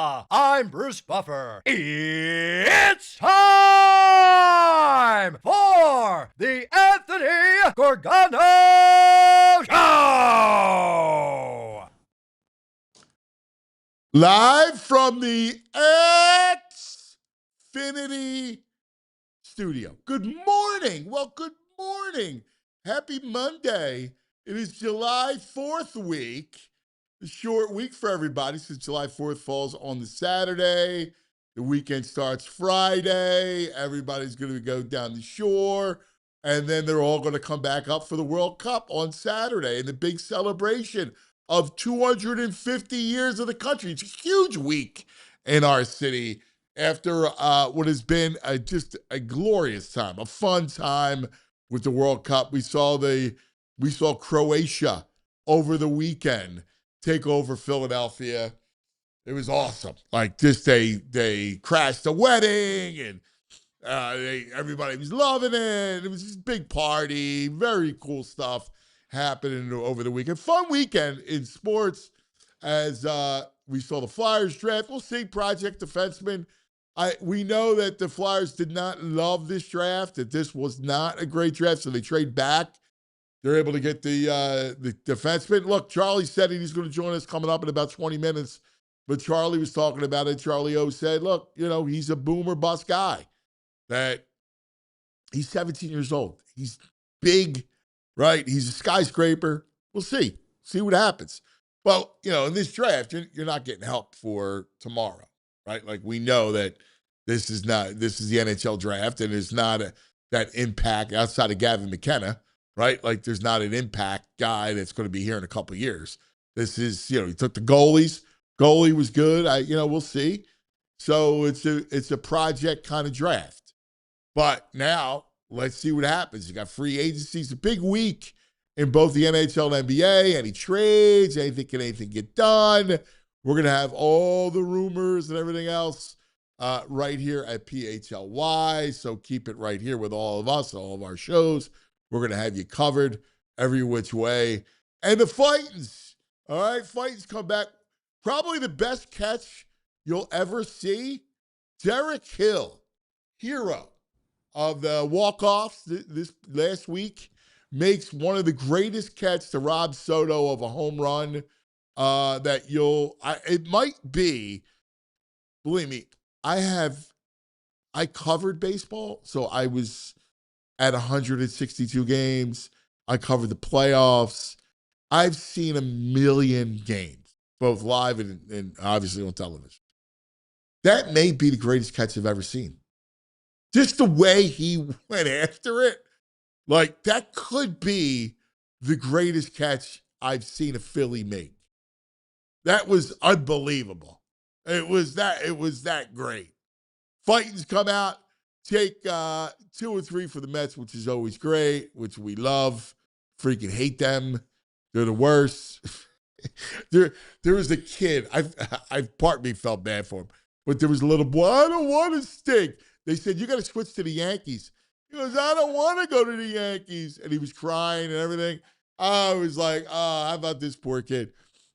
I'm Bruce Buffer. It's time for the Anthony Gorgano Show! Live from the Xfinity studio. Good morning. Well, good morning. Happy Monday. It is July 4th week. A short week for everybody since July 4th falls on the Saturday. The weekend starts Friday. Everybody's going to go down the shore. And then they're all going to come back up for the World Cup on Saturday and the big celebration of 250 years of the country. It's a huge week in our city after what has been just a glorious time, a fun time with the World Cup. We saw Croatia over the weekend take over Philadelphia. It was awesome. Like, just they crashed the wedding, and everybody was loving it. It was just a big party, very cool stuff happening over the weekend. Fun weekend in sports as we saw the Flyers draft. We'll see, project defenseman. We know that the Flyers did not love this draft, that this was not a great draft, so they trade back. They're able to get the defenseman. Look, Charlie said he's going to join us coming up in about 20 minutes, but Charlie was talking about it. Charlie O said, look, he's a boomer bust guy, that he's 17 years old. He's big, right? He's a skyscraper. We'll see what happens. Well, in this draft, you're not getting help for tomorrow, right? Like, we know that this is the NHL draft, and it's not that impact outside of Gavin McKenna, right? Like, there's not an impact guy that's going to be here in a couple of years. This is, he took the goalies. Goalie was good. We'll see. So it's a project kind of draft. But now let's see what happens. You got free agencies, a big week in both the NHL and NBA. Any trades? Can anything get done? We're going to have all the rumors and everything else right here at PHLY. So keep it right here with all of us, all of our shows. We're going to have you covered every which way. And the Fightins, all right? Fightins come back. Probably the best catch you'll ever see. Derek Hill, hero of the walk-offs this last week, makes one of the greatest catches to Rob Soto of a home run it might be, believe me, I covered baseball, so I was at 162 games. I covered the playoffs. I've seen a million games, both live and obviously on television. That may be the greatest catch I've ever seen. Just the way he went after it, like, that could be the greatest catch I've seen a Philly make. That was unbelievable. It was that great. Fightins come out, take 2 or 3 for the Mets, which is always great, which we love. Freaking hate them. They're the worst. There was a kid. Part of me felt bad for him, but there was a little boy. I don't want to stink. They said, you got to switch to the Yankees. He goes, I don't want to go to the Yankees. And he was crying and everything. I was like, how about this poor kid?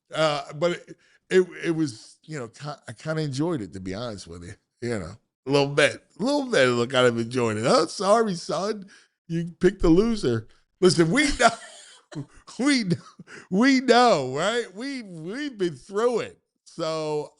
But it was, I kind of enjoyed it, to be honest with you. A little bit. I kind of enjoyed it. Oh, sorry, son. You picked the loser. Listen, we know, right? We've been through it. So,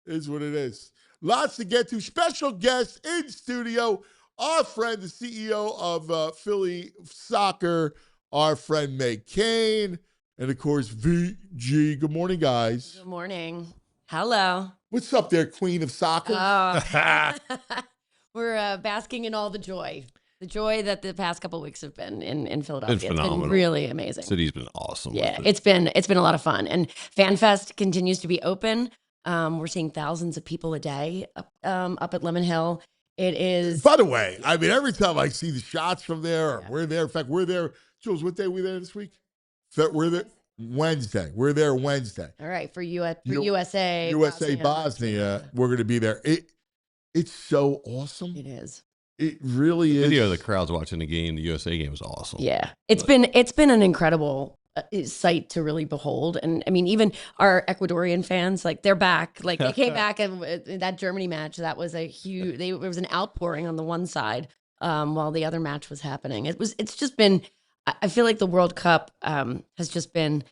is what it is. Lots to get to. Special guest in studio, our friend, the CEO of Philly Soccer, our friend Meg Kane, and of course, VG. Good morning, guys. Good morning. Hello. What's up there, Queen of Soccer? We're basking in all the joy. The joy that the past couple of weeks have been in Philadelphia. It's phenomenal. Been really amazing. City's been awesome. Yeah, it's been a lot of fun. And FanFest continues to be open. We're seeing thousands of people a day up at Lemon Hill. It is. By the way, every time I see the shots from there, we're there. In fact, we're there. Jules, what day are we there this week? We're there Wednesday. We're there Wednesday. All right, for USA. Bosnia. We're going to be there. It's so awesome. It is. It really is. The video of the crowds watching the game, the USA game, was awesome. Yeah, it's been an incredible sight to really behold. And I mean, even our Ecuadorian fans, like they're back, like they came back and in that Germany match, that was a huge, there was an outpouring on the one side while the other match was happening. It's just been, I feel like the World Cup has just been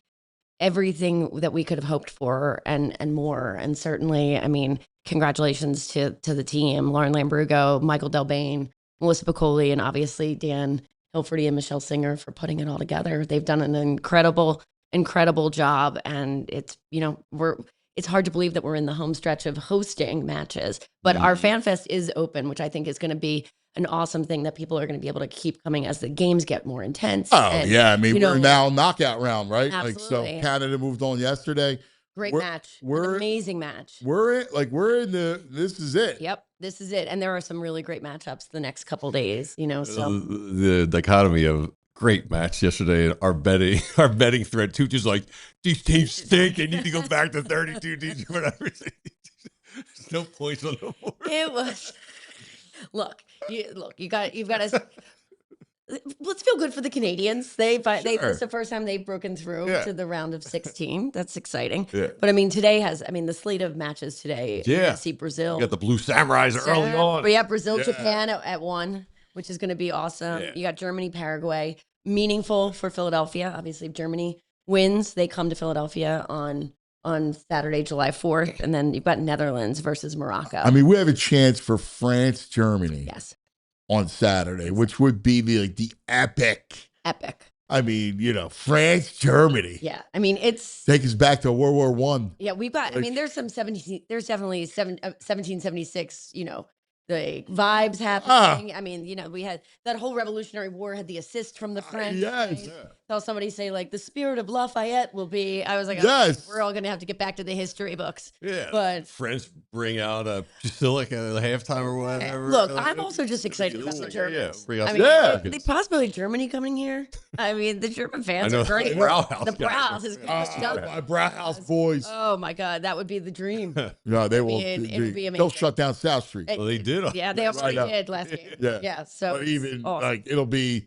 everything that we could have hoped for and more. And certainly, I mean, congratulations to the team, Lauren Lambrugo, Michael Delbane, Melissa Piccoli, and obviously Dan Hilferty and Michelle Singer for putting it all together. They've done an incredible job. And it's, it's hard to believe that we're in the home stretch of hosting matches, but our Fan Fest is open, which I think is going to be an awesome thing that people are going to be able to keep coming as the games get more intense. Oh, yeah. I mean, we're now knockout round, right? Absolutely. Like, so Canada moved on yesterday. Great match. An amazing match. We're in this is it. Yep. This is it. And there are some really great matchups the next couple days, so. The dichotomy of great match yesterday and our betting thread too, just like these teams stink and need to go back to 32 teams or whatever. There's no points on the board. It was, you've got to, let's feel good for the Canadians. It's the first time they've broken through to the round of 16. That's exciting. Yeah. But I mean, the slate of matches today. Yeah. See Brazil. You got the Blue Samurais early on. But yeah, Brazil, Japan at 1, which is going to be awesome. Yeah. You got Germany, Paraguay. Meaningful for Philadelphia. Obviously, if Germany wins, they come to Philadelphia on Saturday, July 4th. And then you've got Netherlands versus Morocco. I mean, we have a chance for France, Germany. Yes. On Saturday, which would be the epic. I mean, France, Germany. Yeah. I mean, take us back to World War I. Yeah, we've got, there's definitely 1776, the vibes happening. I mean, we had that whole Revolutionary War had the assist from the French. Yes. Right? Yeah. Saw somebody say like the spirit of Lafayette will be. I was like, yes. Okay, we're all going to have to get back to the history books. Yeah. But French bring out a Basilic at the halftime or whatever. Look, I'm also just excited about the Germans. Yeah. The possibility of Germany coming here. I mean, the German fans are great. The Brauhaus is my Brauhaus boys. Oh my God, that would be the dream. No, they will. It would be amazing. They'll shut down South Street. Well, they did. Yeah, they already did last game. Yeah. So but even awesome. It'll be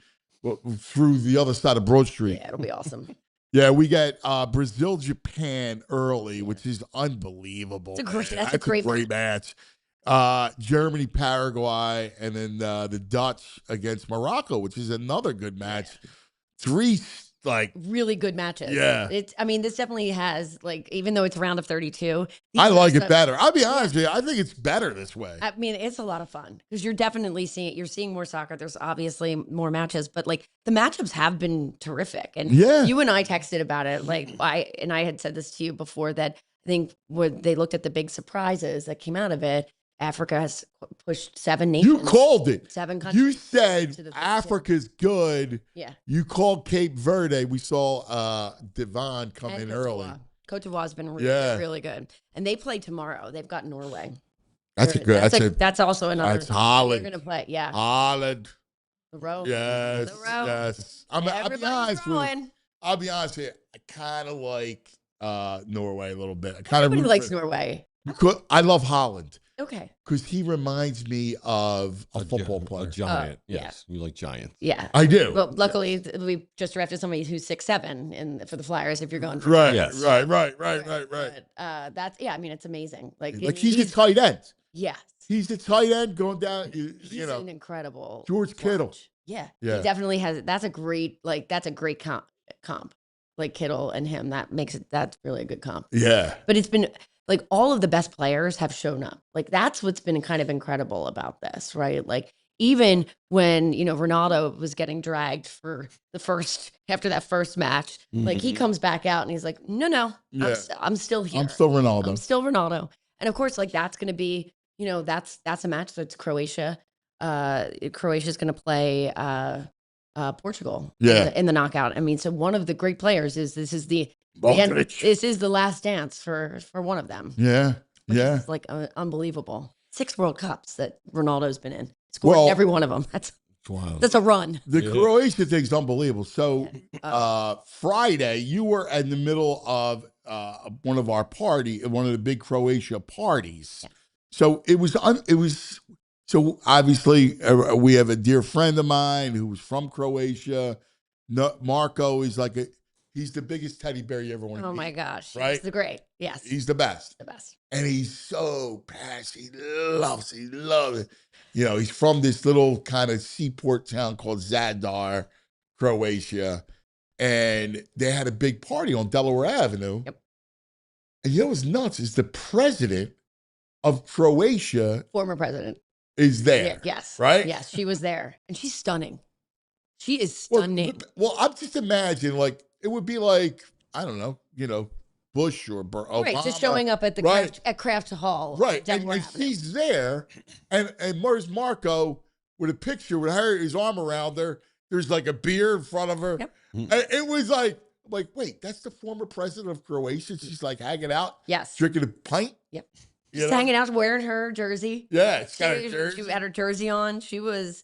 through the other side of Broad Street. Yeah, it'll be awesome. Yeah, we get Brazil, Japan early, which is unbelievable. That's a great match. Germany, Paraguay, and then the Dutch against Morocco, which is another good match. Yeah. 3 really good matches. Yeah. This definitely has even though it's a round of 32. I like it better. I'll be honest with you. I think it's better this way. I mean, it's a lot of fun because you're definitely seeing more soccer. There's obviously more matches, but the matchups have been terrific. And you and I texted about it. I had said this to you before that I think when they looked at the big surprises that came out of it, Africa has pushed 7 nations. You called it. 7 countries. You said Africa's good. Yeah. You called Cape Verde. We saw Devon come in early. Cote d'Ivoire has been really good. And they play tomorrow. They've got Norway. That's also another. That's Holland. They're going to play. Yeah. Holland. The row. Yes. The row. Yes. I'll be honest with you. I kind of like Norway a little bit. Everybody likes Norway. I love Holland. Okay. Because he reminds me of a football player. A giant. Yes. You like giants. Yeah. I do. Well, luckily, we just drafted somebody who's 6'7" for the Flyers if you're going for right. Yes. Right. But, I mean, it's amazing. He's a tight end. Yes. He's the tight end going down, he's an incredible George Kittle. Yeah. He definitely has. That's a great comp. Like Kittle and him, that's really a good comp. Yeah. But it's been all of the best players have shown up. That's what's been kind of incredible about this, right? Even when, Ronaldo was getting dragged for after that first match, he comes back out and he's like, no, I'm still here. I'm still Ronaldo. And of course, that's going to be, that's a match that's Croatia. Croatia's going to play Portugal in the knockout. I mean, so one of the great players this is the last dance for one of them. Yeah. Yeah. It's unbelievable. 6 World Cups that Ronaldo's been in. Scored every one of them. That's a run. The Croatia thing's unbelievable. So Friday, you were in the middle of one of the big Croatia parties. Yeah. So it was. So obviously, we have a dear friend of mine who was from Croatia. Marco is he's the biggest teddy bear you ever want to Oh meet. my gosh. Right? He's the great. Yes. He's the best. the best. And he's so passionate. He loves it. You know, he's from this little kind of seaport town called Zadar, Croatia. And they had a big party on Delaware Avenue. Yep. And you know what's nuts is the president of Croatia Former president. is there. Yeah, yes. Right? Yes, she was there. And she's stunning. She is Well, stunning. Well, I'm just imagine like it would be like, I don't know, Bush or Obama. Right, just showing up at the Craft Hall. Right. And Delaware Avenue. she's there, and where's Marco with a picture with her, his arm around her. There's like a beer in front of her. Yep. And it was like, wait, that's the former president of Croatia. She's like hanging out, Yes. drinking a pint. Yep. You Just know? hanging out, wearing her jersey. Yeah, she's got her jersey. She had her jersey on. She was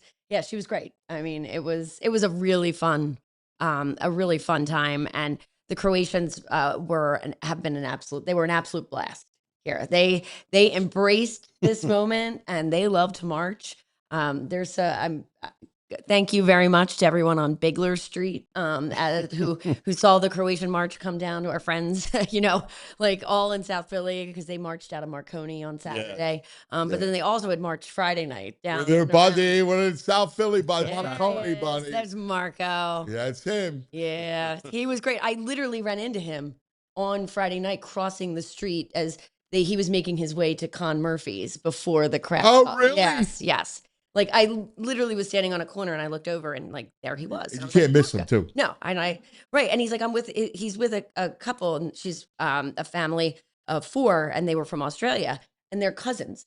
great. I mean, it was a really fun time. And the Croatians were an absolute blast here. They embraced this moment and they love to march. Thank you very much to everyone on Bigler Street who saw the Croatian march come down, to our friends, like all in South Philly, because they marched out of Marconi on Saturday. But then they also had marched Friday night down. With their buddy, we're in South Philly by Yes, Marconi buddy. There's Marco. Yeah, it's him. Yeah, he was great. I literally ran into him on Friday night crossing the street as he was making his way to Con Murphy's before the crowd. Oh, really? Yes. Like I literally was standing on a corner and I looked over and like there he was. You can't miss him too. No, right. And he's like, he's with a couple, and she's a family of 4, and they were from Australia, and they're cousins.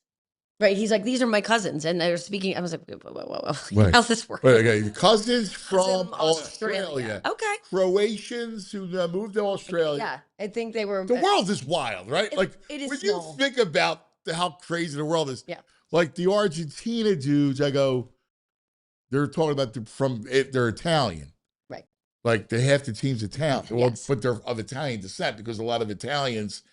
Right. He's like, these are my cousins, and they're speaking. I was like, whoa. Wait. How's this work? Wait, okay. Cousins from Australia. Australia. Okay. Croatians who moved to Australia. Yeah, I think they were. The world is wild, right? It is when small. you think about how crazy the world is. Yeah. Like the Argentina dudes, I go, they're talking about they're Italian. Right. Like half the team's Italian. Well, Yes. but they're of Italian descent because a lot of Italians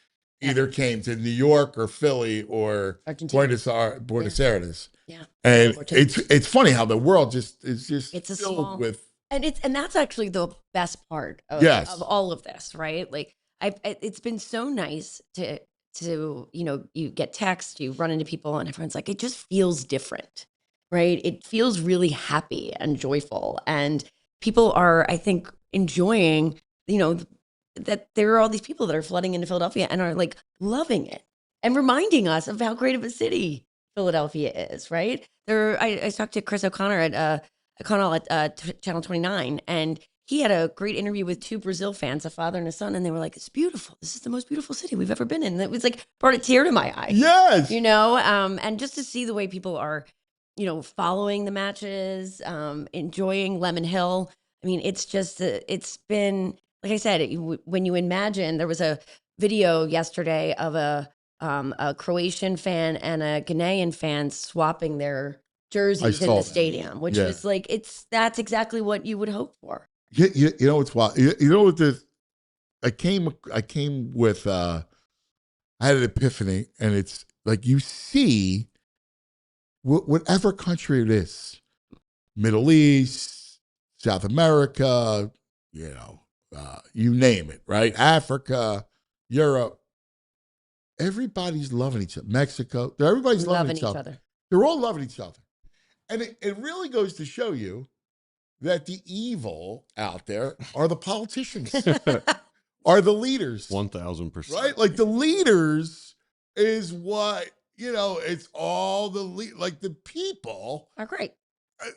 either came to New York or Philly or Argentina. Buenos Aires. Yeah. And it's funny how the world is It's filled with. And that's actually the best part of all of this, right? Like it's been so nice to you get text, you run into people, and everyone's like, it just feels different, right? It feels really happy and joyful, and people are, I think, enjoying, that there are all these people that are flooding into Philadelphia and are like loving it and reminding us of how great of a city Philadelphia is, right? I talked to Chris O'Connell at Channel 29, and he had a great interview with 2 Brazil fans, a father and a son, and they were like, it's beautiful. This is the most beautiful city we've ever been in. And it was like, brought a tear to my eye. Yes. And just to see the way people are, following the matches, enjoying Lemon Hill. I mean, it's just, it's been, like I said, when you imagine, there was a video yesterday of a Croatian fan and a Ghanaian fan swapping their jerseys in the stadium, which was like, that's exactly what you would hope for. You know what's wild? You know what I came with I had an epiphany, and it's like you see whatever country it is, Middle East, South America, you name it, right? Africa, Europe, everybody's loving each other. Mexico, everybody's loving each other. They're all loving each other. And it really goes to show you that the evil out there are the politicians, are the leaders. 1,000%. Right? Like the leaders is what, it's all like the people. Are great.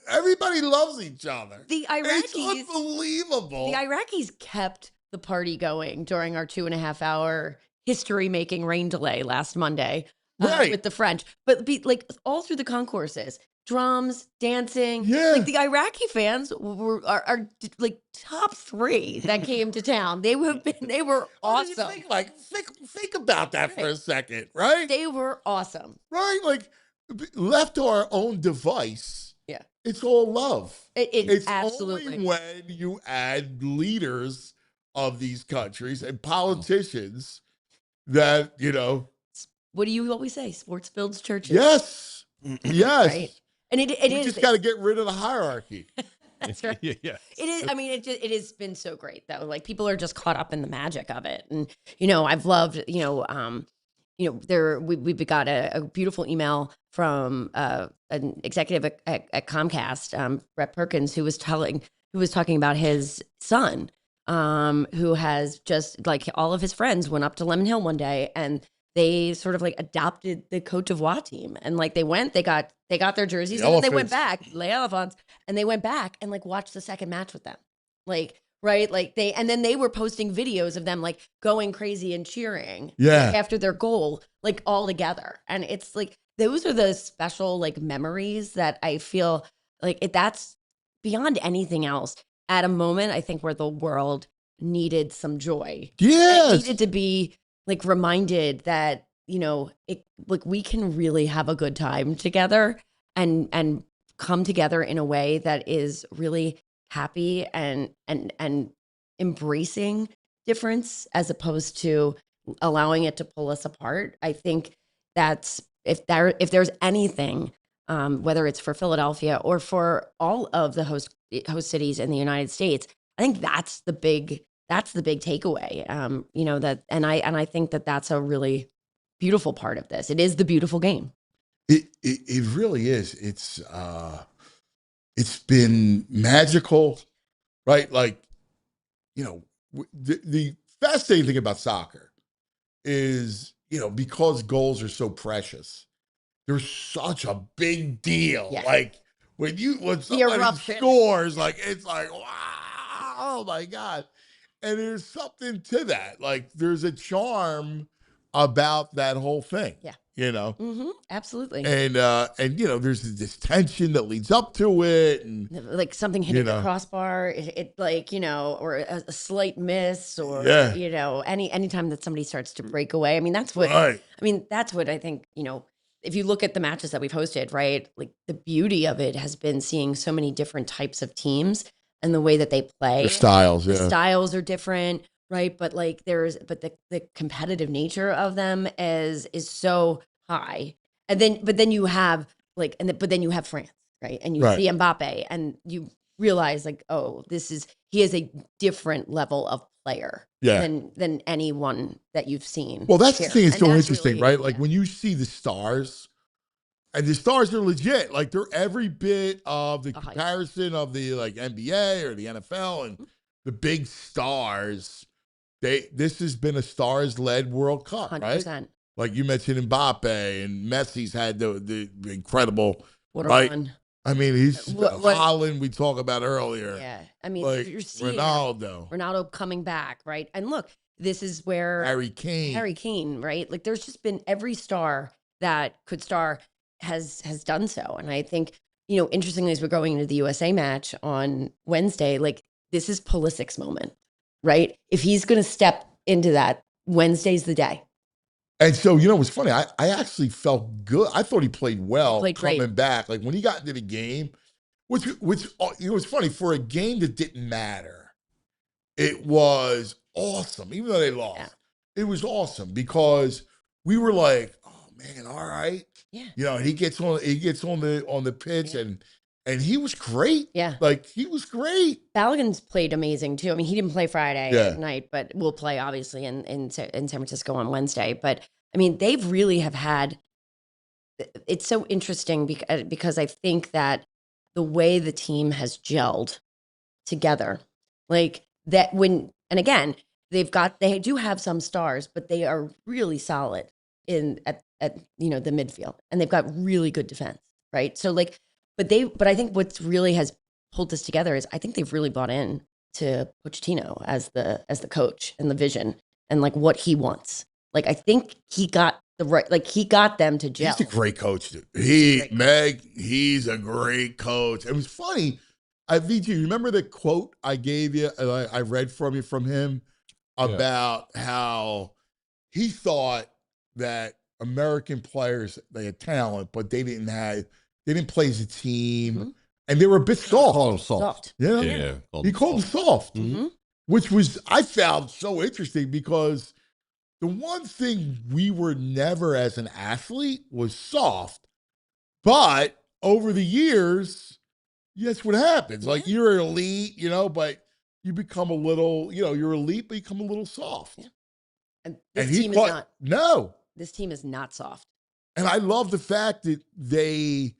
Everybody loves each other. The Iraqis. It's unbelievable. The Iraqis kept the party going during our 2.5-hour history-making rain delay last Monday with the French. But like all through the concourses, drums, dancing. Yeah. Like the Iraqi fans are like top 3 that came to town. They were awesome. Think about that for a second, right? They were awesome. Right? Like left to our own device. Yeah. It's all love. It's absolutely only when you add leaders of these countries and politicians that, What do you always say? Sports builds churches. Yes. Yes. Right. And it is. You just got to get rid of the hierarchy. That's right. Yeah. It is. I mean, it has been so great though. Like people are just caught up in the magic of it, and I've loved. We've got a beautiful email from an executive at Comcast, Brett Perkins, who was talking about his son, who has just like all of his friends went up to Lemon Hill one day and they sort of like adopted the Cote d'Ivoire team, and like they got their jerseys, and then they went back, Les Elephants, and they went back and like watched the second match with them, like right, like then they were posting videos of them like going crazy and cheering, after their goal, like all together, and it's like those are the special like memories that I feel like that's beyond anything else at a moment I think where the world needed some joy, needed to be like reminded that like we can really have a good time together and come together in a way that is really happy and embracing difference as opposed to allowing it to pull us apart. I think that's if there's anything, whether it's for Philadelphia or for all of the host cities in the United States, I think that's the big takeaway. I think that that's a really beautiful part of this. It is the beautiful game. It really is. It's been magical, right? Like, the fascinating thing about soccer is, because goals are so precious, they're such a big deal. Yes. Like when somebody scores, like it's like, wow, oh my God. And there's something to that. Like there's a charm about that whole thing. Yeah. Mm-hmm, absolutely. And there's this tension that leads up to it, and like something hitting the crossbar, it like or a slight miss, or anytime that somebody starts to break away. I mean, that's what I think. If you look at the matches that we've hosted, right, like the beauty of it has been seeing so many different types of teams and the way that they play. The styles are different, right? But like the competitive nature of them is so high. And then you have but then you have France, right? And you see Mbappe and you realize like, oh, he is a different level of player than anyone that you've seen. Well, that's the thing is so interesting, really, right? Like when you see the stars, and the stars are legit, like they're every bit of the comparison of the like NBA or the NFL and the big stars. This has been a stars-led World Cup, 100%. Right? Like you mentioned Mbappe and Messi's had the incredible. What a run. I mean, he's Holland we talked about earlier. Yeah. I mean, like you're seeing Ronaldo coming back, right? And look, this is where Harry Kane, right? Like there's just been every star that could star has done so. And I think, interestingly, as we're going into the USA match on Wednesday, like this is Pulisic's moment, right? If he's going to step into that, Wednesday's the day. And so, what's funny, I actually felt good. I thought he played well coming great. back. Like when he got into the game, which it's funny, for a game that didn't matter, it was awesome. Even though they lost, it was awesome because we were like, oh man, all right. Yeah. He gets on the pitch and he was great. Yeah. Like he was great. Balogun's played amazing too. I mean, he didn't play Friday night, but will play obviously in San Francisco on Wednesday. But I mean, they've really have had, it's so interesting because I think that the way the team has gelled together, like that and again, they do have some stars, but they are really solid at the midfield, and they've got really good defense, right? So like, but I think what's really has pulled this together is I think they've really bought in to Pochettino as the coach and the vision and like what he wants. Like I think he got he got them to gel. He's a great coach, dude. He's a great coach. It was funny. VG, remember the quote I gave you? I read from him about how he thought that American players, they had talent, but they didn't play as a team, and they were a bit soft. Called them soft. Yeah. He called them soft, which was I found so interesting because the one thing we were never as an athlete was soft, but over the years, That's what happens. Like you're elite, but you become a little, you're elite, but you become a little soft. Yeah. And this team is not. No. This team is not soft. And I love the fact that they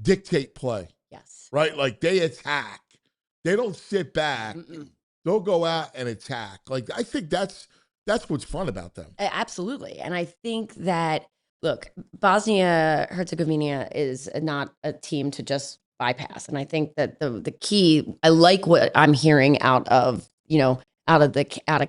dictate play. Yes. Right? Like they attack. They don't sit back. They'll go out and attack. Like I think that's what's fun about them. Absolutely. And I think that, look, Bosnia-Herzegovina is not a team to just bypass. And I think that the key, I like what I'm hearing out of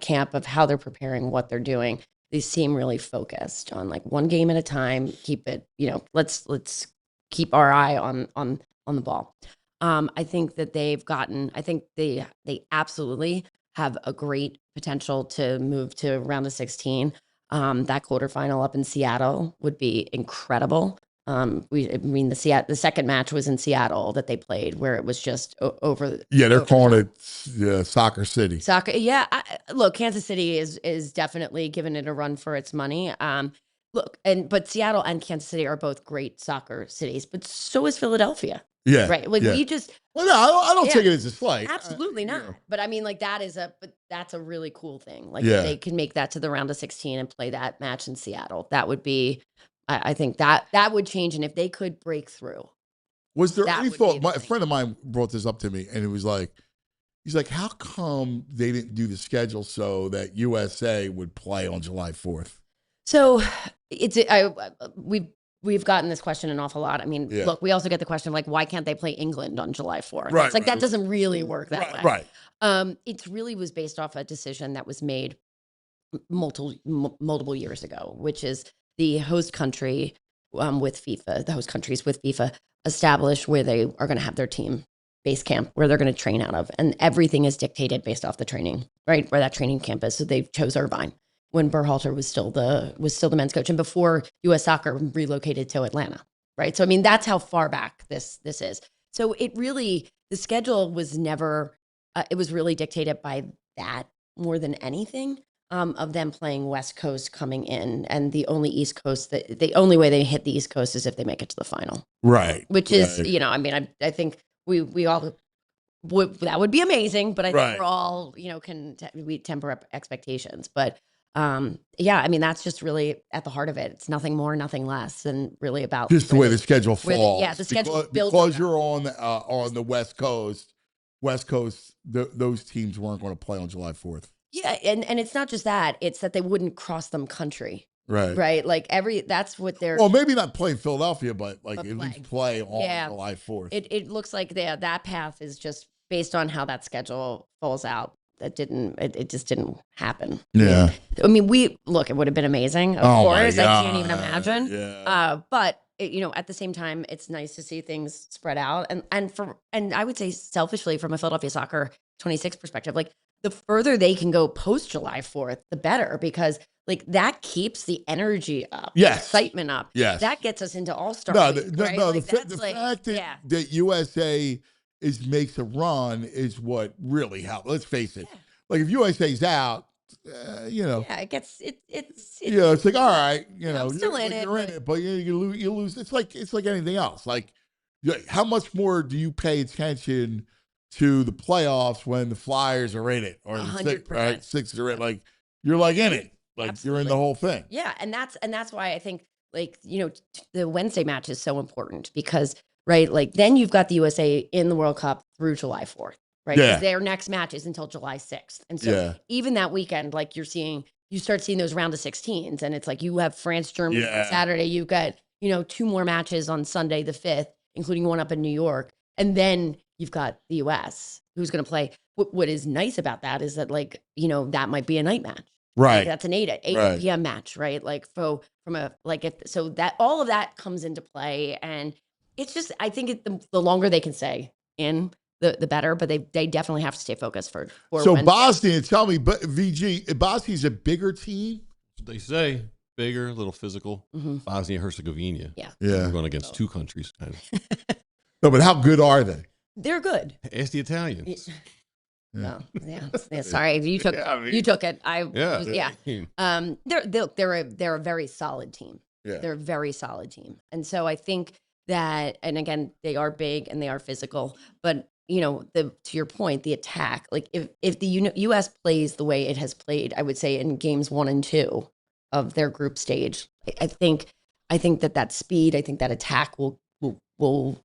camp of how they're preparing, what they're doing. They seem really focused on like one game at a time. Keep it, let's keep our eye on the ball. I think that they absolutely have a great potential to move to round of 16. That quarterfinal up in Seattle would be incredible. The second match was in Seattle that they played, where it was just over. Yeah, they're calling it Soccer City. Soccer, yeah. Look, Kansas City is definitely giving it a run for its money. But Seattle and Kansas City are both great soccer cities, but so is Philadelphia. Yeah, right. Like we just. Well, no, I don't take it as a slight. Absolutely not. But I mean, like that's a really cool thing. Like they can make that to the round of 16 and play that match in Seattle. That would be. I think that would change, and if they could break through. Was there any thought? A friend of mine brought this up to me, and it was like, he's like, how come they didn't do the schedule so that USA would play on July 4th? So we've gotten this question an awful lot. I mean, look, we also get the question like, why can't they play England on July 4th? Right, it's like that doesn't really work that way. Right. It really was based off a decision that was made multiple years ago, which is the host country with FIFA establish where they are going to have their team base camp, where they're going to train out of. And everything is dictated based off the training, right? Where that training camp is. So they chose Irvine when Berhalter was still the men's coach and before U.S. Soccer relocated to Atlanta, right? So, I mean, that's how far back this is. So the schedule was never, it was really dictated by that more than anything. Of them playing West Coast coming in, and the only East Coast the only way they hit the East Coast is if they make it to the final, right? Which is, I mean, I think we all would, that would be amazing, but I think we're all, we temper expectations, but I mean, that's just really at the heart of it. It's nothing more, nothing less than really about just the way the schedule falls. The schedule because you're on the West Coast. Those teams weren't going to play on July 4th. Yeah, and it's not just that; it's that they wouldn't cross them country, right? Right, like that's what they're. Well, maybe not play Philadelphia, but at least play on July 4th. It looks like that path is just based on how that schedule falls out. It just didn't happen. Yeah, I mean, it would have been amazing. Of course, I can't even imagine. Yeah, but at the same time, it's nice to see things spread out, and I would say selfishly from a Philadelphia Soccer 26 perspective, like. The further they can go post July 4th, the better, because like that keeps the energy up, the excitement up. Yes. That gets us into All-Star Week, right? The fact that USA makes a run is what really helps. Let's face it. Yeah. Like if USA's out, Yeah, it gets it's it's like all right, I'm still in it. You're in it, but you lose. It's like anything else. Like how much more do you pay attention to the playoffs when the Flyers are in it, or the Sixers are in? Like you're like in it, like Absolutely. You're in the whole thing. Yeah, and that's why I think like the Wednesday match is so important because like then you've got the USA in the World Cup through July 4th, right? Yeah. Their next match is until July 6th, and so even that weekend, like you start seeing those round of 16s, and it's like you have France Germany on Saturday, you've got 2 more matches on Sunday the 5th, including one up in New York, and then you've got the U.S. who's going to play. What is nice about that is that, like, that might be a night match. Right. Like that's an 8 p.m. match, right? Like, so that all of that comes into play. And it's just, I think the longer they can stay in, the better. But they definitely have to stay focused for So Wednesday. Bosnia, tell me, but VG, Bosnia's a bigger team? They say. Bigger, a little physical. Mm-hmm. Bosnia-Herzegovina. Yeah. We're going against 2 countries. Kind of. No, but how good are they? They're good. Ask the Italians. No, sorry, you took you took it. They're a very solid team. Yeah. They're a very solid team, and so I think that, and again, they are big and they are physical, but to your point, the attack, like if the U.S. plays the way it has played, I would say in games 1 and 2 of their group stage, I think that speed, I think that attack will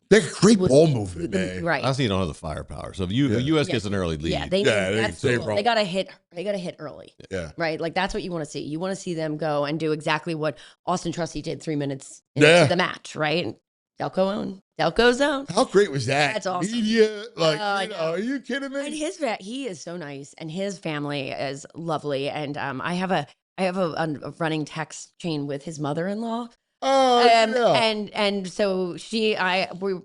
They're great ball movement, man. right. Honestly, you don't have the firepower. So if U.S. gets an early lead, they they gotta hit early. Yeah, right. Like that's what you want to see. You want to see them go and do exactly what Austin Trusty did 3 minutes into the match, right? Delco zone. How great was that? That's awesome. Media, are you kidding me? And he is so nice, and his family is lovely. And I have a running text chain with his mother-in-law. Oh, and so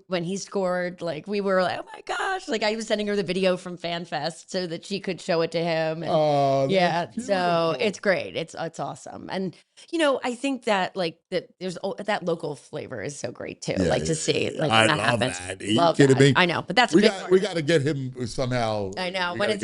when he scored, like we were like, oh my gosh, like I was sending her the video from FanFest so that she could show it to him. And, so it's great. It's awesome. And I think that there's that local flavor is so great too. To see I that love happens. that. Are you kidding me? I know, but that's we got to get him somehow. I know, but it's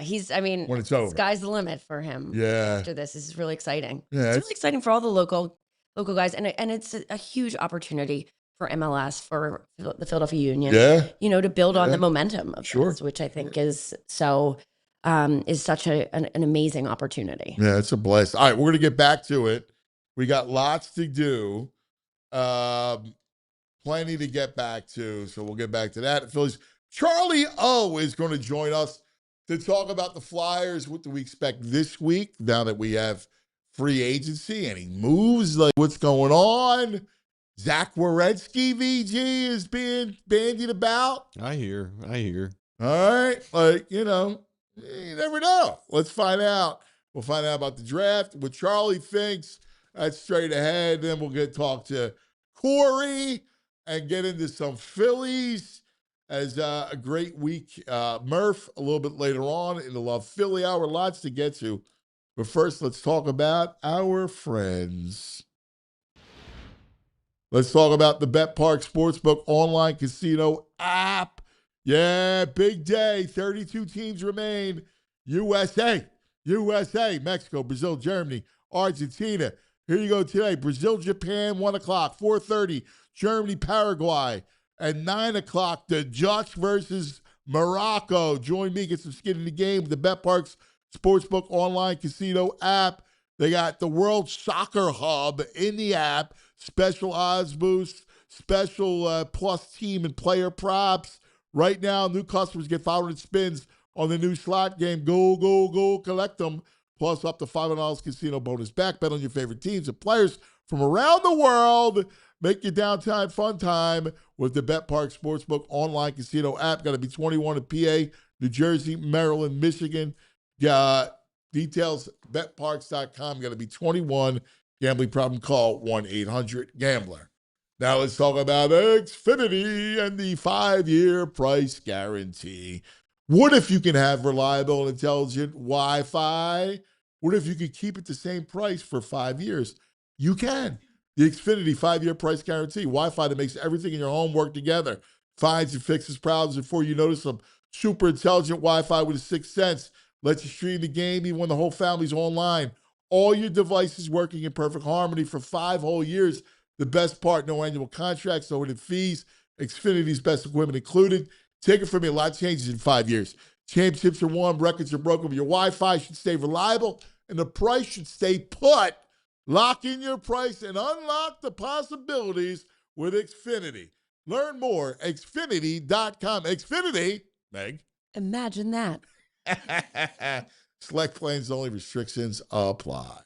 he's when it's over, sky's the limit for him. Yeah, after this is really exciting. Yeah, it's really exciting for all the local guys, and it's a huge opportunity for MLS, for the Philadelphia Union. Yeah, to build on the momentum of this, which I think is so is such an amazing opportunity. Yeah, it's a blast. All right, we're gonna get back to it. We got lots to do, plenty to get back to, so we'll get back to that. Phillies. Charlie O is going to join us to talk about the Flyers. What do we expect this week now that we have free agency? Any moves? Like what's going on? Zach Werenski, VG, is being bandied about. I hear. All right. You never know. Let's find out. We'll find out about the draft, what Charlie thinks. That's straight ahead. Then we'll talk to Corey and get into some Phillies as a great week. Murph, a little bit later on in the Love Philly Hour. Lots to get to. But first, let's talk about our friends. Let's talk about the Bet Park Sportsbook online casino app. Yeah, big day. 32 teams remain. USA, Mexico, Brazil, Germany, Argentina. Here you go today. Brazil, Japan, 1 o'clock, 4:30. Germany, Paraguay. At 9 o'clock, the Dutch versus Morocco. Join me, get some skin in the game with the Bet Parks Sportsbook online casino app. They got the World Soccer Hub in the app, special odds boosts, special plus team and player props. Right now, new customers get 500 spins on the new slot game. Go, collect them. Plus up to $500 casino bonus back. Bet on your favorite teams and players from around the world. Make your downtime fun time with the Bet Park Sportsbook online casino app. Got to be 21 in PA, New Jersey, Maryland, Michigan. Details, betparks.com. Got to be 21. Gambling problem, call 1-800-GAMBLER. Now let's talk about Xfinity and the 5-year price guarantee. What if you can have reliable and intelligent Wi-Fi? What if you could keep it the same price for 5 years? You can. The Xfinity 5-year price guarantee. Wi-Fi that makes everything in your home work together. Finds and fixes problems before you notice them. Super intelligent Wi-Fi with a 6th sense. Lets you stream the game even when the whole family's online. All your devices working in perfect harmony for 5 whole years. The best part, no annual contracts, no hidden fees. Xfinity's best equipment included. Take it from me, a lot changes in 5 years. Championships are won, records are broken, but your Wi-Fi should stay reliable, and the price should stay put. Lock in your price and unlock the possibilities with Xfinity. Learn more, Xfinity.com. Xfinity, Meg. Imagine that. Select plans only, restrictions apply.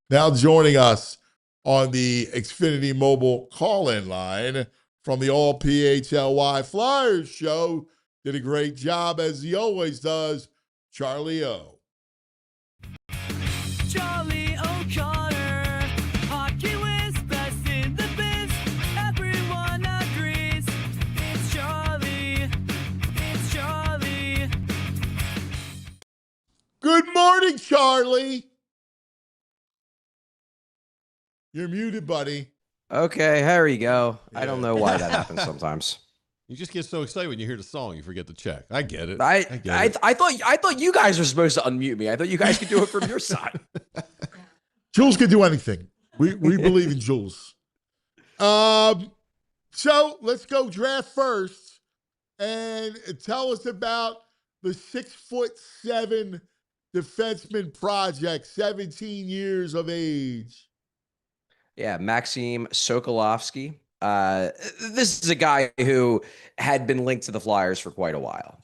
Now joining us on the Xfinity mobile call-in line from the All PHLY Flyers show, did a great job as he always does, Charlie O. Charlie O'Connor, hockey whiz, best in the biz. Everyone agrees. It's Charlie. Good morning, Charlie. You're muted, buddy. Okay, here you go. I don't know why that happens sometimes. You just get so excited when you hear the song, you forget to check. I get it. I get it. thought you guys were supposed to unmute me. I thought you guys could do it from your side. Jules can do anything. We believe in Jules. So let's go draft first and tell us about the 6'7" defenseman project, 17 years of age. Yeah, Maksim Sokolovskii. This is a guy who had been linked to the Flyers for quite a while.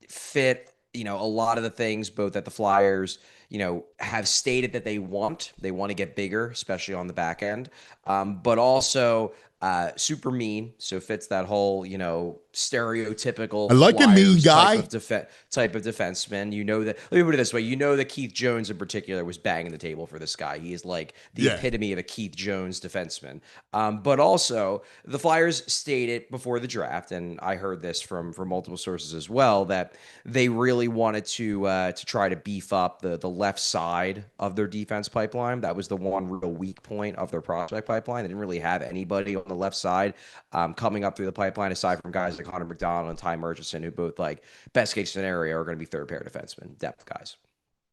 Fit, a lot of the things both that the Flyers, have stated that they want. They want to get bigger, especially on the back end, but also super mean. So fits that whole, stereotypical I like a mean Flyers guy. type of defenseman. Let me put it this way. That Keith Jones in particular was banging the table for this guy. He is like the epitome of a Keith Jones defenseman. But also the Flyers stated before the draft, and I heard this from multiple sources as well, that they really wanted to try to beef up the left side of their defense pipeline. That was the one real weak point of their prospect pipeline. They didn't really have anybody on the left side coming up through the pipeline aside from guys like Hunter McDonald and Ty Murchison, who both, like, best case scenario are going to be third pair defensemen, depth guys.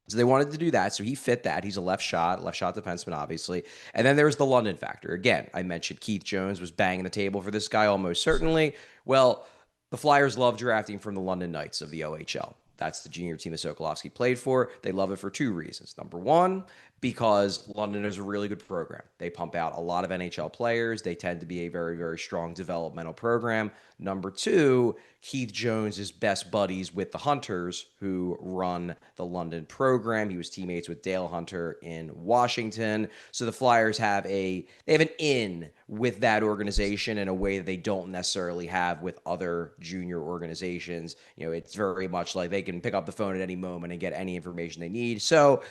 So they wanted to do that. So he fit that. He's a left shot defenseman, obviously. And then there was the London factor. Again, I mentioned Keith Jones was banging the table for this guy almost certainly. Well, the Flyers love drafting from the London Knights of the OHL. That's the junior team that Sokolovskii played for. They love it for two reasons. Number one, because London is a really good program. They pump out a lot of NHL players. They tend to be a very, very strong developmental program. Number two, Keith Jones is best buddies with the Hunters who run the London program. He was teammates with Dale Hunter in Washington. So the Flyers have an in with that organization in a way that they don't necessarily have with other junior organizations. It's very much like they can pick up the phone at any moment and get any information they need. So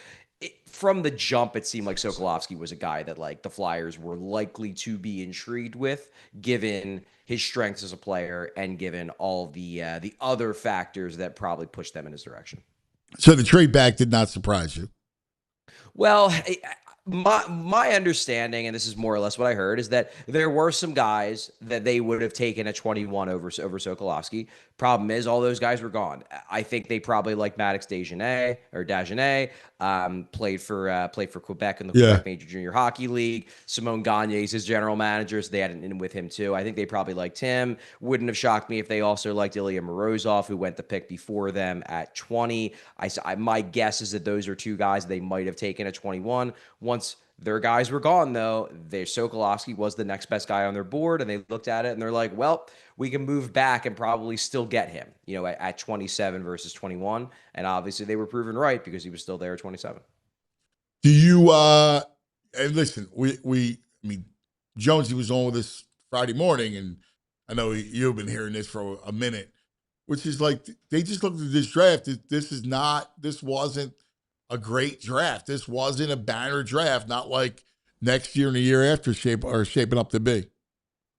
from the jump, it seemed like Sokolovskii was a guy that, like, the Flyers were likely to be intrigued with, given his strengths as a player and given all the other factors that probably pushed them in his direction. So the trade back did not surprise you? Well, my understanding, and this is more or less what I heard, is that there were some guys that they would have taken at 21 over Sokolovskii. Problem is, all those guys were gone. I think they probably like Maddox Dagenet, played for Quebec in the Quebec Major Junior Hockey League. Simone Gagne is his general manager, so they had an in with him too. I think they probably liked him. Wouldn't have shocked me if they also liked Ilya Morozov, who went the pick before them at 20. My guess is that those are two guys they might have taken at 21. Once their guys were gone, though, Sokolovskii was the next best guy on their board, and they looked at it and they're like, well, we can move back and probably still get him, at 27 versus 21. And obviously they were proven right because he was still there at 27. Do you, and listen, Jonesy was on with us Friday morning, and I know you've been hearing this for a minute, which is like, they just looked at this draft. This wasn't a great draft. This wasn't a banner draft, not like next year and the year after shaping up to be.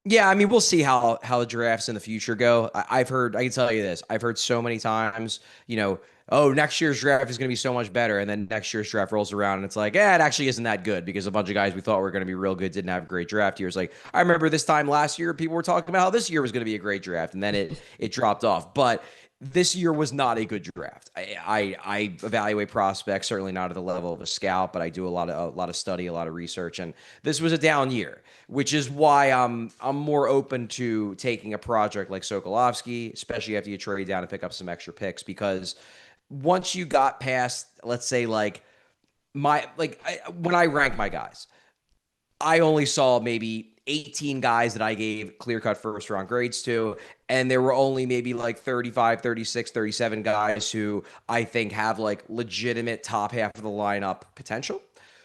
Yeah, we'll see how the drafts in the future go. I can tell you this. I've heard so many times, next year's draft is going to be so much better. And then next year's draft rolls around and it's like, it actually isn't that good because a bunch of guys we thought were going to be real good didn't have great draft years. Like, I remember this time last year, people were talking about how this year was going to be a great draft, and then it dropped off. But this year was not a good draft. I evaluate prospects, certainly not at the level of a scout, but I do a lot of study, a lot of research, and this was a down year, which is why I'm more open to taking a project like Sokolovskii, especially after you trade down and pick up some extra picks, because once you got past, let's say, when I rank my guys, I only saw maybe 18 guys that I gave clear-cut first-round grades to, and there were only maybe like 35, 36, 37 guys who I think have like legitimate top half of the lineup potential.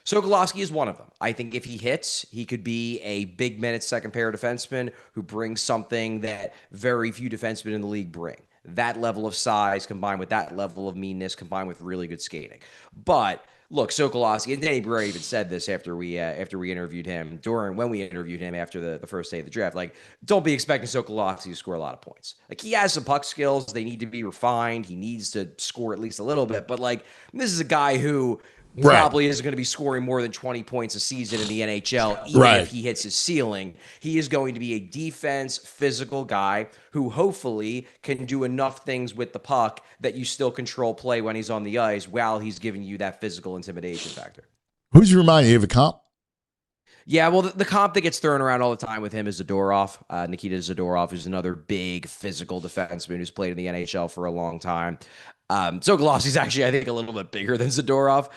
Sokolovskii is one of them. I think if he hits, he could be a big minutes second pair defenseman who brings something that very few defensemen in the league bring. That level of size combined with that level of meanness combined with really good skating. But look, Sokolovskii, and Daniel Briere even said this after we interviewed him, when we interviewed him after the first day of the draft, like, don't be expecting Sokolovskii to score a lot of points. Like, he has some puck skills. They need to be refined. He needs to score at least a little bit. But, like, this is a guy who probably isn't going to be scoring more than 20 points a season in the NHL, even if he hits his ceiling. He is going to be a defense, physical guy who hopefully can do enough things with the puck that you still control play when he's on the ice while he's giving you that physical intimidation factor. Who's you remind you of a comp? Yeah, well, the comp that gets thrown around all the time with him is Zadorov. Nikita Zadorov, who's another big physical defenseman who's played in the NHL for a long time. Sokolovsky's actually, I think, a little bit bigger than Zadorov.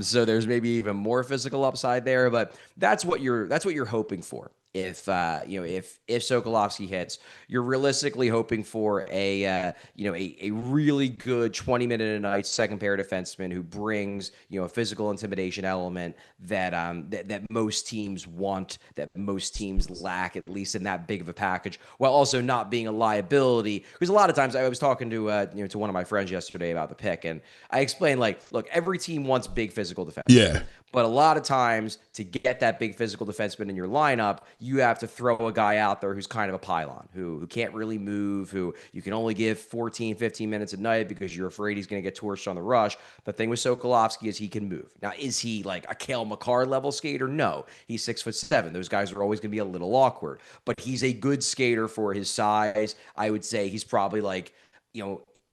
So there's maybe even more physical upside there, but that's what you're hoping for. If Sokolovsky hits, you're realistically hoping for a really good 20-minute a night second pair defenseman who brings a physical intimidation element that most teams want, that most teams lack, at least in that big of a package, while also not being a liability. Because a lot of times I was talking to to one of my friends yesterday about the pick, and I explained, like, look, every team wants big physical defensemen. Yeah. But a lot of times, to get that big physical defenseman in your lineup, you have to throw a guy out there who's kind of a pylon, who can't really move, who you can only give 14, 15 minutes a night because you're afraid he's going to get torched on the rush. The thing with Sokolovsky is he can move. Now, is he like a Cale Makar level skater? No. He's 6'7". Those guys are always going to be a little awkward. But he's a good skater for his size. I would say he's probably like,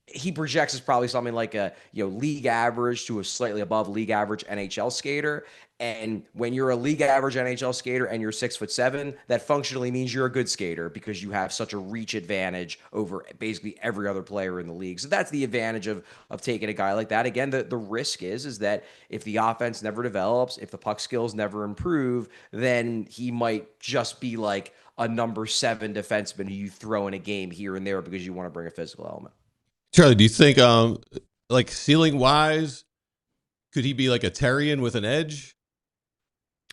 he projects as probably something like a league average to a slightly above league average NHL skater. And when you're a league average NHL skater and you're 6'7", that functionally means you're a good skater because you have such a reach advantage over basically every other player in the league. So that's the advantage of taking a guy like that. Again, the risk is that if the offense never develops, if the puck skills never improve, then he might just be like a number 7 defenseman who you throw in a game here and there because you want to bring a physical element. Charlie, do you think, like ceiling wise, could he be like a Terrian with an edge?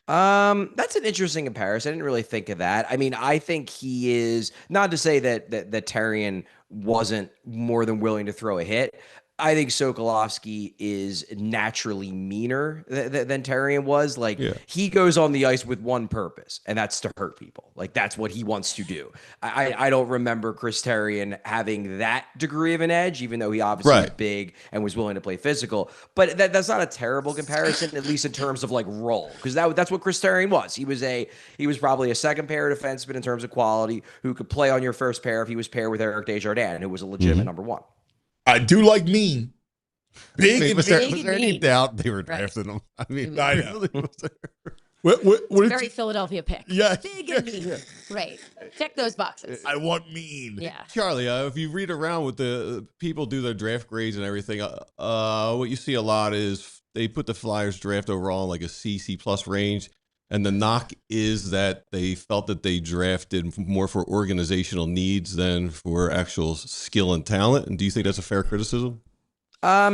That's an interesting comparison. I didn't really think of that. I mean, I think he is, not to say that Terrian wasn't more than willing to throw a hit. I think Sokolovsky is naturally meaner than Terrian was. Like, he goes on the ice with one purpose, and that's to hurt people. Like, that's what he wants to do. I don't remember Chris Terrian having that degree of an edge, even though he obviously was big and was willing to play physical. But that's not a terrible comparison, at least in terms of like role, because that's what Chris Terrian was. He was probably a second pair defenseman in terms of quality who could play on your first pair if he was paired with Eric Desjardins, who was a legitimate number 1. I do like mean. Big Was and there any doubt they were drafting him? I mean, I know. really was there? What Very Philadelphia pick. Yeah. Big and mean. Right. Check those boxes. I want mean. Yeah. Charlie, if you read around with the people do their draft grades and everything, what you see a lot is they put the Flyers draft overall in like a C plus range. And the knock is that they felt that they drafted more for organizational needs than for actual skill and talent. And do you think that's a fair criticism? I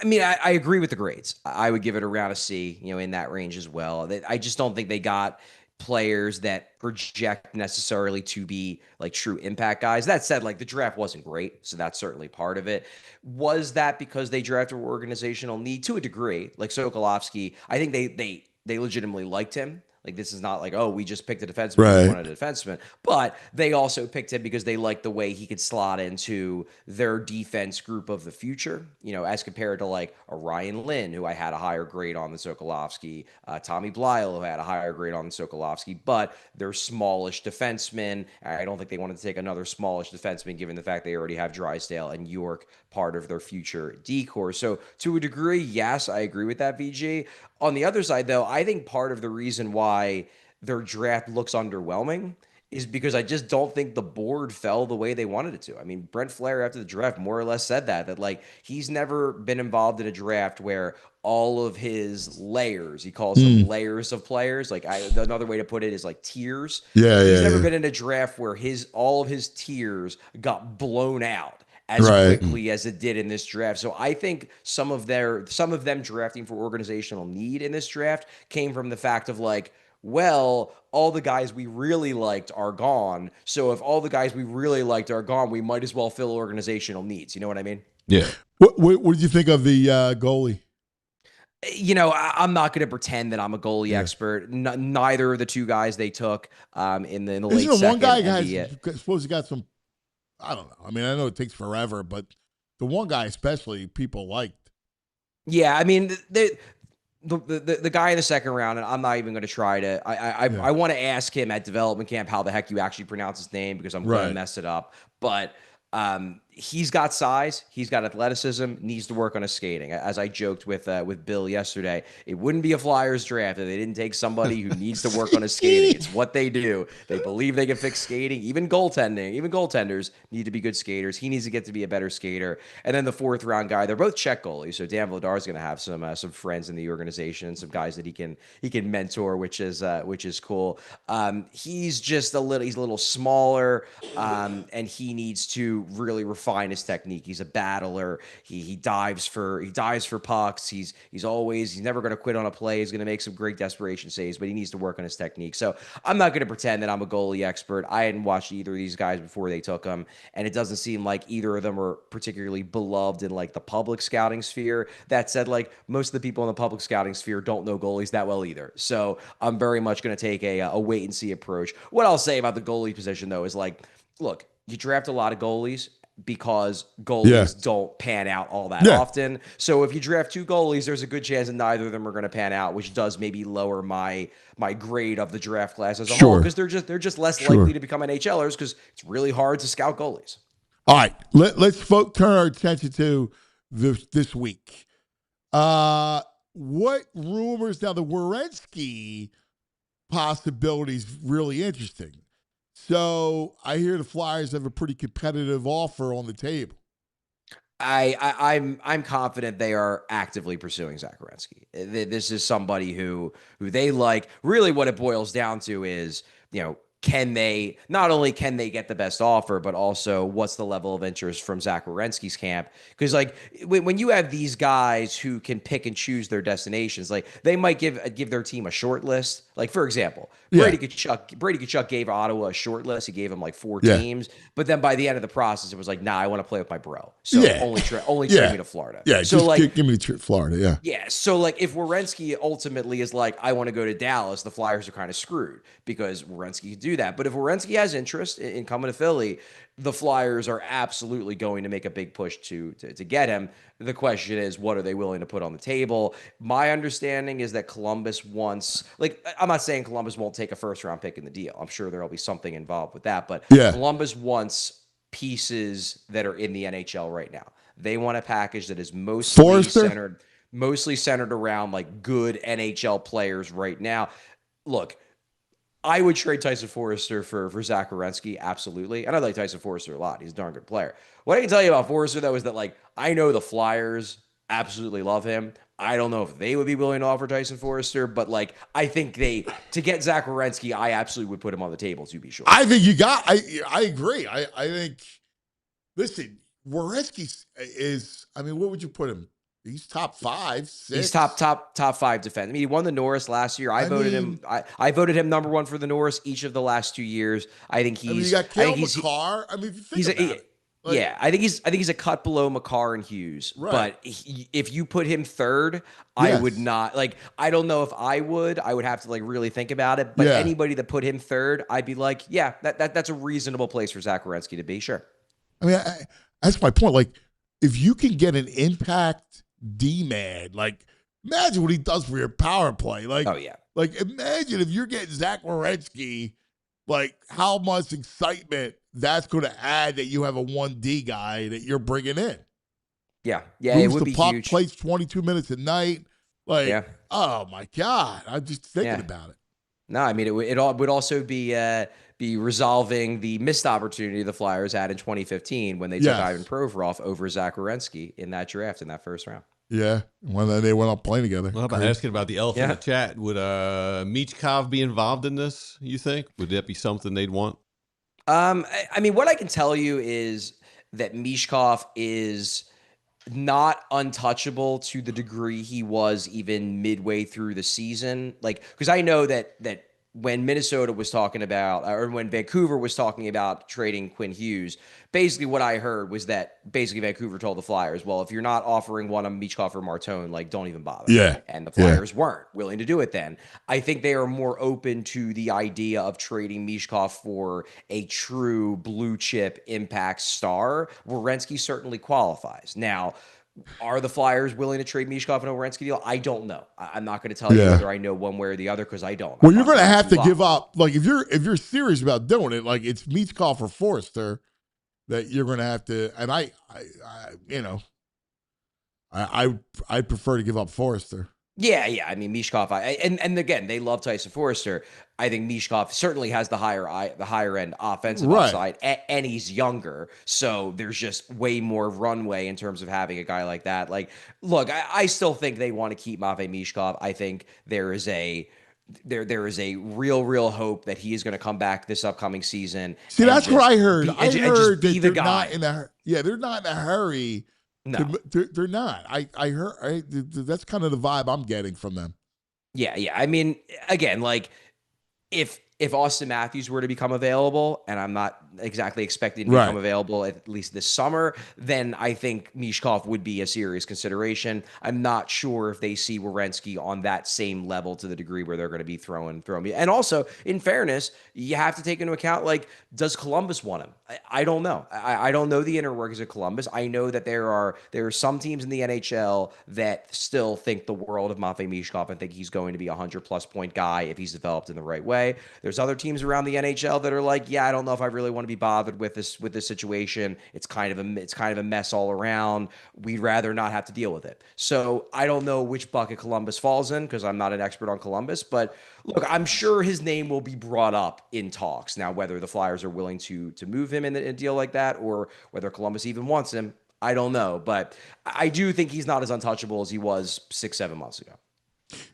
mean, I agree with the grades. I would give it around a C, in that range as well. I just don't think they got players that project necessarily to be like true impact guys. That said, like, the draft wasn't great, so that's certainly part of it. Was that because they drafted organizational need? To a degree. Like Sokolovsky, I think they legitimately liked him. Like, this is not like, oh, we just picked a defenseman. Right. We wanted a defenseman. But they also picked him because they liked the way he could slot into their defense group of the future, as compared to like a Ryan Lynn, who I had a higher grade on than Sokolovsky, Tommy Blyle, who had a higher grade on than Sokolovsky, but they're smallish defensemen. I don't think they wanted to take another smallish defenseman, given the fact they already have Drysdale and York part of their future decor. So to a degree, yes, I agree with that, VG. On the other side, though, I think part of the reason why their draft looks underwhelming is because I just don't think the board fell the way they wanted it to. I mean, Brent Flair after the draft more or less said that like he's never been involved in a draft where all of his layers, he calls them layers of players. Like, another way to put it is like tiers. He's never been in a draft where all of his tiers got blown out as quickly as it did in this draft. So I think some of them drafting for organizational need in this draft came from the fact of like, well, all the guys we really liked are gone. So if all the guys we really liked are gone, we might as well fill organizational needs. You know what I mean? Yeah. What did you think of the goalie? I'm not going to pretend that I'm a goalie expert. Neither of the two guys they took in the late second. One guy suppose he got some, I don't know. I mean, I know it takes forever, but the one guy especially people liked. Yeah, I mean, the guy in the second round, and I'm not even going to try to. I want to ask him at development camp how the heck you actually pronounce his name because I'm going to mess it up. But he's got size, he's got athleticism, needs to work on his skating. As I joked with Bill yesterday, it wouldn't be a Flyers draft if they didn't take somebody who needs to work on his skating. It's what they do. They believe they can fix skating. Even goaltending, even goaltenders need to be good skaters. He needs to get to be a better skater. And then the 4th round guy, they're both Czech goalies, so Dan Vladar is going to have some friends in the organization, some guys that he can mentor, which is cool. He's just a little smaller, and he needs to really refine his technique. He's a battler. He dives for pucks. He's never going to quit on a play. He's going to make some great desperation saves, but he needs to work on his technique. So I'm not going to pretend that I'm a goalie expert. I hadn't watched either of these guys before they took him, and it doesn't seem like either of them are particularly beloved in like the public scouting sphere. That said, like most of the people in the public scouting sphere don't know goalies that well either. So I'm very much going to take a wait and see approach. What I'll say about the goalie position though is like, look, you draft a lot of goalies because goalies don't pan out all that often. So if you draft 2 goalies, there's a good chance that neither of them are going to pan out, which does maybe lower my grade of the draft class as a whole, because they're just less likely to become NHLers because it's really hard to scout goalies. All right, let's turn our attention to this week. What rumors now? The Werenski possibility is really interesting. So I hear the Flyers have a pretty competitive offer on the table. I'm confident they are actively pursuing Zach Werenski. This is somebody who they like. Really, what it boils down to is, can they get the best offer, but also what's the level of interest from Zach Werenski's camp? Because like when you have these guys who can pick and choose their destinations, like they might give their team a short list. Like for example, Brady Tkachuk gave Ottawa a short list. He gave them like 4 teams, but then by the end of the process, it was like, nah, I want to play with my bro. So only trade me to Florida. Yeah, so just like give me to Florida. Yeah. Yeah. So like if Werenski ultimately is like, I want to go to Dallas, the Flyers are kind of screwed because Werenski can do that. But if Werenski has interest in coming to Philly, the Flyers are absolutely going to make a big push to get him. The question is, what are they willing to put on the table? My understanding is that Columbus wants, like, I'm not saying Columbus won't take a 1st-round pick in the deal. I'm sure there'll be something involved with that. But Columbus wants pieces that are in the NHL right now. They want a package that is mostly centered around like good NHL players right now. Look, I would trade Tyson Forrester for Zach Werenski, absolutely. And I like Tyson Forrester a lot. He's a darn good player. What I can tell you about Forrester, though, is that like I know the Flyers absolutely love him. I don't know if they would be willing to offer Tyson Forrester, but like I think to get Zach Werenski, I absolutely would put him on the table, to be sure. I think I agree. I think, listen, Werenski is, I mean, what would you put him? He's top 5, 6. He's top 5 defense. I mean, he won the Norris last year. I voted him number 1 for the Norris each of the last 2 years. I think he's. You got Cale Makar. I mean, if you think about it. Like, I think he's a cut below Makar and Hughes. Right. But if you put him 3rd, I would not like. I don't know if I would. I would have to like really think about it. But anybody that put him 3rd, I'd be like, yeah, that's a reasonable place for Zach Werenski to be. Sure. I mean, that's my point. Like, if you can get an impact D-man, like imagine what he does for your power play. Like, like imagine if you're getting Zach Werenski, like how much excitement that's going to add that you have a 1D guy that you're bringing in. Yeah, Moves it would be puck, huge. Plays 22 minutes a night. Like, oh my God, I'm just thinking about it. No, I mean it would also be resolving the missed opportunity the Flyers had in 2015 when they took Ivan Provorov over Zach Werenski in that draft in that 1st round. Yeah, when they went up playing together. Well, how about asking about the elephant in the chat? Would Michkov be involved in this, you think? Would that be something they'd want? I mean, what I can tell you is that Michkov is not untouchable to the degree he was even midway through the season. Like, because I know that when Minnesota was talking about, or when Vancouver was talking about trading Quinn Hughes, basically what I heard was that basically Vancouver told the Flyers, well, if you're not offering one of Michkov or Martone, like don't even bother. Yeah. And the Flyers weren't willing to do it then. I think they are more open to the idea of trading Michkov for a true blue chip impact star. Werenski certainly qualifies. Now, are the Flyers willing to trade Michkov and a Werenski deal? I don't know. I'm not going to tell you whether I know one way or the other because I don't. Well, you're going to have to give up. Like if you're serious about doing it, like it's Michkov or Forrester, that you're going to have to. And I prefer to give up Forrester. Yeah. I mean, Mishkov, and again, they love Tyson Forrester. I think Mishkov certainly has the higher end offensive Right. upside, and he's younger, so there's just way more runway in terms of having a guy like that. Like, look, I still think they want to keep Matvei Mishkov. I think there is a real hope that he is going to come back this upcoming season. See, that's what I heard. I heard that they're guy. not in a they're not in a hurry. No. They're not. I heard that's kind of the vibe I'm getting from them. Yeah. I mean, again, like if Austin Matthews were to become available, and I'm not exactly expecting to become available at least this summer, then I think Mishkov would be a serious consideration. I'm not sure if they see Werenski on that same level to the degree where they're going to be throwing me. And also, in fairness, you have to take into account, like, does Columbus want him? I don't know. I don't know the inner workings of Columbus. I know that there are some teams in the NHL that still think the world of Matvei Mishkov and think he's going to be a 100+ point guy if he's developed in the right way. There's other teams around the NHL that are like, yeah, I don't know if I really want to be bothered with this situation. It's kind of a mess all around. We'd rather not have to deal with it. So I don't know which bucket Columbus falls in, because I'm not an expert on Columbus, but look, I'm sure his name will be brought up in talks. Now, whether the Flyers are willing to move him in a deal like that, or whether Columbus even wants him, I don't know. But I do think he's not as untouchable as he was 6-7 months ago.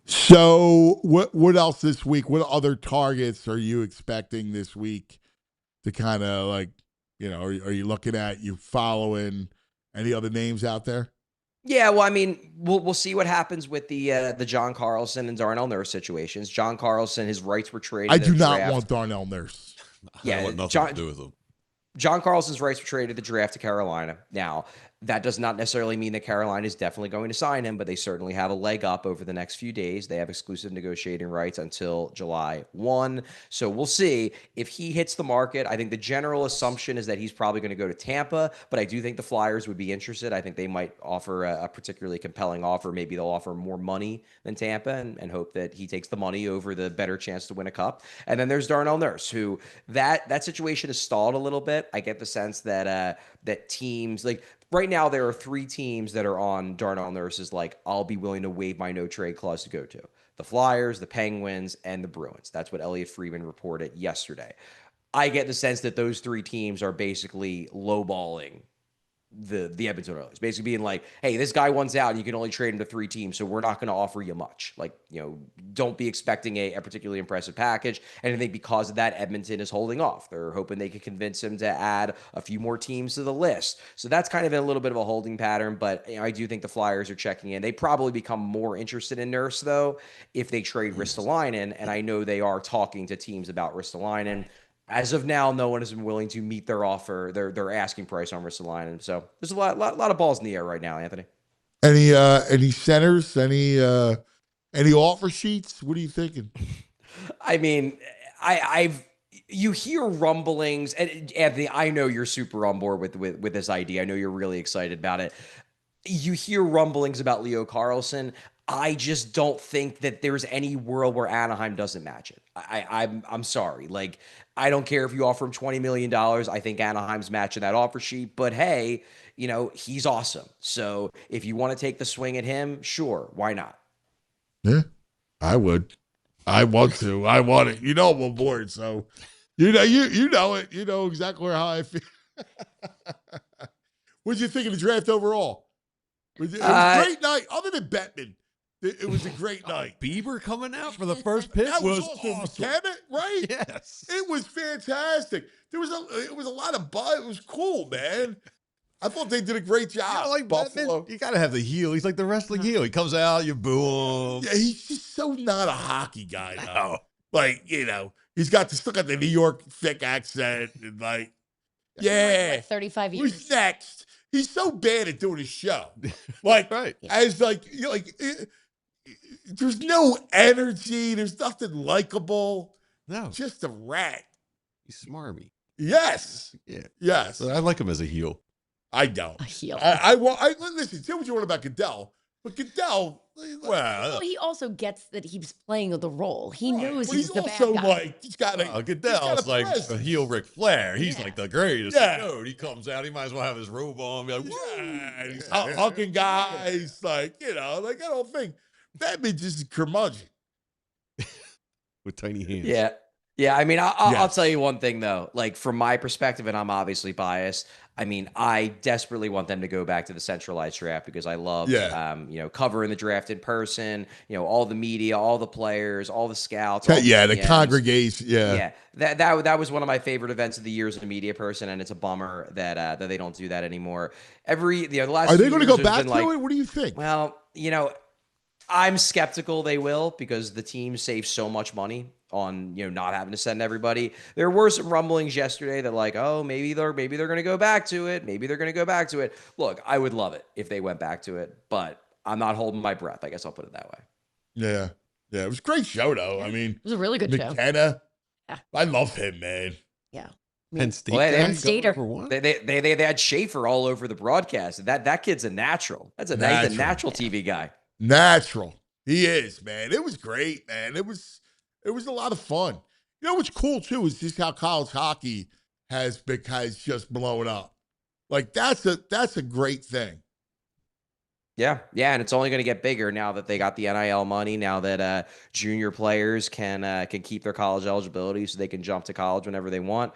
So what else this week? What other targets are you expecting this week to kind of, like, are you looking at, you following any other names out there? Yeah, well, I mean, we'll see what happens with the John Carlson and Darnell Nurse situations. John Carlson, his rights were traded. I do not want Darnell Nurse. I want nothing to do with him. John Carlson's rights were traded at the draft to Carolina. Now, that does not necessarily mean that Carolina is definitely going to sign him, but they certainly have a leg up over the next few days. They have exclusive negotiating rights until July 1. So we'll see if he hits the market. I think the general assumption is that he's probably going to go to Tampa, but I do think the Flyers would be interested. I think they might offer a particularly compelling offer. Maybe they'll offer more money than Tampa and hope that he takes the money over the better chance to win a cup. And then there's Darnell Nurse, who that situation is stalled a little bit. I get the sense that that teams, like, right now, there are 3 teams that are on Darnell Nurse's, like, I'll be willing to waive my no-trade clause to go to. The Flyers, the Penguins, and the Bruins. That's what Elliot Friedman reported yesterday. I get the sense that those 3 teams are basically lowballing the Edmonton Oilers, basically being like, hey, this guy wants out and you can only trade him to 3 teams, so we're not going to offer you much. Like, don't be expecting a particularly impressive package. And I think because of that, Edmonton is holding off. They're hoping they could convince him to add a few more teams to the list. So that's kind of a little bit of a holding pattern, but I do think the Flyers are checking in. They probably become more interested in Nurse, though, if they trade Ristolainen, and I know they are talking to teams about Ristolainen. As of now, no one has been willing to meet their offer, their asking price on Ristolainen. So there's a lot of balls in the air right now, Anthony. Any centers? Any offer sheets? What are you thinking? I mean, you hear rumblings, and Anthony, I know you're super on board with this idea. I know you're really excited about it. You hear rumblings about Leo Carlson. I just don't think that there's any world where Anaheim doesn't match it. I'm sorry. Like, I don't care if you offer him $20 million. I think Anaheim's matching that offer sheet. But hey, he's awesome. So if you want to take the swing at him, sure, why not? Yeah, I would. I want to. I want it. I'm on board. So you know it. You know exactly how I feel. What did you think of the draft overall? It was a great night. Other than Bettman, it was a great night. Bieber coming out for the first pick that was awesome. Can it, right? Yes. It was fantastic. It was a lot of buzz. It was cool, man. I thought they did a great job. Like Buffalo. Bettman, you got to have the heel. He's like the wrestling heel. He comes out, you boo him. Yeah, he's just so not a hockey guy, though. Like, he's still got the New York thick accent and like, yeah. 35 years. Who's next? He's so bad at doing his show. Like, right. As there's no energy. There's nothing likable. No. Just a rat. He's smarmy. Yes. Yeah. Yes. So I like him as a heel. I don't. A heel. I listen, say what you want about Goodell. But Goodell, Well, he also gets that he's playing the role. He knows but he's the also bad guy. like he's got a Goodell's like a presence. heel Ric Flair. He's Yeah. like the greatest. Yeah. Dude, he comes out. He might as well have his robe on. Be like, Yeah, and he's "Woo!" hugging guys, like like that whole thing. That bitch is curmudgeon. with tiny hands. Yeah. Yeah. I mean, I'll tell Yes. you one thing, though. Like, from my perspective, and I'm obviously biased, I mean, I desperately want them to go back to the centralized draft because I love, covering the draft in person, all the media, all the players, all the scouts. All Yeah, the GMs. congregation. Yeah. Yeah, that was one of my favorite events of the year as a media person, and it's a bummer that they don't do that anymore. The last Are few they going to years go there's back been, to like, it? What do you think? well, I'm skeptical they will because the team saves so much money on not having to send everybody. There were some rumblings yesterday that like, oh, maybe they're going to go back to it. Maybe they're going to go back to it. Look, I would love it if they went back to it, but I'm not holding my breath. I guess I'll put it that way. Yeah. Yeah, it was a great show, though. I mean, It was a really good show. McKenna, Yeah. I love him, man. Yeah. Penn State. Well, guy Penn Stater. going for one? They had Schaefer all over the broadcast. That kid's a natural. That's a natural TV guy. Natural. He is, man. It was great, man. It was a lot of fun. You know what's cool too is just how college hockey has just blown up. Like that's a great thing. Yeah, and it's only going to get bigger now that they got the NIL money. Now that junior players can keep their college eligibility, so they can jump to college whenever they want.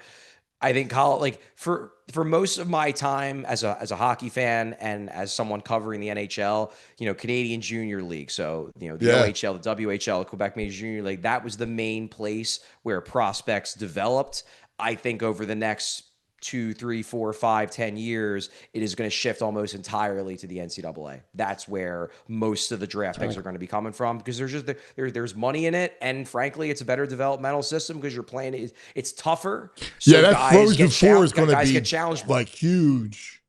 I think college, like for most of my time as a hockey fan and as someone covering the NHL, Canadian Junior League, so the OHL, the WHL, the Quebec Major Junior League, that was the main place where prospects developed. I think over the next 2, 3, 4, 5, 10 years, it is going to shift almost entirely to the NCAA. That's where most of the draft picks are going to be coming from because there's money in it, and frankly, it's a better developmental system because you're playing it's tougher. So that guys Frozen Four is going to be get challenged like huge.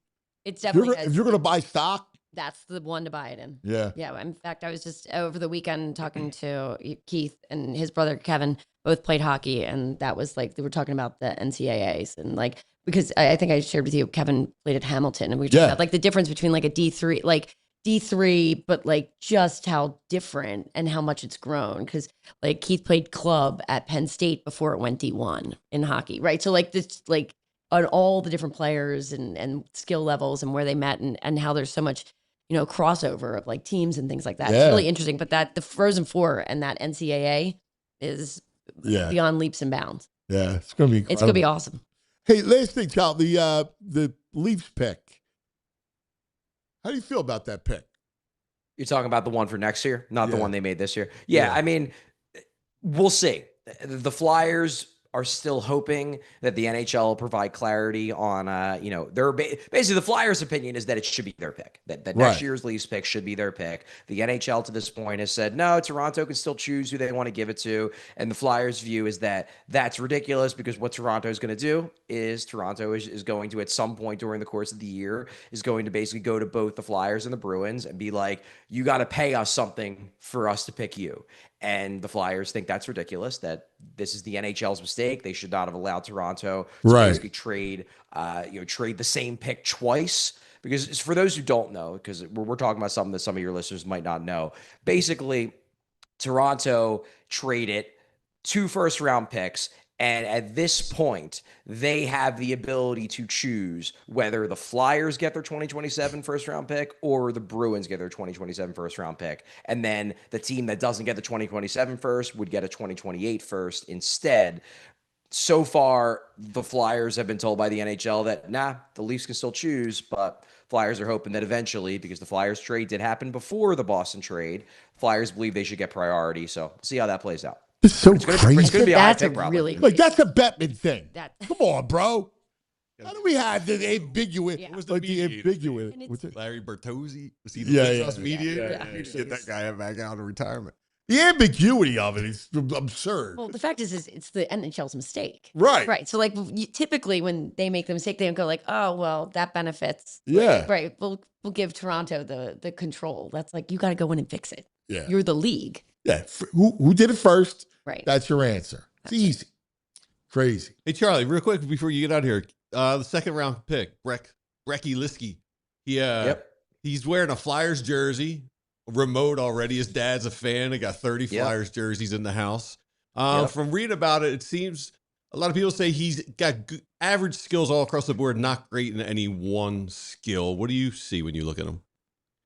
It's definitely If you're going to buy stock, that's the one to buy it in. yeah. Yeah. In fact, I was just over the weekend talking to Keith and his brother Kevin. Both played hockey, and that was like they were talking about the NCAAs and like because I think I shared with you Kevin played at Hamilton, and we were talking about like the difference between like a D3, but like just how different and how much it's grown. Because like Keith played club at Penn State before it went D1 in hockey, right? So like this like on all the different players and skill levels and where they met and how there's so much crossover of like teams and things like that. Yeah. It's really interesting. But that the Frozen Four and that NCAA is beyond leaps and bounds. Yeah, it's going to be incredible. It's going to be awesome. Hey, last thing, Cal, the Leafs pick. How do you feel about that pick? You're talking about the one for next year, not the Yeah. one they made this year. Yeah, I mean, we'll see. The Flyers are still hoping that the NHL will provide clarity on, their basically the Flyers' opinion is that it should be their pick, that next year's Leafs pick should be their pick. The NHL to this point has said, no, Toronto can still choose who they want to give it to. And the Flyers' view is that that's ridiculous because what Toronto is going to do is Toronto is going to, at some point during the course of the year, is going to basically go to both the Flyers and the Bruins and be like, you got to pay us something for us to pick you. And the Flyers think that's ridiculous, that this is the NHL's mistake. They should not have allowed Toronto to basically trade the same pick twice. Because for those who don't know, because we're talking about something that some of your listeners might not know, basically Toronto traded 2 first-round picks. And at this point, they have the ability to choose whether the Flyers get their 2027 first-round pick or the Bruins get their 2027 first-round pick. And then the team that doesn't get the 2027 first would get a 2028 first instead. So far, the Flyers have been told by the NHL that, the Leafs can still choose, but Flyers are hoping that eventually, because the Flyers trade did happen before the Boston trade, Flyers believe they should get priority. So we'll see how that plays out. It's so crazy. It's going to be a high That's a pick, probably. really Like that's a Bettman thing. that. Come on, bro. How do we have the ambiguous? Yeah. What was the Like the mediator? ambiguous. And What's it? Larry Bertozzi? Was he the Yeah, White yeah, Sox mediator? yeah. Get that guy back out of retirement. The ambiguity of it is absurd. Well, the fact is it's the NHL's mistake. Right. Right. So like typically when they make the mistake, they don't go like, oh, well, that benefits. Yeah. Right. We'll give Toronto the control. That's like, you got to go in and fix it. Yeah. You're the league. Yeah. Who did it first? Right. That's your answer. It's easy. Crazy. Hey, Charlie, real quick before you get out of here, the second round pick, Brek Liske. He's wearing a Flyers jersey. remote already. His dad's a fan. He got 30 Flyers jerseys in the house. From reading about it, it seems a lot of people say he's got good, average skills all across the board, not great in any one skill. What do you see when you look at him?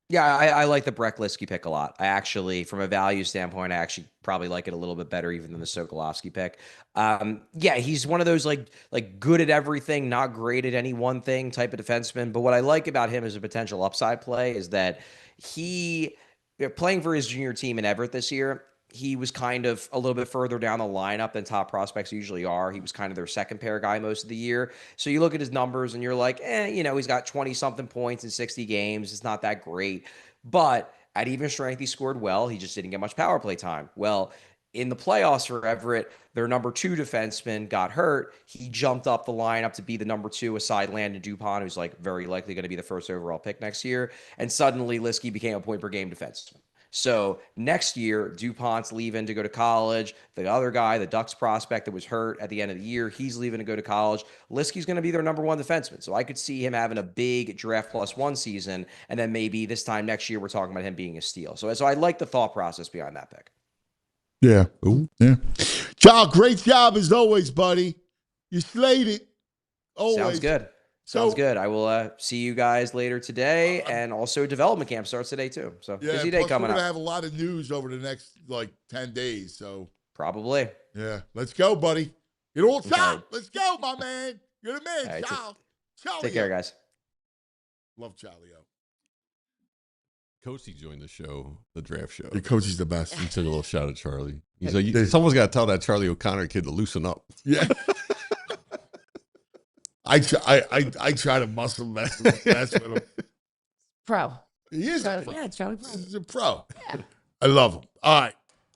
Yeah, I like the Brek Liske pick a lot. I actually, from a value standpoint, I actually probably like it a little bit better even than the Sokolovskii pick. Yeah, he's one of those like good at everything, not great at any one thing type of defenseman. But what I like about him as a potential upside play is that he, playing for his junior team in Everett this year, he was kind of a little bit further down the lineup than top prospects usually are. He was kind of their second pair guy most of the year. So you look at his numbers and you're like, he's got 20-something points in 60 games. It's not that great. But at even strength, he scored well. He just didn't get much power play time. Well, in the playoffs for Everett, their number 2 defenseman got hurt. He jumped up the lineup to be the number 2 aside Landon Dupont, who's like very likely going to be the first overall pick next year. And suddenly Liske became a point per game defenseman. So next year, DuPont's leaving to go to college. The other guy, the Ducks prospect that was hurt at the end of the year, he's leaving to go to college. Liske's going to be their number 1 defenseman. So I could see him having a big draft +1 season. And then maybe this time next year, we're talking about him being a steal. So I like the thought process behind that pick. Yeah. Ooh. Yeah. Child, great job as always, buddy. You slayed it. Always. Sounds good. Sounds good. I will see you guys later today, and also development camp starts today too. So busy day coming up. We're gonna have a lot of news over the next 10 days. So probably. Yeah. Let's go, buddy. Get all shot. Okay. Let's go, my man. You're the man, Right, Charlie. Take care, guys. Love Charlie. Coachy joined the show, the draft show. The coach is the best. He took a little shot at Charlie. He's like, someone's got to tell that Charlie O'Connor kid to loosen up. Yeah. I try to muscle mess with him. Pro. He is a pro. Yeah, Charlie Pro. He's a pro. Yeah. I love him. All right.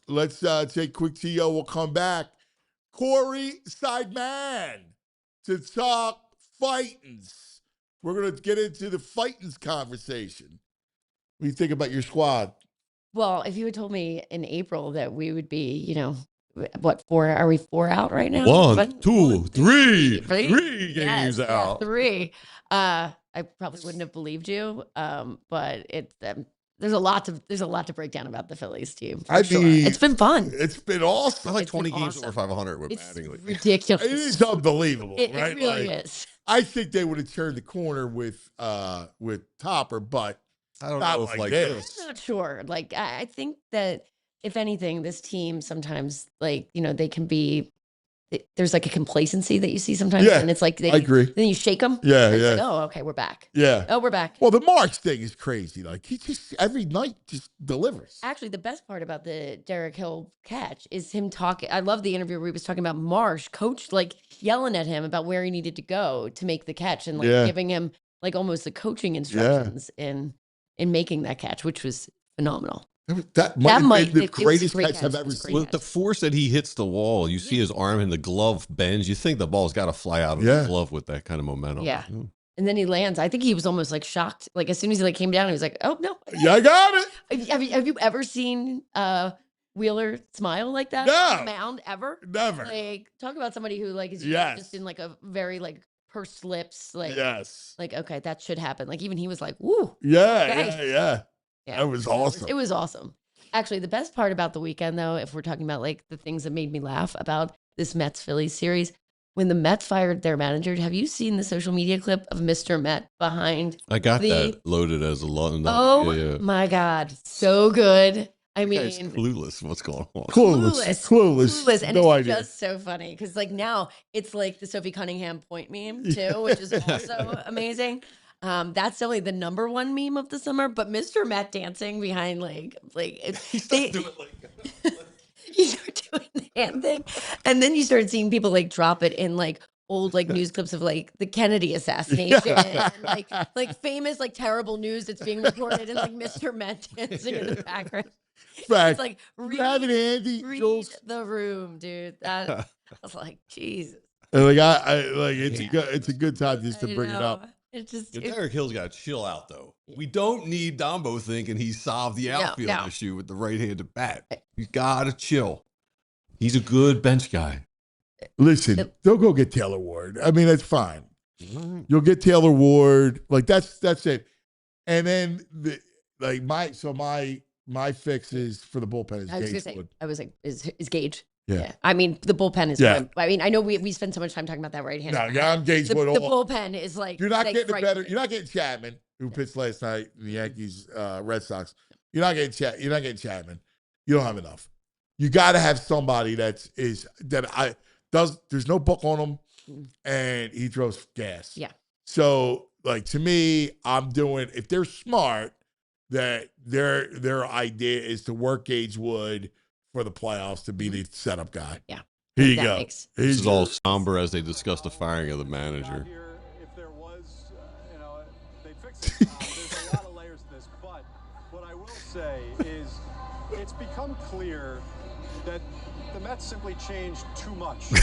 Let's take quick TO. We'll come back. Corey Sideman to talk fightins. We're going to get into the fightins conversation. What do you think about your squad? Well, if you had told me in April that we would be, what, 4? Are we 4 out right now? 1, 2, 3. 3 games yes, out. Yeah, 3. I probably wouldn't have believed you. But it's there's a lot to break down about the Phillies team. It's been fun. It's been awesome. I like 20 games over 500 with It's batting. ridiculous. It is unbelievable, It right? really is. I think they would have turned the corner with Topper, but I don't not know if like this. I'm not sure. I think that if anything, this team sometimes, they can be. There's like a complacency that you see sometimes, Yeah, and it's like I agree. Then you shake them. Yeah, and it's yeah. like, oh, okay, we're back. Yeah. Oh, we're back. Well, the March thing is crazy. Like he just every night just delivers. Actually, the best part about the Derek Hill catch is him talking. I love the interview where he was talking about Marsh, coach, yelling at him about where he needed to go to make the catch, and giving him almost the coaching instructions in making that catch, which was phenomenal. That might be the greatest great catch I've ever It's a seen. great With the force that he hits the wall, you see his arm and the glove bends. You think the ball's got to fly out of the glove with that kind of momentum. Yeah. And then he lands. I think he was almost shocked. As soon as he came down, he was like, "Oh no, Yeah, I got it." Have you ever seen Wheeler smile like that? No. On the mound ever? Never. Talk about somebody who is just in a very pursed lips. Yes. Okay, that should happen. Even he was like, "Woo." Yeah, Okay. yeah. Yeah, That was awesome. It was awesome. Actually, the best part about the weekend, though, if we're talking about the things that made me laugh about this Mets Phillies series, when the Mets fired their manager, have you seen the social media clip of Mr. Met behind? I got that loaded as a lot. Oh my God, so good. I mean, It's clueless what's going on. Clueless. And No it's idea. just so funny because now it's the Sophie Cunningham point meme too, which is also amazing. That's only the number 1 meme of the summer, but Mr. Met dancing behind you start doing the hand thing, and then you start seeing people drop it in old news clips of the Kennedy assassination, and famous terrible news that's being reported, and Mr. Met dancing in the background. Fact. It's Have it handy, read Jules. the room, dude. I was like, Jesus. And it's a good time just to bring it up. It just Derek Hill's got to chill out, though. We don't need Dombo thinking he solved the outfield issue with the right-handed bat. He's got to chill. He's a good bench guy. Listen, don't go get Taylor Ward. I mean, that's fine. You'll get Taylor Ward. That's it. And then my My fix is for the bullpen is I was gonna Gage say, Wood. I was like, is Gage? Yeah. I mean, the bullpen is. Yeah. Grim. I mean, I know we spend so much time talking about that right hand. No, yeah, I'm Gage The Wood. bullpen is like You're not like getting a better. frightening. You're not getting Chapman, who pitched last night in the Yankees, Red Sox. You're not getting Chapman. You don't have enough. You got to have somebody there's no book on him, and he throws gas. Yeah. So, like, to me, I'm doing, if they're smart, that their idea is to work Gage Wood for the playoffs to be the setup guy. Yeah. Here you That go. makes- This is all somber as they discuss the firing of the Out manager. here, if there was, they fix it. There's a lot of layers to this, but what I will say is it's become clear that the Mets simply changed too much this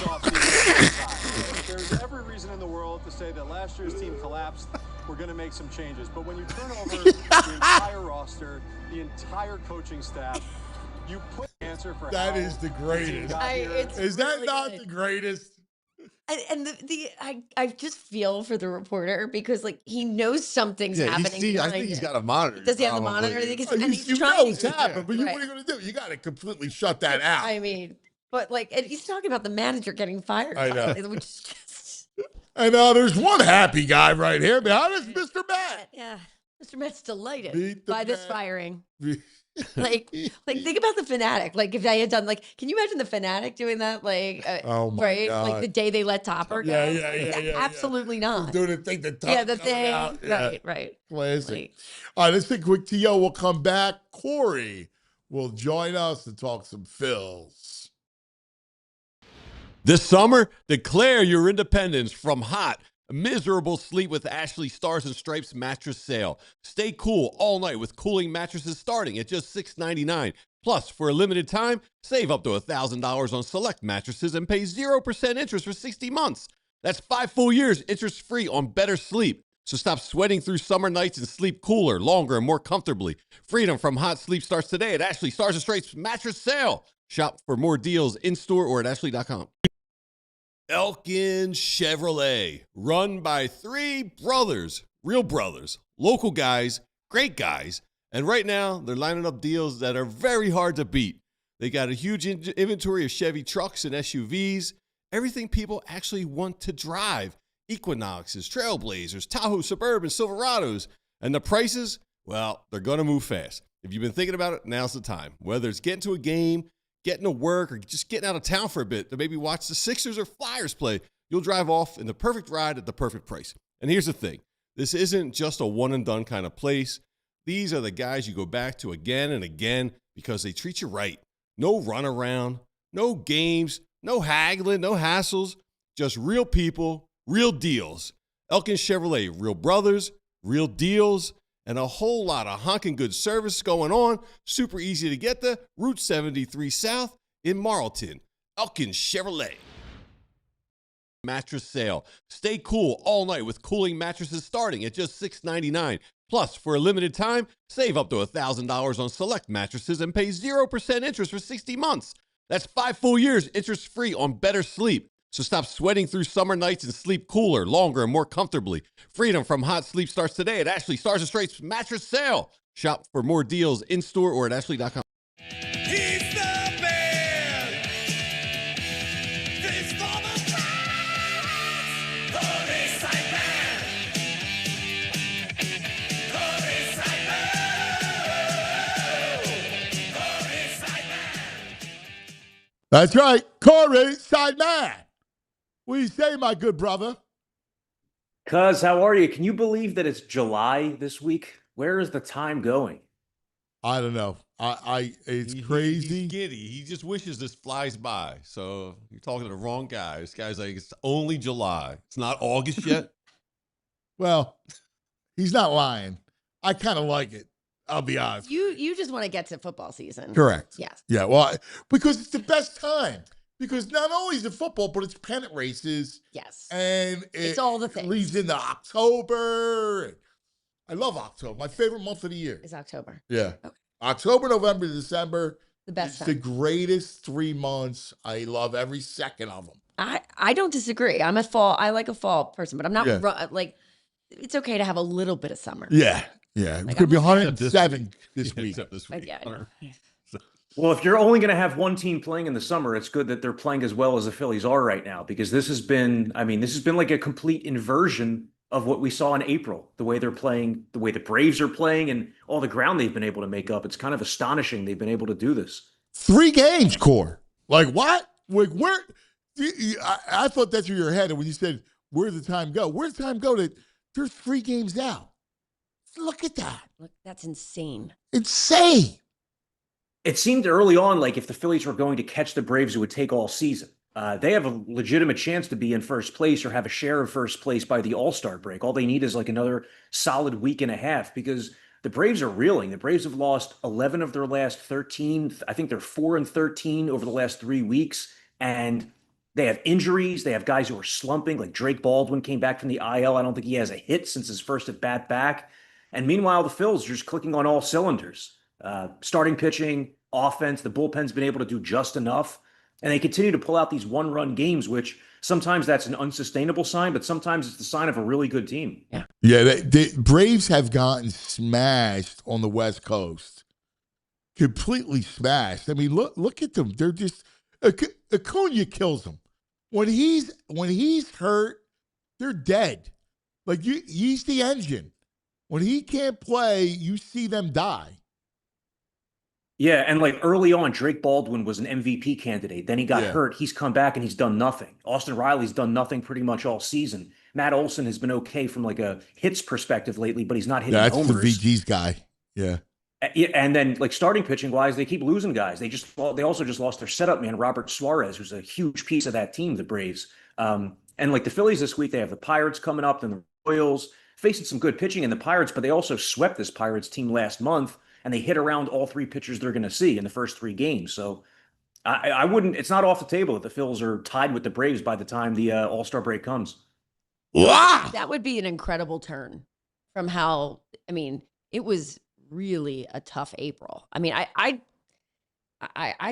offseason. There's every reason in the world to say that last year's team collapsed. We're going to make some changes, but when you turn over the entire roster, the entire coaching staff, you put the answer for That how is the the team greatest. got here. Is that really not good. the greatest? And I just feel for the reporter because like he knows something's happening. I think behind he's it. got a monitor. Does he have the probably. monitor? And Oh, he's you trying know it's to happened, but what Right. are you going to do? You got to completely shut that out. I mean, but like, and he's talking about the manager getting fired. I know. Which is just And there's one happy guy right here behind us, Mr. Matt. yeah. Mr. Matt's delighted Beat the by this Met. firing. Like think about the Fanatic. Like if I had done like, can you imagine the Fanatic doing that? Like, Oh my right? God. Like the day they let Topper go. Yeah. Absolutely not. Doing the thing that Yeah, the coming thing. out. Yeah. Right. Classic. Like, All right, let's take a quick TO. We'll come back. Corey will join us to talk some Phils. This summer, declare your independence from hot, miserable sleep with Ashley Stars and Stripes mattress sale. Stay cool all night with cooling mattresses starting at just $6.99. Plus, for a limited time, save up to $1,000 on select mattresses and pay 0% interest for 60 months. That's 5 full years interest-free on better sleep. So stop sweating through summer nights and sleep cooler, longer, and more comfortably. Freedom from hot sleep starts today at Ashley Stars and Stripes mattress sale. Shop for more deals in-store or at ashley.com. Elkin Chevrolet, run by 3 brothers, real brothers, local guys, great guys. And right now, they're lining up deals that are very hard to beat. They got a huge inventory of Chevy trucks and SUVs, everything people actually want to drive. Equinoxes, Trailblazers, Tahoe Suburban, Silverados. And the prices, well, they're going to move fast. If you've been thinking about it, now's the time. Whether it's getting to a game, getting to work, or just getting out of town for a bit to maybe watch the Sixers or Flyers play, you'll drive off in the perfect ride at the perfect price. And here's the thing. This isn't just a one-and-done kind of place. These are the guys you go back to again and again because they treat you right. No runaround, no games, no haggling, no hassles, just real people, real deals. Elkin Chevrolet, real brothers, real deals, and a whole lot of honking good service going on. Super easy to get to. Route 73 South in Marlton. Elkin Chevrolet. Mattress sale. Stay cool all night with cooling mattresses starting at just $6.99. Plus, for a limited time, save up to $1,000 on select mattresses and pay 0% interest for 60 months. That's 5 full years interest-free on better sleep. So stop sweating through summer nights and sleep cooler, longer, and more comfortably. Freedom from hot sleep starts today at Ashley Stars and Stripes mattress sale. Shop for more deals in-store or at ashley.com. He's the man. This for the fans. Holy Simon. Holy Simon. Holy Simon. That's right. Corey Sideman. What do you say, my good brother? Cuz, how are you? Can you believe that it's July this week? Where is the time going? I don't know. It's crazy. He's giddy. He just wishes this flies by. So you're talking to the wrong guy. This guy's like, it's only July. It's not August yet. Well, he's not lying. I kind of like it. I'll be honest. you just want to get to football season. Correct. Yes. Yeah, well, because it's the best time. Because not only is it football, but it's pennant races. Yes. And It's all the things. leads into October. I love October. My favorite month of the year. It's October. Yeah. Okay. October, November, December. The best It's time. the greatest 3 months. I love every second of them. I don't disagree. I like a fall person, but I'm not Yeah. like it's okay to have a little bit of summer. Yeah. Yeah, it's Like, going to be I'm looking at- 107 this week. Except this week. Yeah, I know. Well, if you're only going to have one team playing in the summer, it's good that they're playing as well as the Phillies are right now, because this has been like a complete inversion of what we saw in April. The way they're playing, the way the Braves are playing, and all the ground they've been able to make up. It's kind of astonishing they've been able to do this. 3 games, Core. Like, what? Like, where? I thought that's where you're headed when you said, where'd the time go? Where'd the time go that there's 3 games now? Look at that. Look, that's insane. Insane. It seemed early on like if the Phillies were going to catch the Braves, it would take all season. They have a legitimate chance to be in first place or have a share of first place by the All-Star break. All they need is like another solid week and a half, because the Braves are reeling. The Braves have lost 11 of their last 13. I think they're 4-13 over the last 3 weeks. And they have injuries. They have guys who are slumping, like Drake Baldwin came back from the IL. I don't think he has a hit since his first at bat back. And meanwhile, the Phils are just clicking on all cylinders. Starting pitching, offense, the bullpen's been able to do just enough. And they continue to pull out these one-run games, which sometimes that's an unsustainable sign, but sometimes it's the sign of a really good team. Yeah. Yeah, the Braves have gotten smashed on the West Coast. Completely smashed. I mean, look at them. They're just Acuna kills them. When he's hurt, they're dead. Like he's the engine. When he can't play, you see them die. Yeah, and like early on, Drake Baldwin was an MVP candidate. Then he got hurt. He's come back and he's done nothing. Austin Riley's done nothing pretty much all season. Matt Olson has been okay from like a hits perspective lately, but he's not hitting That's homers. the VG's guy. Yeah. And then like starting pitching wise, they keep losing guys. They also just lost their setup man, Robert Suarez, who's a huge piece of that team, the Braves. And like the Phillies this week, they have the Pirates coming up, then the Royals, facing some good pitching in the Pirates, but they also swept this Pirates team last month, and they hit around all 3 pitchers they're going to see in the first 3 games. So I wouldn't, it's not off the table that the Phils are tied with the Braves by the time the All-Star break comes. Wow. That would be an incredible turn from how, I mean, it was really a tough April. I mean, I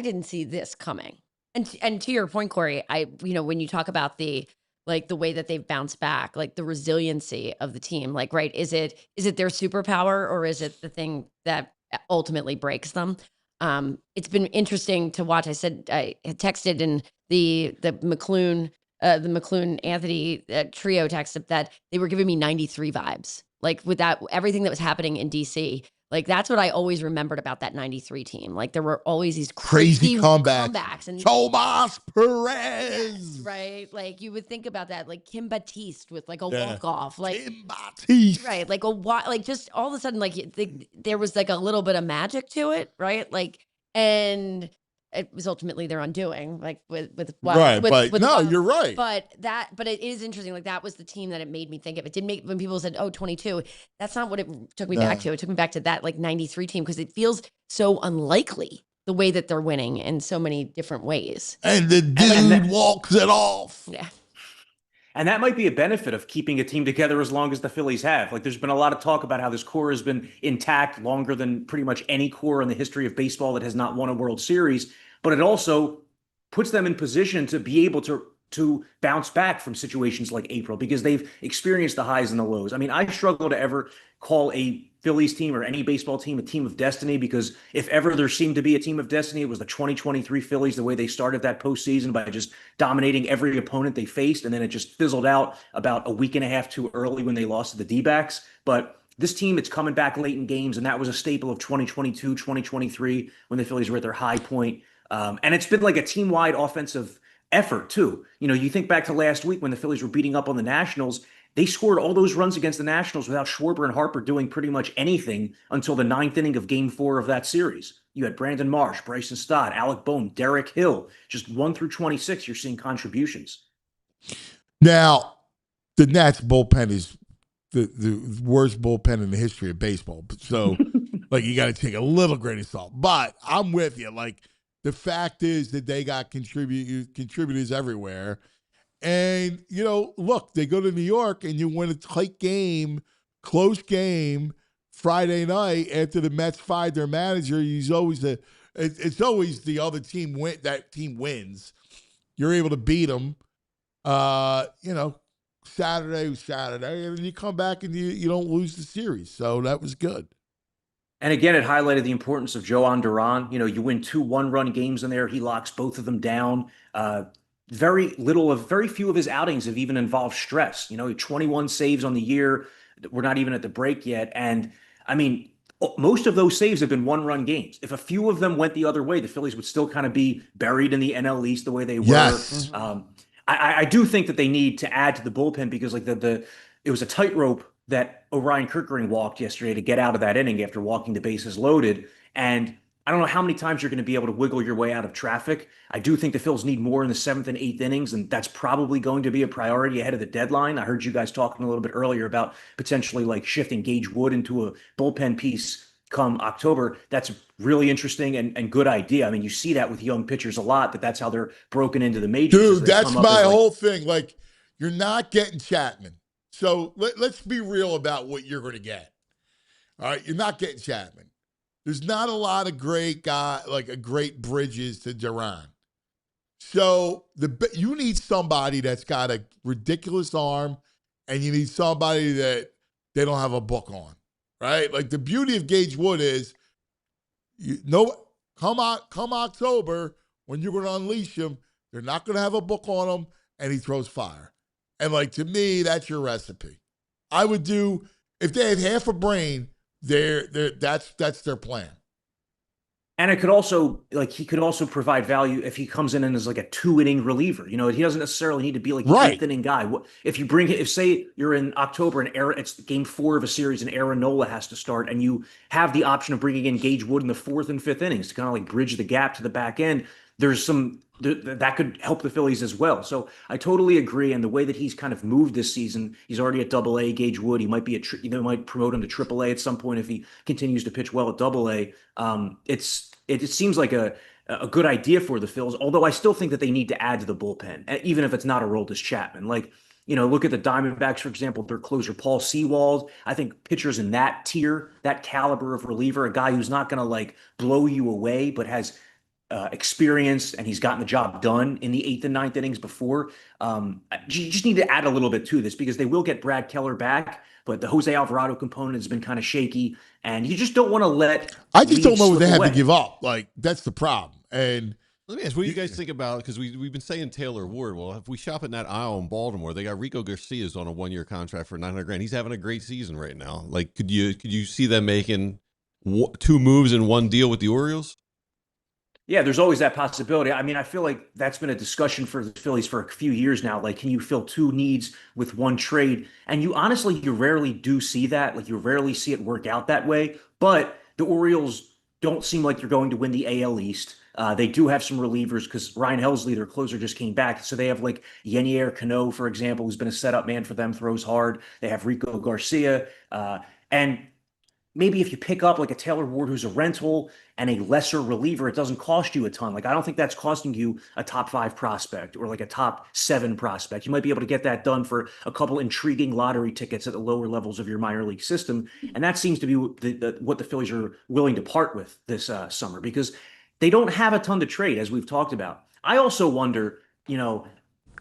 didn't see this coming. And to your point, Corey, when you talk about the way that they've bounced back, like the resiliency of the team, like, right, is it their superpower, or is it the thing that ultimately breaks them? It's been interesting to watch. I had texted in the McClune Anthony trio texted that they were giving me 93 vibes, like with that, everything that was happening in DC. Like, that's what I always remembered about that 93 team. Like, there were always these crazy comebacks. And Tomas Perez. Yes, right? Like, you would think about that, like Kim Batiste with like a walk-off. Like, Kim Batiste. right. Like just all of a sudden, like there was like a little bit of magic to it, right? Like, and it was ultimately their undoing, like with you're right. But it is interesting. Like, that was the team that it made me think of. It didn't make, when people said, "Oh, 22," that's not what it took me back to. It took me back to that like 93 team, because it feels so unlikely the way that they're winning in so many different ways. And the dude walks it off. Yeah. And that might be a benefit of keeping a team together as long as the Phillies have. Like, there's been a lot of talk about how this core has been intact longer than pretty much any core in the history of baseball that has not won a World Series. But it also puts them in position to be able to bounce back from situations like April, because they've experienced the highs and the lows. I mean, I struggle to ever call a Phillies team or any baseball team a team of destiny, because if ever there seemed to be a team of destiny, it was the 2023 Phillies, the way they started that postseason by just dominating every opponent they faced. And then it just fizzled out about a week and a half too early when they lost to the D-backs. But this team, it's coming back late in games, and that was a staple of 2022, 2023, when the Phillies were at their high point. And it's been like a team-wide offensive effort too. You know, you think back to last week when the Phillies were beating up on the Nationals, they scored all those runs against the Nationals without Schwarber and Harper doing pretty much anything until the 9th inning of Game 4 of that series. You had Brandon Marsh, Bryson Stott, Alec Bohm, Derek Hill, just 1 through 26. You're seeing contributions. Now, the Nats bullpen is the worst bullpen in the history of baseball. So, like, you got to take a little grain of salt. But I'm with you. Like, the fact is that they got contributors everywhere. And, you know, look, they go to New York and you win a tight game, close game, Friday night after the Mets fired their manager. It's always the other team that team wins. You're able to beat them. You know, Saturday was Saturday, and then you come back and you don't lose the series. So that was good. And again, it highlighted the importance of Joan Duran. You know, you win 2 one-run games in there. He locks both of them down. Very few of his outings have even involved stress. You know, 21 saves on the year. We're not even at the break yet. And I mean, most of those saves have been one-run games. If a few of them went the other way, the Phillies would still kind of be buried in the NL East the way they were. Yes. I do think that they need to add to the bullpen because like it was a tightrope that Orion Kirkering walked yesterday to get out of that inning after walking the bases loaded. And I don't know how many times you're going to be able to wiggle your way out of traffic. I do think the Phils need more in the 7th and 8th innings, and that's probably going to be a priority ahead of the deadline. I heard you guys talking a little bit earlier about potentially like shifting Gage Wood into a bullpen piece come October. That's really interesting and good idea. I mean, you see that with young pitchers a lot, that's how they're broken into the majors. Dude, that's my whole thing. Like, you're not getting Chapman. So let's be real about what you're going to get. All right, you're not getting Chapman. There's not a lot of great great bridges to Duran. So you need somebody that's got a ridiculous arm, and you need somebody that they don't have a book on, right? Like the beauty of Gage Wood is, come October when you're going to unleash him, they're not going to have a book on him, and he throws fire. And like to me, that's your recipe. I would do if they had half a brain. That's their plan. And it could also he could also provide value if he comes in and is like a 2-inning reliever. You know, he doesn't necessarily need to be like an 8th inning guy. If say you're in October and it's game 4 of a series and Aaron Nola has to start, and you have the option of bringing in Gage Wood in the 4th and 5th innings to kind of like bridge the gap to the back end, there's some that could help the Phillies as well. So I totally agree. And the way that he's kind of moved this season, he's already at Double-A. Gage Wood, he might be they might promote him to Triple-A at some point if he continues to pitch well at Double-A. It seems like a good idea for the Phils. Although I still think that they need to add to the bullpen, even if it's not Aroldis Chapman. Like, you know, look at the Diamondbacks, for example, their closer, Paul Sewald. I think pitchers in that tier, that caliber of reliever, a guy who's not going to like blow you away, but has experience and he's gotten the job done in the 8th and 9th innings before. You just need to add a little bit to this because they will get Brad Keller back, but the Jose Alvarado component has been kind of shaky, and you just don't want to let. I just don't know what they have to give up. Like, that's the problem. And let me ask, what do you guys think about, because we've been saying Taylor Ward. Well, if we shop in that aisle in Baltimore, they got Rico Garcia's on a 1-year contract for $900,000. He's having a great season right now. Like, could you see them making 2 moves in 1 deal with the Orioles? Yeah, there's always that possibility. I mean, I feel like that's been a discussion for the Phillies for a few years now. Like, can you fill 2 needs with 1 trade? And you rarely do see that. Like, you rarely see it work out that way. But the Orioles don't seem like they're going to win the AL East. They do have some relievers because Ryan Helsley, their closer, just came back. So they have like Yenier Cano, for example, who's been a setup man for them, throws hard. They have Rico Garcia. And maybe if you pick up like a Taylor Ward who's a rental and a lesser reliever, it doesn't cost you a ton. Like, I don't think that's costing you a top 5 prospect or like a top 7 prospect. You might be able to get that done for a couple intriguing lottery tickets at the lower levels of your minor league system. And that seems to be what the Phillies are willing to part with this summer because they don't have a ton to trade, as we've talked about. I also wonder, you know,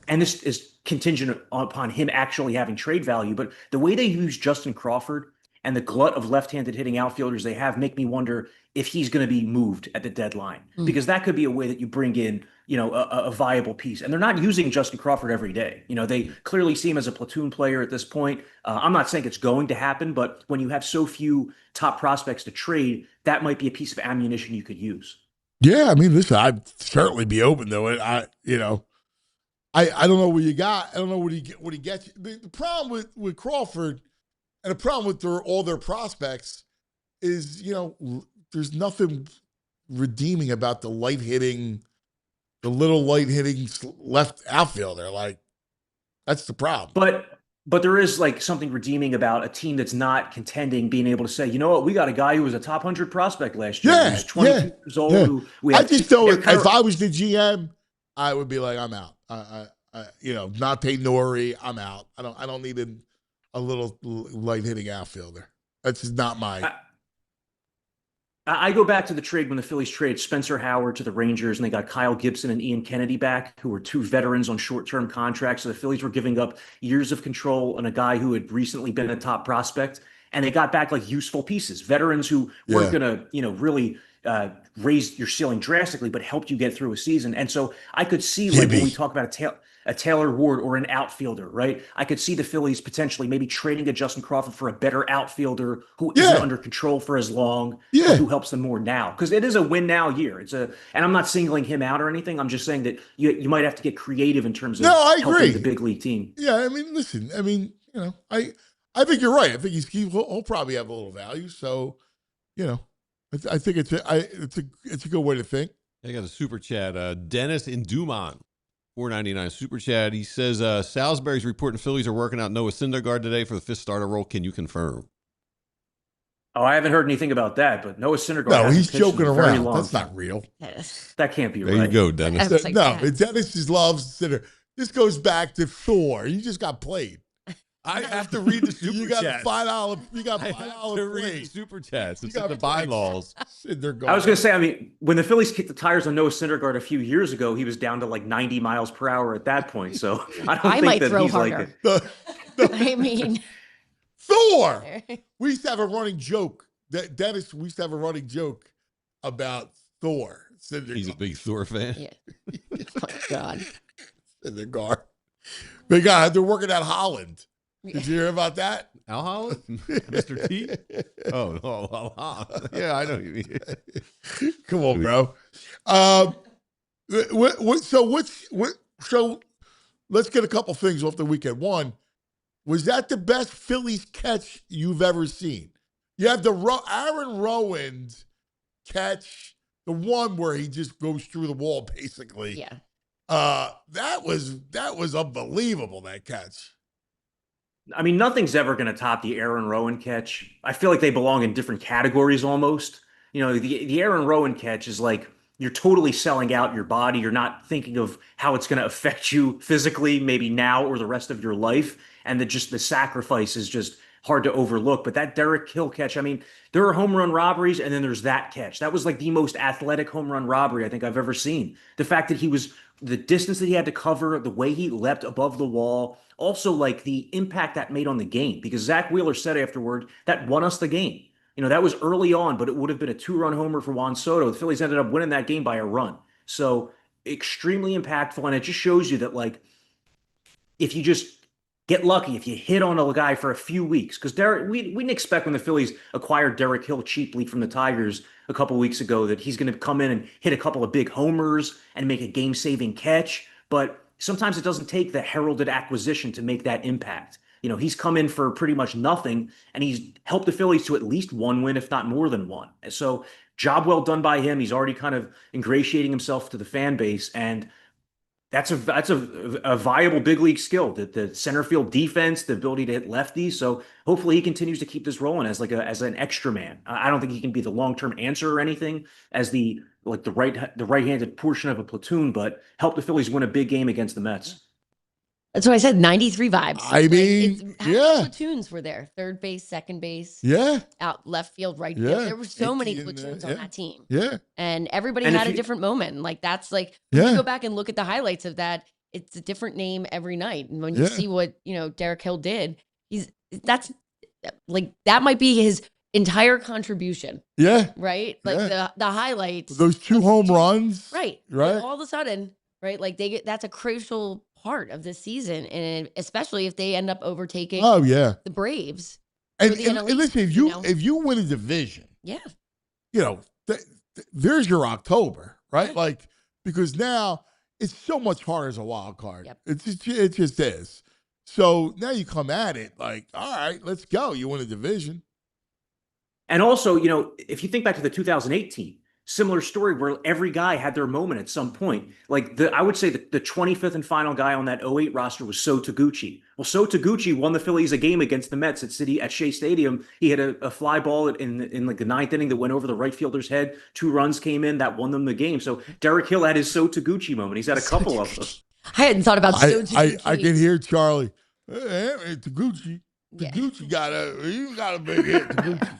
and this is contingent upon him actually having trade value, but the way they use Justin Crawford and the glut of left-handed hitting outfielders they have make me wonder if he's going to be moved at the deadline, because that could be a way that you bring in, you know, a viable piece. And they're not using Justin Crawford every day. You know, they clearly see him as a platoon player at this point. I'm not saying it's going to happen, but when you have so few top prospects to trade, that might be a piece of ammunition you could use. Yeah, I mean, listen, I'd certainly be open to it. I don't know what you got. I don't know what he gets. The problem with Crawford and the problem with all their prospects is, you know, there's nothing redeeming about the little light hitting left outfielder. Like, that's the problem. But there is like something redeeming about a team that's not contending being able to say, you know what, we got a guy who was a top 100 prospect last year. Yeah, Who's 22 years old. Yeah. I just don't. If I was the GM, I would be like, I'm out. Not Peyton Nori, I'm out. I don't need a little light hitting outfielder. That's just not my. I go back to the trade when the Phillies traded Spencer Howard to the Rangers, and they got Kyle Gibson and Ian Kennedy back, who were two veterans on short-term contracts. So the Phillies were giving up years of control on a guy who had recently been a top prospect, and they got back like useful pieces, veterans who weren't going to, really raise your ceiling drastically, but helped you get through a season. And so I could see, like, when we talk about a Taylor Ward or an outfielder, right? I could see the Phillies potentially maybe trading a Justin Crawford for a better outfielder who isn't under control for as long, but who helps them more now. Because it is a win now year. And I'm not singling him out or anything. I'm just saying that you might have to get creative in terms of helping the big league team. Yeah, I mean, listen, I think you're right. I think he'll probably have a little value. So, I think it's a good way to think. I got a super chat. Dennis in Dumont. $4.99 super chat. He says Salisbury's reporting Phillies are working out Noah Syndergaard today for the fifth starter role. Can you confirm? Oh, I haven't heard anything about that, but Noah Syndergaard. No, he's joking around. That's not real. That can't be right. There you go, Dennis. Dennis just loves Syndergaard. This goes back to Thor. You just got played. I have to read the super You got chats. $5. You got I $5 have to read the plate. super chats. It's in the bylaws. Syndergaard. I was going to say, when the Phillies kicked the tires on Noah Syndergaard a few years ago, he was down to like 90 miles per hour at that point. So I might think that throw he's harder. I mean, Thor. We used to have a running joke. Dennis, we used to have a running joke about Thor. Syndergaard. He's a big Thor fan. Yeah. Oh my God. Syndergaard. Big guy. They're working at Holland. Did you hear about that? Al Holland? Mr. T? Yeah, I know you mean. Come on, bro. So let's get a couple things off the weekend. One, was that the best Phillies catch you've ever seen? You have the Aaron Rowan's catch, the one where he just goes through the wall, basically. Yeah. That was unbelievable, that catch. I mean, nothing's ever going to top the Aaron Rowan catch. I feel like they belong in different categories almost. The Aaron Rowan catch is like you're totally selling out your body. You're not thinking of how it's going to affect you physically, maybe now or the rest of your life. And the sacrifice is just hard to overlook. But that Derek Hill catch, I mean, there are home run robberies, and then there's that catch. That was like the most athletic home run robbery I think I've ever seen. The fact that the distance that he had to cover, the way he leapt above the wall, also like the impact that made on the game. Because Zach Wheeler said afterward, that won us the game. That was early on, but it would have been a 2-run homer for Juan Soto. The Phillies ended up winning that game by a run. So extremely impactful, and it just shows you that, like, if you just get lucky, if you hit on a guy for a few weeks, because we didn't expect when the Phillies acquired Derek Hill cheaply from the Tigers a couple weeks ago that he's going to come in and hit a couple of big homers and make a game-saving catch. But sometimes it doesn't take the heralded acquisition to make that impact. He's come in for pretty much nothing, and he's helped the Phillies to at least one win, if not more than one. So job well done by him. He's already kind of ingratiating himself to the fan base, and that's a viable big league skill. The center field defense, the ability to hit lefties. So hopefully he continues to keep this rolling as an extra man. I don't think he can be the long-term answer or anything as the right-handed portion of a platoon, but help the Phillies win a big game against the Mets. That's what I said. 93 vibes. I mean, how many platoons were there? Third base, second base. Yeah. Out left field, right field. There were so many platoons on that team. Yeah. And everybody had a different moment. Like that's like when you go back and look at the highlights of that, it's a different name every night. And when you see what Derek Hill did, that might be his entire contribution. Yeah. Right? Like the highlights. Those two home runs. Right. Right. All of a sudden, right? Like that's a crucial part of this season, and especially if they end up overtaking the Braves. And listen, if you win a division, there's your October, right? Like, because now it's so much harder as a wild card. Yep. It just is. So now you come at it like, all right, let's go. You win a division. And also, if you think back to the 2018, similar story where every guy had their moment at some point. Like I would say the 25th and final guy on that 08 roster was So Taguchi. Well, So Taguchi won the Phillies a game against the Mets at Shea Stadium. He had a fly ball in like the ninth inning that went over the right fielder's head. 2 runs came in that won them the game. So Derek Hill had his So Taguchi moment. He's had a couple of them. I hadn't thought about So Taguchi. I can hear Charlie. Hey, Taguchi. Taguchi got a big hit. Taguchi.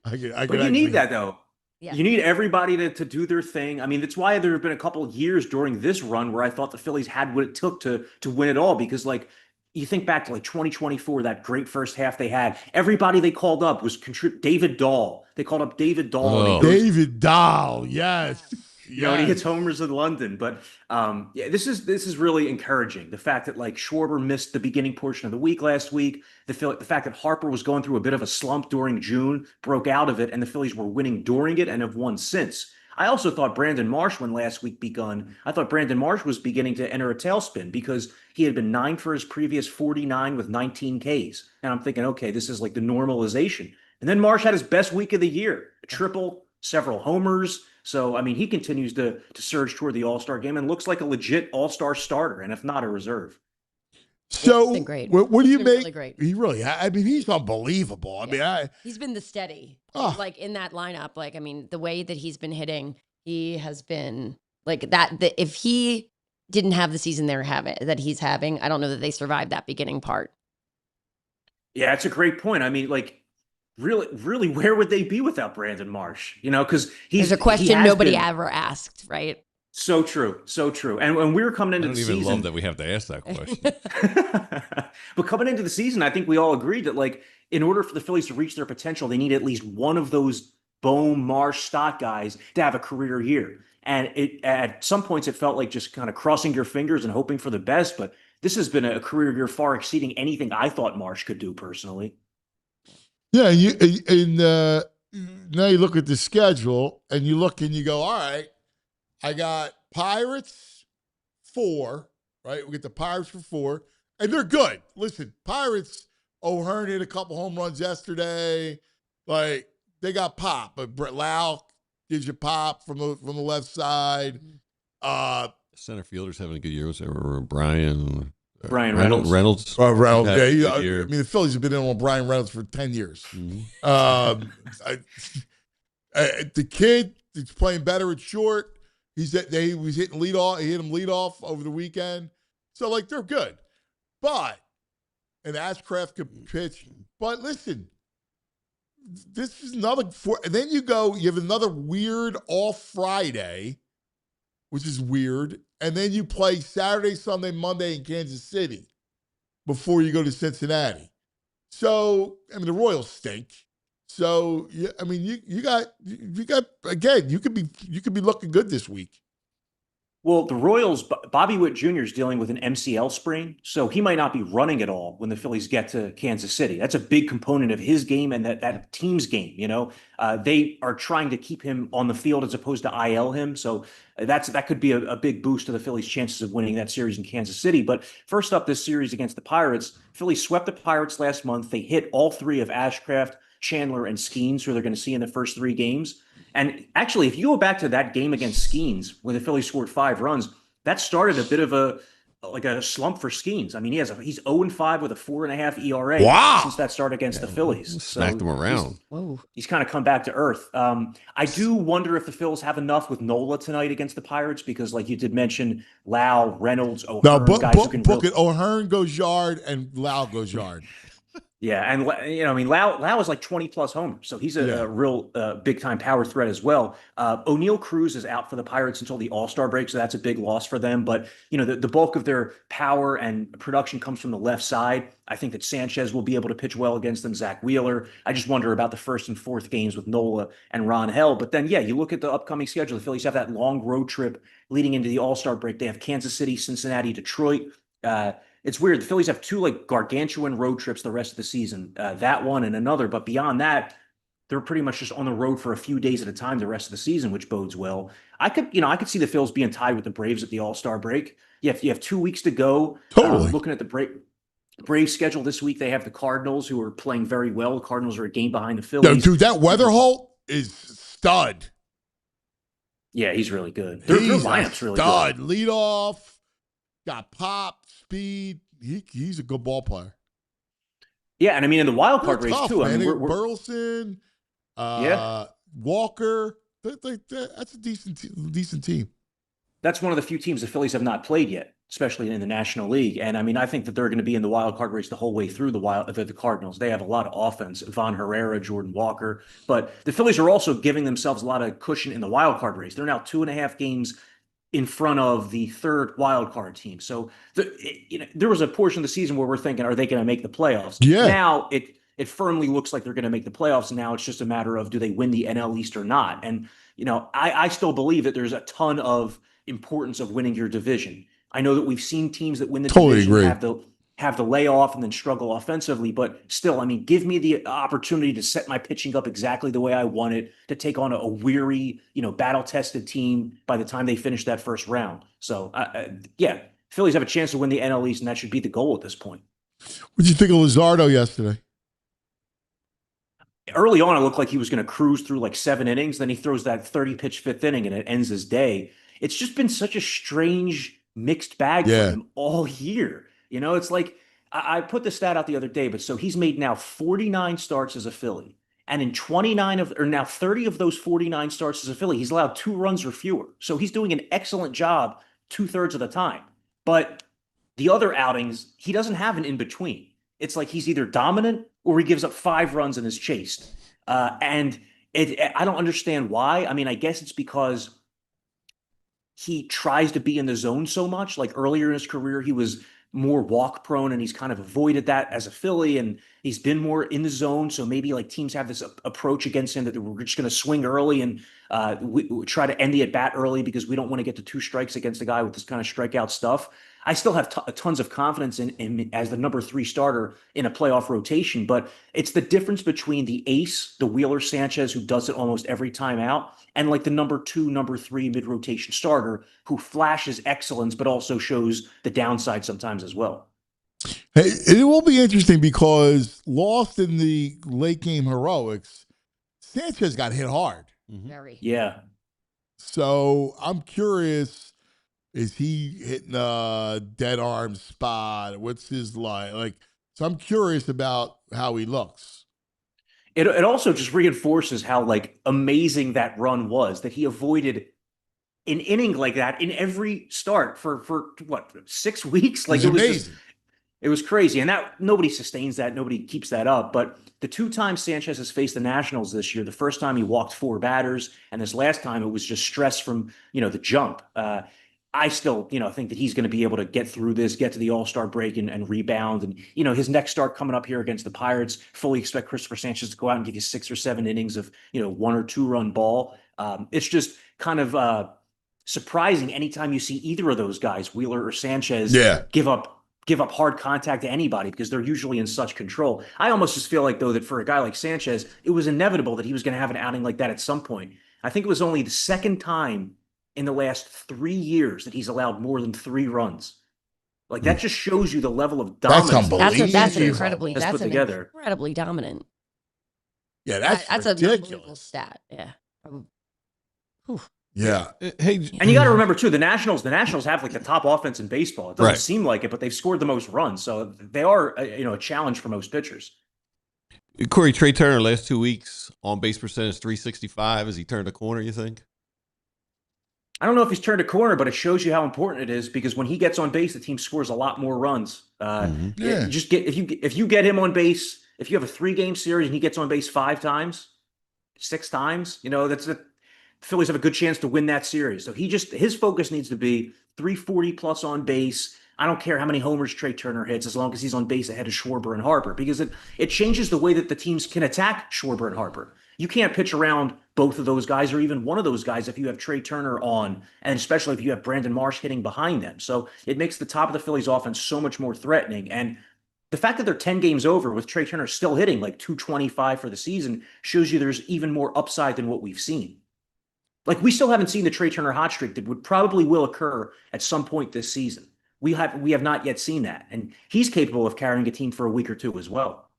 I can But you need that though. Yeah. You need everybody to do their thing. I mean, that's why there have been a couple of years during this run where I thought the Phillies had what it took to win it all. Because like you think back to like 2024, that great first half they had. Everybody they called up was David Dahl. They called up David Dahl. Oh. And he goes, David Dahl, yes. you know, and he hits homers in London. But yeah, this is really encouraging. The fact that like Schwarber missed the beginning portion of the week last week, the fact that Harper was going through a bit of a slump during June, broke out of it, and the Phillies were winning during it and have won since. I also thought Brandon Marsh, when last week begun, I thought Brandon Marsh was beginning to enter a tailspin because he had been 9 for his previous 49 with 19 Ks. And I'm thinking, okay, this is like the normalization. And then Marsh had his best week of the year, a triple, several homers. So, I mean, he continues to surge toward the All-Star game and looks like a legit All-Star starter, and if not, a reserve. So, He's been great. what do you He's been make? really great. He really, I mean, he's unbelievable. I mean, He's been the steady, Oh. like in that lineup. Like, I mean, the way that he's been hitting, he has been like that. That if he didn't have the season that he's having, I don't know that they survived that beginning part. Yeah, it's a great point. I mean, like, really, where would they be without Brandon Marsh? You know, because There's a question nobody ever asked, right? So true, so true. And when we were coming I into don't the even season, love that we have to ask that question. but coming into the season, I think we all agreed that like in order for the Phillies to reach their potential, they need at least one of those Bohm, Marsh, Stott guys to have a career year. And at some points it felt like just kind of crossing your fingers and hoping for the best. But this has been a career year far exceeding anything I thought Marsh could do personally. yeah. Now you look at the schedule and you look and you go, all right, I got Pirates 4, right? We get the Pirates for 4, and they're good. Listen, Pirates, O'Hearn hit a couple home runs yesterday. Like, they got pop, but Brett Lau gives you pop from the left side. Center fielder's having a good year. Was there Brian Reynolds. Reynolds. Reynolds, Had a yeah. good year. I mean, the Phillies have been in on Brian Reynolds for 10 years. Mhm. The kid is playing better at short. He was hitting leadoff. He hit him leadoff over the weekend. So, like, they're good. But, and Ashcraft could pitch. But listen, this is another and then you have another weird off Friday, which is weird. And then you play Saturday, Sunday, Monday in Kansas City before you go to Cincinnati. So, I mean, the Royals stink. So, yeah, I mean, you got again, you could be looking good this week. Well, the Royals, Bobby Witt Jr. is dealing with an MCL sprain, so he might not be running at all when the Phillies get to Kansas City. That's a big component of his game and that team's game. You know, they are trying to keep him on the field as opposed to IL him. So that could be a big boost to the Phillies' chances of winning that series in Kansas City. But first up, this series against the Pirates, Phillies swept the Pirates last month. They hit all 3 of Ashcraft, Chandler, and Skeens, who they're going to see in the first 3 games. And actually, if you go back to that game against Skeens, when the Phillies scored 5 runs, that started a bit of a slump for Skeens. I mean, he's 0-5 with a 4.5 ERA since that start against the Phillies. Smacked him around. He's kind of come back to earth. I do wonder if the Phils have enough with Nola tonight against the Pirates because, like you did mention, Lau, Reynolds, O'Hearn, No, guys who can book it. O'Hearn goes yard and Lau goes yard. Yeah, and you know, I mean, Lau is like 20 plus homers, so he's a real big time power threat as well. O'Neal Cruz is out for the Pirates until the All-Star break, so that's a big loss for them. But you know, the bulk of their power and production comes from the left side. I think that Sanchez will be able to pitch well against them. Zach Wheeler. I just wonder about the first and fourth games with Nola and Ron Hell. But then, yeah, you look at the upcoming schedule. The Phillies have that long road trip leading into the All-Star break. They have Kansas City, Cincinnati, Detroit. It's weird. The Phillies have 2 like gargantuan road trips the rest of the season, that one and another. But beyond that, they're pretty much just on the road for a few days at a time the rest of the season, which bodes well. I could see the Phils being tied with the Braves at the All-Star break. You have 2 weeks to go. Totally. Looking at the Braves schedule this week, they have the Cardinals, who are playing very well. The Cardinals are a game behind the Phillies. No, dude, that Weatherholt is stud. Yeah, he's really good. Their lineup's really stud. good. Lead off, got pop, speed. He's a good ball player. Yeah, and I mean in the wild They're card race tough, too. Man. I mean, we're Burleson, Walker. That's a decent team. That's one of the few teams the Phillies have not played yet. especially in the National League. And I mean, I think that they're going to be in the wild card race the whole way through the Cardinals. They have a lot of offense, Von Herrera, Jordan Walker, but the Phillies are also giving themselves a lot of cushion in the wild card race. They're now 2.5 games in front of the third wild card team. So there was a portion of the season where we're thinking, are they going to make the playoffs? Yeah. Now it firmly looks like they're going to make the playoffs. And now it's just a matter of, do they win the NL East or not? And, I still believe that there's a ton of importance of winning your division. I know that we've seen teams that win the division have the layoff and then struggle offensively, but still, I mean, give me the opportunity to set my pitching up exactly the way I want it, to take on a weary, battle-tested team by the time they finish that first round. So, Phillies have a chance to win the NL East, and that should be the goal at this point. What did you think of Luzardo yesterday? Early on, it looked like he was going to cruise through like 7 innings. Then he throws that 30-pitch fifth inning, and it ends his day. It's just been such a strange mixed bag for him all year. It's like, I put the stat out the other day, but so he's made now 49 starts as a Philly. And in 30 of those 49 starts as a Philly, he's allowed 2 runs or fewer. So he's doing an excellent job 2/3 of the time. But the other outings, he doesn't have an in-between. It's like he's either dominant or he gives up 5 runs and is chased. I don't understand why. I mean, I guess it's because he tries to be in the zone so much. Like earlier in his career, he was more walk prone, and he's kind of avoided that as a Philly, and he's been more in the zone. So maybe like teams have this approach against him that we're just going to swing early and we try to end the at bat early because we don't want to get to 2 strikes against a guy with this kind of strikeout stuff. I still have tons of confidence in as the number 3 starter in a playoff rotation, but it's the difference between the ace, the Wheeler Sanchez, who does it almost every time out, and like the number 2, number 3 mid-rotation starter who flashes excellence, but also shows the downside sometimes as well. Hey, it will be interesting because lost in the late game heroics, Sanchez got hit hard. Very. Yeah. So I'm curious, is he hitting a dead arm spot? What's his line? So I'm curious about how he looks. It also just reinforces how amazing that run was, that he avoided an inning like that in every start for what, 6 weeks? Like, it was amazing. It was crazy. And that nobody sustains that. Nobody keeps that up. But the 2 times Sanchez has faced the Nationals this year, the first time he walked 4 batters, and this last time it was just stress from, the jump. I still, think that he's going to be able to get through this, get to the All-Star break and rebound. And, his next start coming up here against the Pirates, fully expect Christopher Sanchez to go out and give you 6 or 7 innings of, 1 or 2 run ball. It's just kind of surprising anytime you see either of those guys, Wheeler or Sanchez, give up hard contact to anybody, because they're usually in such control. I almost just feel like, though, that for a guy like Sanchez, it was inevitable that he was going to have an outing like that at some point. I think it was only the second time in the last 3 years that he's allowed more than 3 runs. Like, that just shows you the level of dominance. That's unbelievable. That's incredibly dominant. Yeah, that's an unbelievable stat. Yeah. Yeah. Hey, and you got to remember too, the Nationals have the top offense in baseball. It doesn't seem like it, but they've scored the most runs, so they are a challenge for most pitchers. Corey, Trey Turner last 2 weeks on base percentage 365. Has he turned a corner, you think? I don't know if he's turned a corner, but it shows you how important it is, because when he gets on base, the team scores a lot more runs. Just if you get him on base, if you have a 3-game series and he gets on base 5 times, 6 times, that's the Phillies have a good chance to win that series. So his focus needs to be 340 plus on base. I don't care how many homers Trey Turner hits, as long as he's on base ahead of Schwarber and Harper, because it changes the way that the teams can attack Schwarber and Harper. You can't pitch around both of those guys or even one of those guys if you have Trey Turner on, and especially if you have Brandon Marsh hitting behind them. So it makes the top of the Phillies offense so much more threatening. And the fact that they're 10 games over with Trey Turner still hitting 225 for the season shows you there's even more upside than what we've seen. We still haven't seen the Trey Turner hot streak that would probably will occur at some point this season. We have not yet seen that. And he's capable of carrying a team for a week or 2 as well.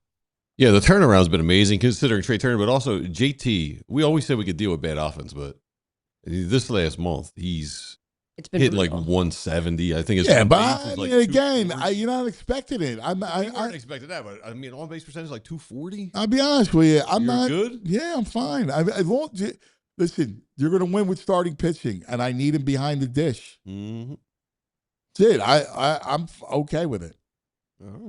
Yeah, the turnaround's been amazing considering Trey Turner, but also JT. We always said we could deal with bad offense, but this last month he's hit brutal. 170. I think it's but again, you're not expecting it. I weren't expecting that, but on base percentage 240. I'll be honest with you, I'm not good. Yeah, I'm fine. I won't. Listen, you're going to win with starting pitching, and I need him behind the dish. Mm-hmm. That's it. I'm okay with it.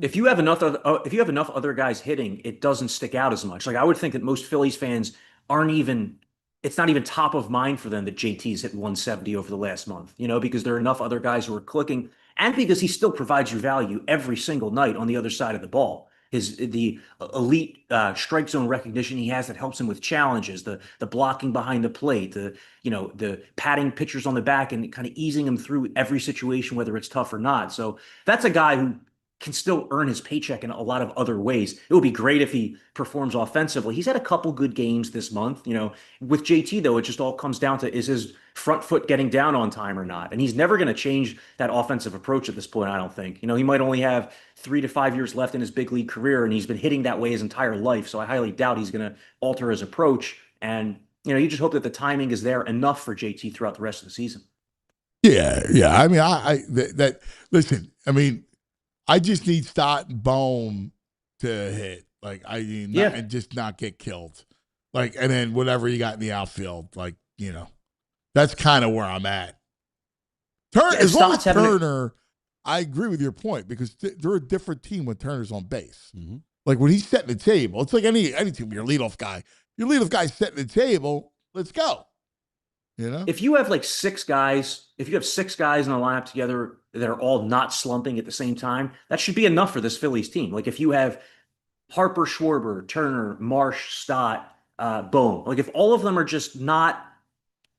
If you have enough other guys hitting, it doesn't stick out as much. Like I would think that most Phillies fans aren't even. It's not even top of mind for them that JT's hit 170 over the last month, because there are enough other guys who are clicking, and because he still provides you value every single night on the other side of the ball. The elite strike zone recognition he has that helps him with challenges, the blocking behind the plate, the patting pitchers on the back and kind of easing them through every situation, whether it's tough or not. So that's a guy who can still earn his paycheck in a lot of other ways. It would be great if he performs offensively. He's had a couple good games this month. With JT though, it just all comes down to, is his front foot getting down on time or not? And he's never going to change that offensive approach at this point, I don't think. He might only have 3 to 5 years left in his big league career, and he's been hitting that way his entire life. So I highly doubt he's going to alter his approach. And, you just hope that the timing is there enough for JT throughout the rest of the season. Yeah. I mean, listen, I mean, I just need Stott and Bohm to hit. Like, and just not get killed. Like, and then whatever you got in the outfield, like, that's kind of where I'm at. As long as Turner, I agree with your point, because they're a different team when Turner's on base. Mm-hmm. Like, when he's setting the table, it's like any team, your leadoff guy. Your leadoff guy's setting the table, let's go. If you have six guys in a lineup together that are all not slumping at the same time, that should be enough for this Phillies team. Like if you have Harper, Schwarber, Turner, Marsh, Stott, Bohm, like if all of them are just not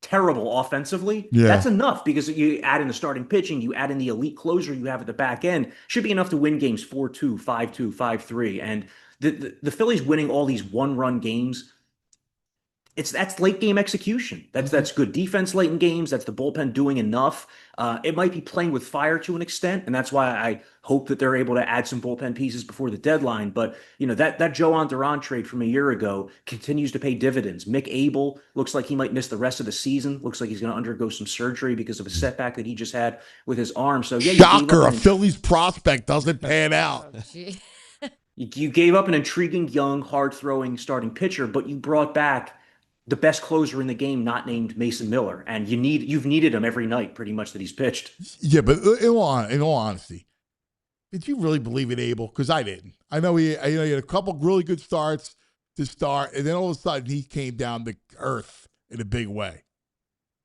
terrible offensively, that's enough, because you add in the starting pitching, you add in the elite closer you have at the back end, should be enough to win games 4-2, 5-2, 5-3. And the Phillies winning all these one-run games, that's late game execution. That's good defense late in games. That's the bullpen doing enough. It might be playing with fire to an extent, and that's why I hope that they're able to add some bullpen pieces before the deadline. But that Joan Duran trade from a year ago continues to pay dividends. Mick Abel looks like he might miss the rest of the season. Looks like he's going to undergo some surgery because of a setback that he just had with his arm. So shocker, a Phillies prospect doesn't pan out. You gave up an intriguing, young, hard-throwing starting pitcher, but you brought back the best closer in the game, not named Mason Miller, and you've needed him every night, pretty much, that he's pitched. Yeah, but in all honesty, did you really believe in Abel? Because I didn't. I know he had a couple really good starts to start, and then all of a sudden he came down to earth in a big way.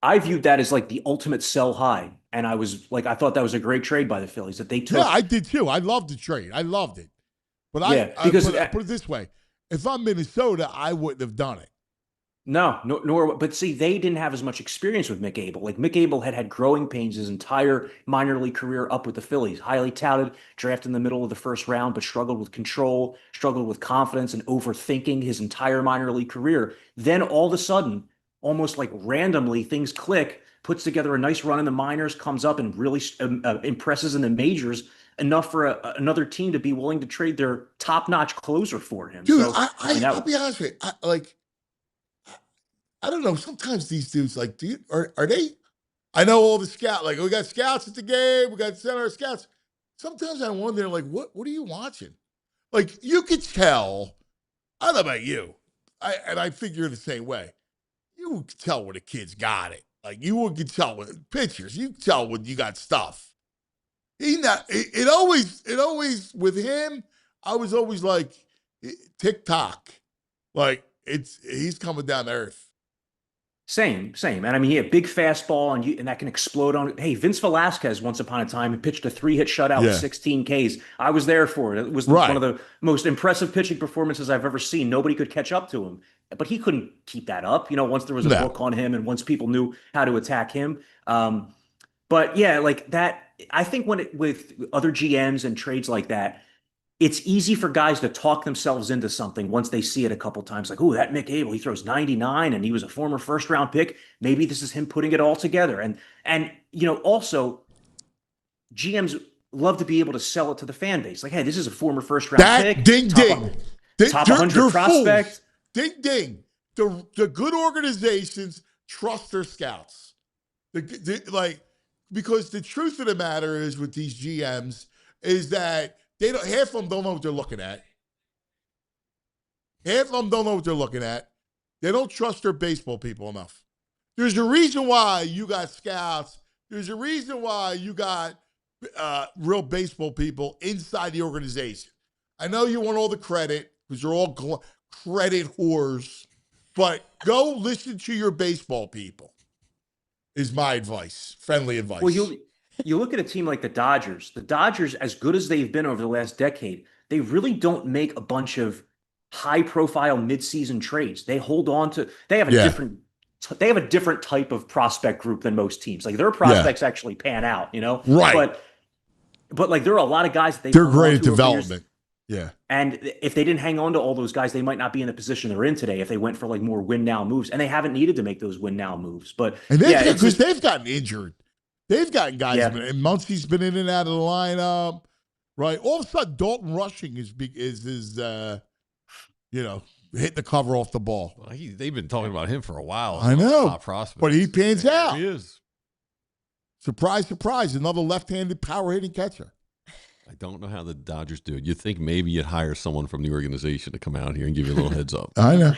I viewed that as the ultimate sell high, and I thought that was a great trade by the Phillies that they took. Yeah, I did too. I loved the trade. I loved it. But I put it this way: if I'm Minnesota, I wouldn't have done it. But see, they didn't have as much experience with Mick Abel. Mick Abel had growing pains his entire minor league career up with the Phillies. Highly touted, drafted in the middle of the first round, but struggled with control, struggled with confidence, and overthinking his entire minor league career. Then all of a sudden, almost randomly, things click, puts together a nice run in the minors, comes up and really impresses in the majors, enough for another team to be willing to trade their top-notch closer for him. Dude, so, I'll be honest with you. I don't know. Sometimes these dudes, are they? I know all the scouts. We got scouts at the game. We got center scouts. Sometimes I wonder, what are you watching? You could tell. I don't know about you. I figure the same way. You could tell when a kid's got it. You could tell with pictures. You could tell when you got stuff. It always with him. I was always TikTok. He's coming down to earth. Same. And I mean, he had a big fastball, and that can explode on. Hey, Vince Velasquez once upon a time pitched a 3-hit shutout with 16 Ks. I was there for it. It was one of the most impressive pitching performances I've ever seen. Nobody could catch up to him, but he couldn't keep that up. Once there was a book on him, and once people knew how to attack him. But yeah, that. I think with other GMs and trades like that, it's easy for guys to talk themselves into something once they see it a couple times. Oh, that Mick Abel, he throws 99 and he was a former first-round pick. Maybe this is him putting it all together. And also, GMs love to be able to sell it to the fan base. Hey, this is a former first-round pick. Ding, top 100 prospect. Fools. Ding, ding. The good organizations trust their scouts. Because the truth of the matter is with these GMs is that half of them don't know what they're looking at. Half of them don't know what they're looking at. They don't trust their baseball people enough. There's a reason why you got scouts. There's a reason why you got real baseball people inside the organization. I know you want all the credit because you're all credit whores, but go listen to your baseball people is my advice, friendly advice. Well, you look at a team like the Dodgers. The Dodgers, as good as they've been over the last decade, they really don't make a bunch of high-profile midseason trades. They hold on to. They have a different type of prospect group than most teams. Like their prospects actually pan out, Right. But like there are a lot of guys that they're great at development. Yeah. And if they didn't hang on to all those guys, they might not be in the position they're in today if they went for like more win now moves. And they haven't needed to make those win now moves. But because they've gotten injured. They've gotten guys, and Muncie's been in and out of the lineup, right? All of a sudden, Dalton Rushing is hitting the cover off the ball. Well, they've been talking about him for a while. I know, top prospect, but he pans out. He is. Surprise, surprise! Another left-handed power hitting catcher. I don't know how the Dodgers do it. You'd think maybe you'd hire someone from the organization to come out here and give you a little heads up. I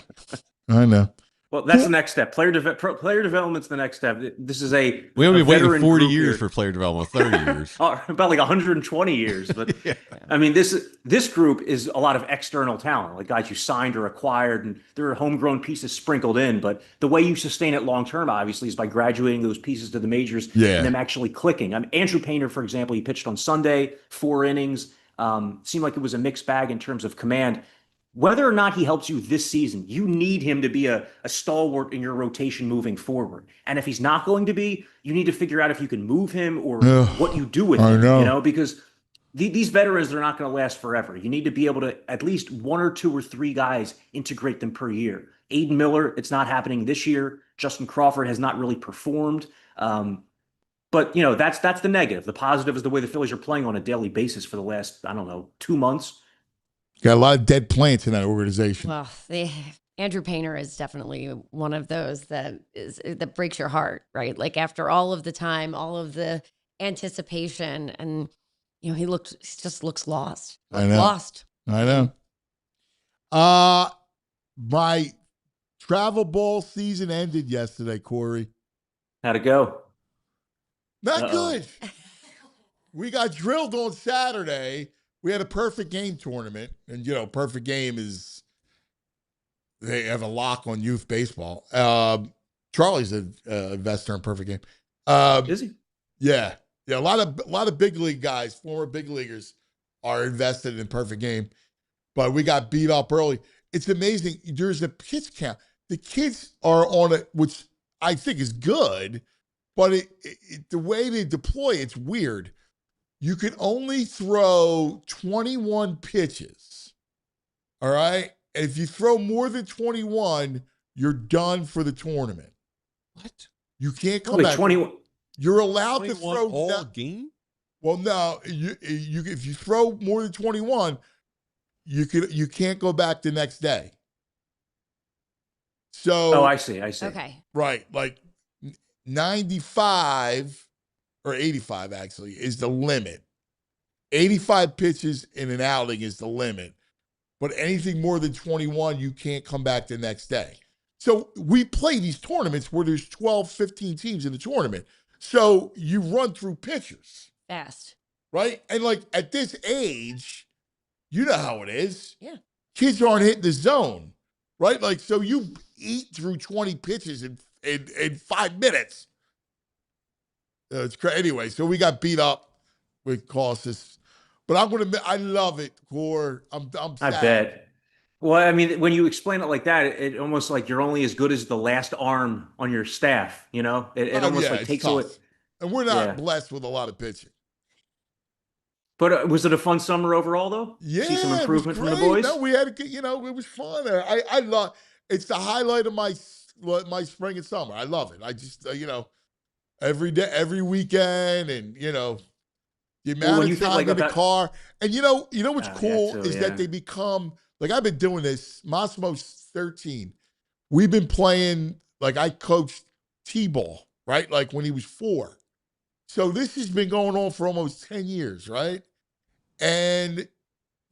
know. Well, that's the next step. Player development's the next step. This is we only waited 40 years for player development, 30 years. About like 120 years. But yeah. I mean, this group is a lot of external talent, like guys you signed or acquired, and there are homegrown pieces sprinkled in. But the way you sustain it long term, obviously, is by graduating those pieces to the majors and them actually clicking. I mean, Andrew Painter, for example, he pitched on Sunday, 4 innings. Seemed like it was a mixed bag in terms of command. Whether or not he helps you this season, you need him to be a stalwart in your rotation moving forward. And if he's not going to be, you need to figure out if you can move him or what you do with him. Because these veterans, they're not going to last forever. You need to be able to at least 1 or 2 or 3 guys integrate them per year. Aiden Miller, it's not happening this year. Justin Crawford has not really performed. But that's the negative. The positive is the way the Phillies are playing on a daily basis for the last, 2 months. Got a lot of dead plants in that organization. Well, Andrew Painter is definitely one of those that breaks your heart, right? Like after all of the time, all of the anticipation, and he just looks lost. I know. My travel ball season ended yesterday, Corey. How'd it go? Not good. We got drilled on Saturday. We had a perfect game tournament, and perfect game is they have a lock on youth baseball. Charlie's a investor in perfect game. Is he? Yeah. A lot of big league guys, former big leaguers, are invested in perfect game, but we got beat up early. It's amazing. There's a pitch count. The kids are on it, which I think is good, but the way they deploy it's weird. You can only throw 21 pitches, all right? And if you throw more than 21, you're done for the tournament. What? You can't come back. 21. You're allowed to throw all game? Well, no. If you throw more than 21, you can't go back the next day. So. Oh, I see. Okay. Right, like 95. Or 85, actually, is the limit. 85 pitches in an outing is the limit. But anything more than 21, you can't come back the next day. So we play these tournaments where there's 12, 15 teams in the tournament. So you run through pitchers. Fast. Right? And like at this age, you know how it is. Yeah. Kids aren't hitting the zone. Right? Like, so you eat through 20 pitches in 5 minutes. It's crazy. Anyway, so we got beat up with Causus, but I love it, Core. I'm sad. I bet. Well, I mean, when you explain it like that, it almost like you're only as good as the last arm on your staff. It almost takes away. And we're not blessed with a lot of pitching. But was it a fun summer overall, though? Yeah, see some improvement from the boys. No, we had it was fun. I love. It's the highlight of my spring and summer. I love it. I just every day, every weekend, and the amount of time in the car. And you know what's cool is that they become like, I've been doing this. Massimo's 13. We've been playing, like, I coached T-ball, right? Like when he was 4. So this has been going on for almost 10 years, right? And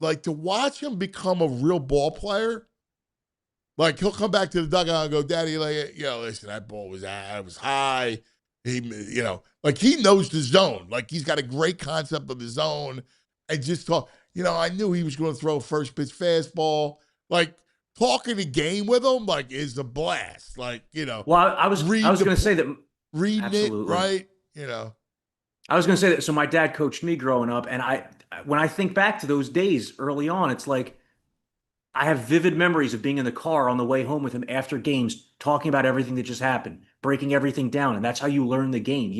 like to watch him become a real ball player. Like he'll come back to the dugout and go, "Daddy, like, listen, that ball was high. He, like he knows the zone. Like he's got a great concept of his zone. And just talk, I knew he was going to throw a first pitch fastball. Like talking the game with him, like is a blast. Like, Well, I was going to say that. Reading Absolutely. it, right? I was going to say that. So my dad coached me growing up. And when I think back to those days early on, it's like, I have vivid memories of being in the car on the way home with him after games, talking about everything that just happened, breaking everything down. And that's how you learn the game.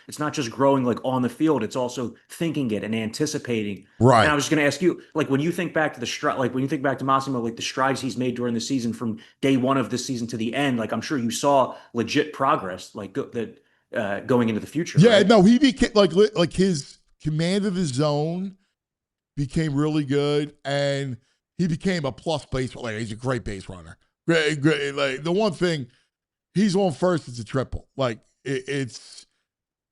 It's not just growing like on the field, it's also thinking it and anticipating. Right. And I was just going to ask you, like, when you think back to when you think back to Massimo, like the strides he's made during the season from day one of the season to the end, like I'm sure you saw legit progress, like going into the future. Yeah, right? no, he became like his command of his zone became really good, and he became a plus base. Like he's a great base runner. Great. Like the one thing, he's on first. It's a triple. Like it's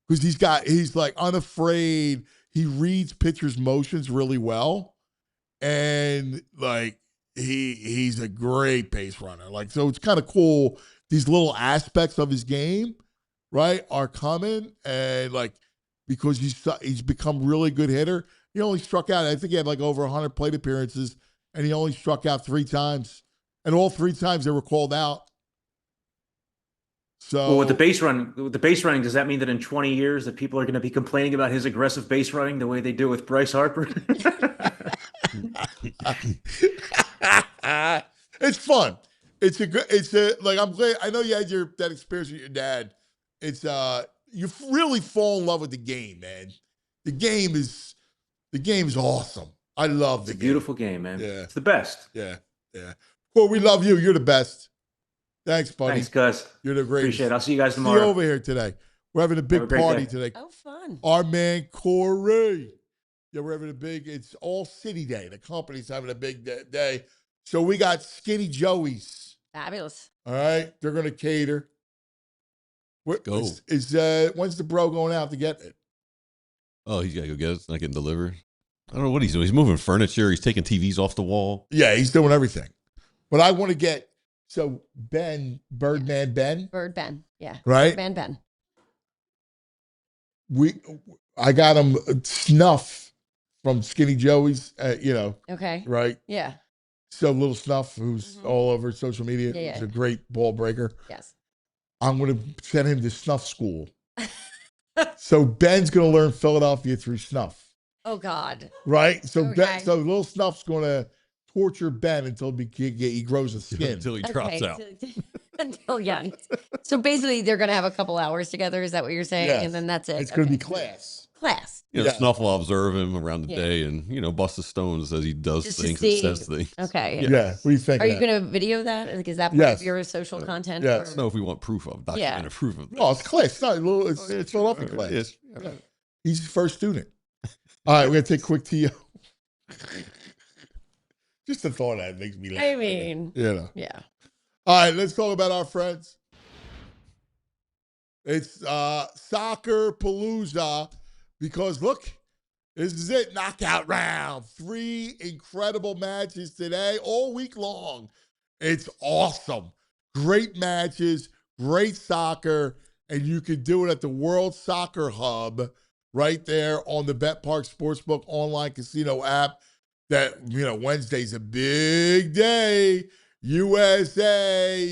because he's like unafraid. He reads pitchers' motions really well, and like he's a great base runner. Like so, it's kind of cool. These little aspects of his game, right, are coming, and like because he's become really good hitter. He only struck out. I think he had like over 100 plate appearances. And he only struck out 3 times. And all 3 times they were called out. So well, with the base running, does that mean that in 20 years that people are going to be complaining about his aggressive base running the way they do with Bryce Harper? It's fun. I'm glad. I know you had that experience with your dad. It's you really fall in love with the game, man. The game is awesome. I love the game. Beautiful game, man. Yeah. It's the best. Yeah. Well, we love you. You're the best. Thanks, buddy. Thanks, Gus. You're the greatest. Appreciate it. I'll see you guys See tomorrow. you over here today. We're having a big party today. Oh, fun. Our man Corey. Yeah, we're having it's all city day. The company's having a big day. So we got Skinny Joey's. Fabulous. All right. They're going to cater. Go. When's the bro going out to get it? Oh, he's got to go get it. It's not getting delivered. I don't know what he's doing. He's moving furniture. He's taking TVs off the wall. Yeah, he's doing everything. But I want to get, Birdman Ben. Bird Ben. Yeah. Right? Birdman Ben. I got him Snuff from Skinny Joey's, Okay. right? Yeah. So Little Snuff, who's all over social media. Yeah. He's a great ball breaker. Yes. I'm going to send him to Snuff School. So Ben's going to learn Philadelphia through Snuff. Oh, God. Right? So Okay. so Little Snuff's going to torture Ben until he grows a skin. Until he drops out. Until young. So basically, they're going to have a couple hours together. Is that what you're saying? Yes. And then that's it. It's going to be class. Class. You know, Snuff will observe him around the day and, bust the stones as he does Just to things and see. says things. Okay. Yeah. What do you think? Are you going to video that? Like, is that part of your social content? Yes. I don't know if we want proof of, documented proof of that. Oh, it's class. It's Philadelphia class. Yes. He's the first student. All right, we're going to take a quick TO. Just the thought of that makes me laugh. I mean, Yeah. All right, let's talk about our friends. It's Soccer Palooza because look, this is it, knockout round. 3 incredible matches today, all week long. It's awesome. Great matches, great soccer, and you can do it at the World Soccer Hub right there on the BetPark Sportsbook online casino app. That, Wednesday's a big day. USA,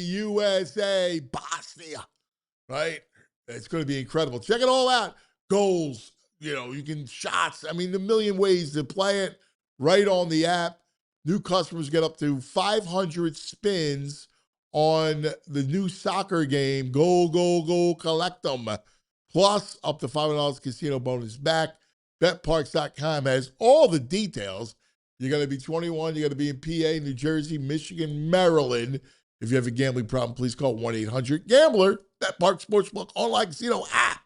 Bosnia, right? It's going to be incredible. Check it all out. Goals, you can shots. I mean, a million ways to play it right on the app. New customers get up to 500 spins on the new soccer game. Go, collect them. Plus, up to $500 casino bonus back. BetParks.com has all the details. You got to be 21. You got to be in PA, New Jersey, Michigan, Maryland. If you have a gambling problem, please call 1-800-GAMBLER. BetPark Sportsbook online casino app.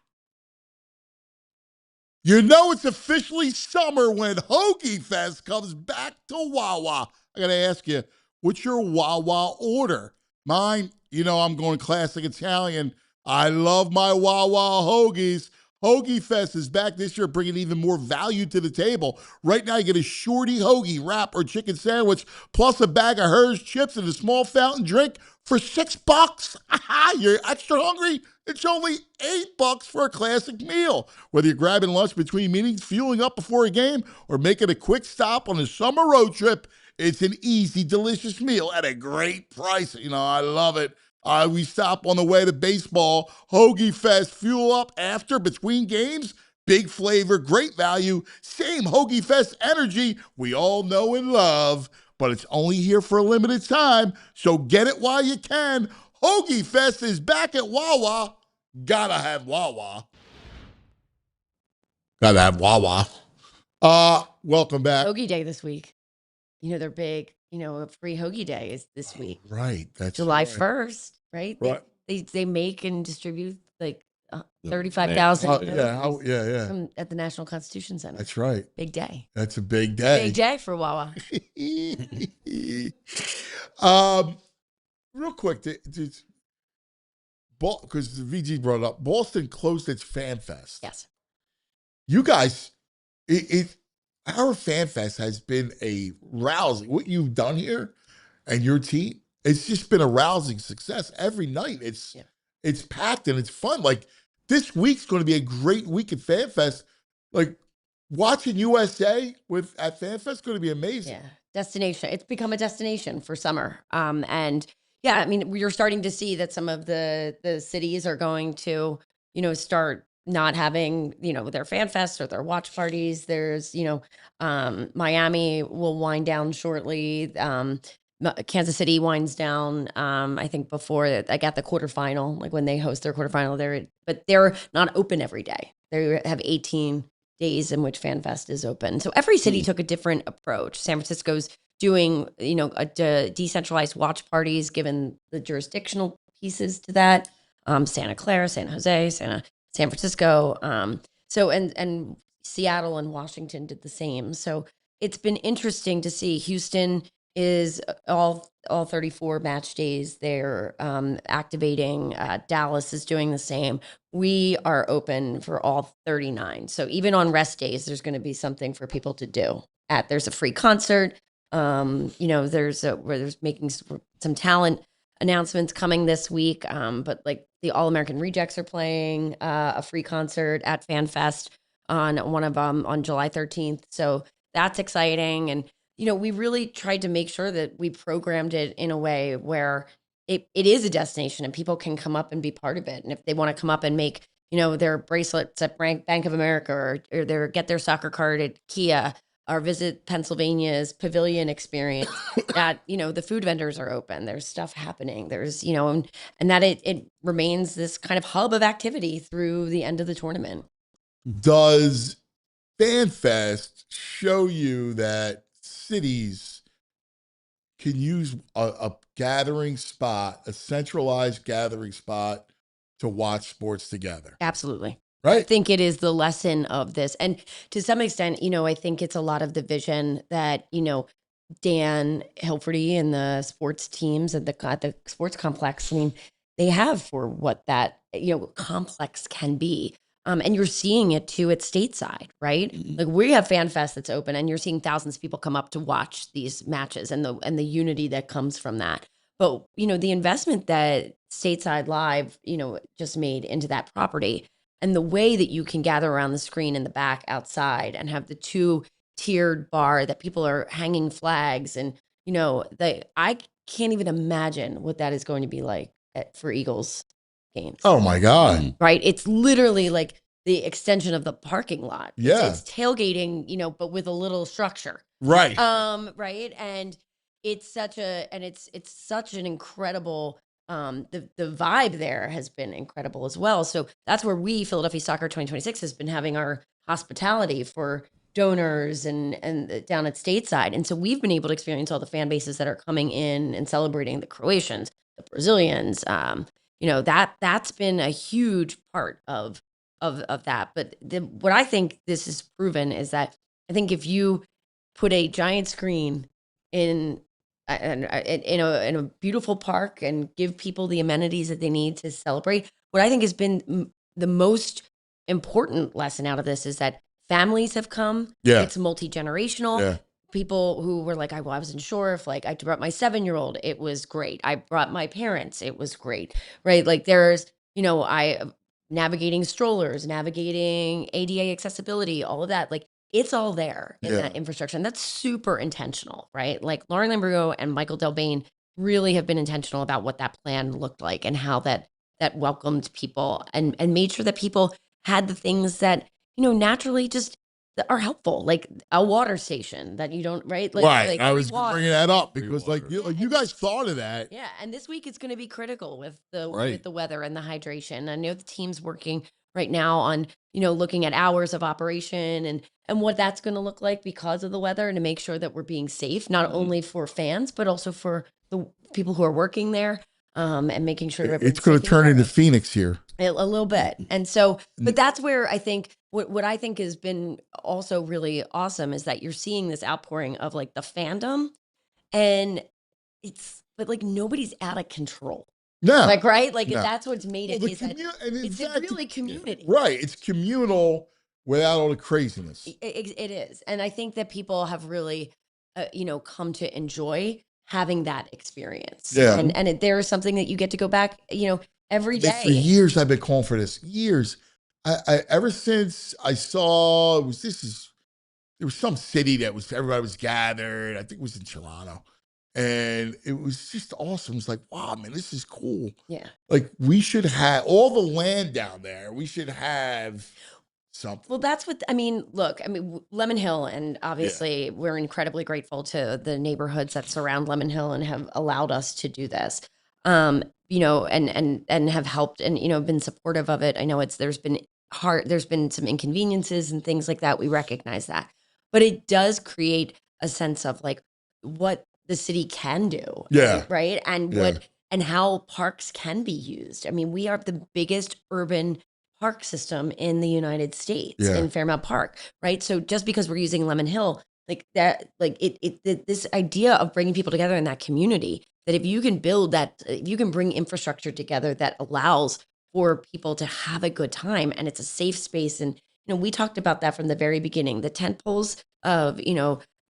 It's officially summer when Hoagie Fest comes back to Wawa. I got to ask you, what's your Wawa order? Mine, I'm going classic Italian. I love my Wawa hoagies. Hoagie Fest is back this year, bringing even more value to the table. Right now, you get a shorty hoagie, wrap, or chicken sandwich, plus a bag of Hers chips and a small fountain drink for $6. You're extra hungry? It's only $8 for a classic meal. Whether you're grabbing lunch between meetings, fueling up before a game, or making a quick stop on a summer road trip, it's an easy, delicious meal at a great price. I love it. We stop on the way to baseball. Hoagie Fest, fuel up after, between games. Big flavor, great value, same Hoagie Fest energy we all know and love. But it's only here for a limited time, so get it while you can. Hoagie Fest is back at Wawa. Gotta have Wawa. Gotta have Wawa. Welcome back. Hoagie Day this week. They're big. A free Hoagie Day is this week. Right. That's July right. 1st, right? Right. They make and distribute like Yeah. 35,000 Yeah. at the National Constitution Center. That's right. Big day. That's a big day. Big day for Wawa. Real quick, because the VG brought it up, Boston closed its Fan Fest. Yes. You guys, our Fan Fest has been a rousing. What you've done here and your team, it's just been a rousing success every night. It's packed and it's fun. Like, this week's going to be a great week at Fan Fest. Like, watching USA at Fan Fest is going to be amazing. Yeah. Destination. It's become a destination for summer. And yeah, I mean, you're starting to see that some of the cities are going to, start not having, their fan fests or their watch parties. There's, Miami will wind down shortly. Kansas City winds down. I think before I got the quarterfinal, like when they host their quarterfinal, but they're not open every day. They have 18 days in which Fan Fest is open. So every city took a different approach. San Francisco's doing, a decentralized watch parties, given the jurisdictional pieces to that. Santa Clara, San Jose, San Francisco. So and Seattle and Washington did the same. So it's been interesting to see. Houston is all 34 match days they're activating. Dallas is doing the same. We are open for all 39. So even on rest days, there's going to be something for people to do. There's a free concert. There's making some talent announcements coming this week. But like the All-American Rejects are playing a free concert at Fan Fest on one of them on July 13th. So that's exciting. And we really tried to make sure that we programmed it in a way where it is a destination and people can come up and be part of it. And if they want to come up and make, their bracelets at Bank of America or get their soccer card at Kia or visit Pennsylvania's pavilion experience, that, the food vendors are open. There's stuff happening. There's, and that it remains this kind of hub of activity through the end of the tournament. Does Fan Fest show you that cities can use a gathering spot, a centralized gathering spot to watch sports together? Absolutely. Right. I think it is the lesson of this. And to some extent, I think it's a lot of the vision that, Dan Hilferty and the sports teams at the sports complex, I mean, they have for what that, complex can be. And you're seeing it too at stateside, right? Like we have Fan Fest that's open and you're seeing thousands of people come up to watch these matches and the unity that comes from that. But, the investment that Stateside Live, just made into that property and the way that you can gather around the screen in the back outside and have the 2-tiered bar that people are hanging flags and, I can't even imagine what that is going to be like for Eagles games. Oh my God. Right. It's literally like the extension of the parking lot. Yeah. It's tailgating, but with a little structure. Right. Right. And it's such an incredible, the vibe there has been incredible as well. So that's where Philadelphia Soccer 2026 has been having our hospitality for donors and down at Stateside. And so we've been able to experience all the fan bases that are coming in and celebrating the Croatians, the Brazilians, that's been a huge part of that. But what I think this has proven is that I think if you put a giant screen in a beautiful park and give people the amenities that they need to celebrate, what I think has been the most important lesson out of this is that families have come. Yeah. It's multi-generational. Yeah. People who were like, I wasn't sure if like I brought my 7-year-old, it was great. I brought my parents, it was great, right? Like there's, I navigating strollers, navigating ADA accessibility, all of that. Like it's all there in that infrastructure. And that's super intentional, right? Like Lauren Lambrugho and Michael Delbane really have been intentional about what that plan looked like and how that welcomed people and made sure that people had the things that, naturally just are helpful, like a water station that you don't, right? Like I was water. bringing that up because you guys thought of that. Yeah, and this week it's going to be critical with the Right. weather and the hydration. I know the team's working right now on looking at hours of operation and what that's going to look like because of the weather, and to make sure that we're being safe, not only for fans but also for the people who are working there, and making sure that It's going to turn into Phoenix here. A little bit. And so, but that's where I think what I think has been also really awesome is that you're seeing this outpouring of like the fandom, and but like nobody's out of control. No. Like, right? Like No. that's what's made it. Well, Is that it's really community. Right. It's communal without all the craziness. It is. And I think that people have really, come to enjoy having that experience. Yeah. And there is something that you get to go back, every day. For years, I've been calling for this. Years. I ever since I saw there was some city that everybody was gathered. I think it was in Toronto. And it was just awesome. It's like, wow, man, this is cool. Yeah. Like we should have all the land down there. We should have something. Well, that's what, look, Lemon Hill, and obviously we're incredibly grateful to the neighborhoods that surround Lemon Hill and have allowed us to do this, and have helped and, been supportive of it. I know there's been some inconveniences and things like that. We recognize that, but it does create a sense of like what the city can do. Yeah. Right. And and how parks can be used. We are the biggest urban park system in the United States in Fairmount Park, right? So just because we're using Lemon Hill, like that, like this idea of bringing people together in that community, that if you can build that, if you can bring infrastructure together that allows for people to have a good time, and it's a safe space. And, we talked about that from the very beginning. The tent poles of,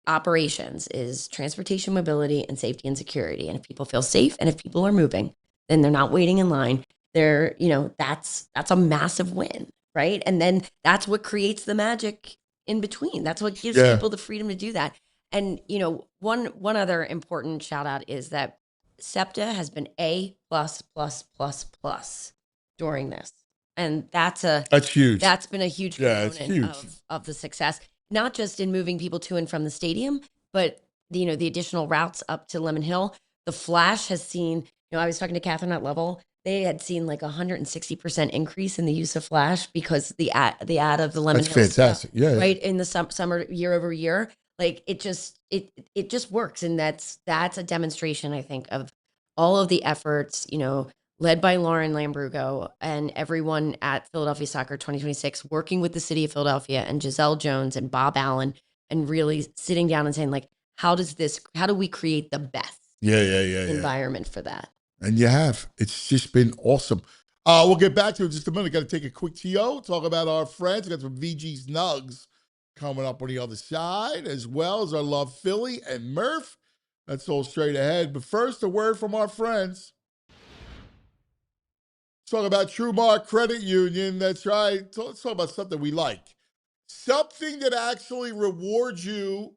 operations is transportation, mobility, and safety and security. And if people feel safe and if people are moving, then they're not waiting in line. They're, that's a massive win, right? And then that's what creates the magic in between. That's what gives people the freedom to do that. And, one other important shout out is that SEPTA has been A+++ during this. And that's huge. That's been a huge component it's huge. of the success, not just in moving people to and from the stadium, but the additional routes up to Lemon Hill. The Flash has seen, I was talking to Catherine at Level. They had seen like 160% increase in the use of Flash because the ad of the Lemon Hill. That's fantastic. Stuff, right in the summer, year over year. Like it just works, and that's a demonstration, I think, of all of the efforts, led by Lauren Lambrugho and everyone at Philadelphia Soccer 2026, working with the city of Philadelphia and Giselle Jones and Bob Allen, and really sitting down and saying, like, how do we create the best environment for that? And you have. It's just been awesome. We'll get back to it in just a minute. Got to take a quick TO, talk about our friends. Got some VG's Nugs coming up on the other side, as well as our love Philly and Murph. That's all straight ahead. But first, a word from our friends. Let's talk about TrueMark Credit Union. That's right. Let's talk about something we like. Something that actually rewards you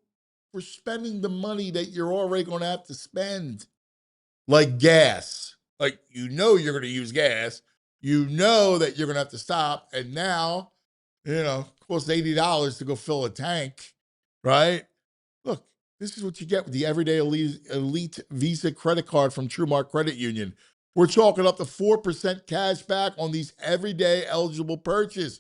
for spending the money that you're already going to have to spend. Like gas. Like, you're going to use gas. You know that you're going to have to stop. And now, it costs $80 to go fill a tank, right? Look, this is what you get with the Everyday Elite Visa credit card from TrueMark Credit Union. We're talking up to 4% cash back on these everyday eligible purchases.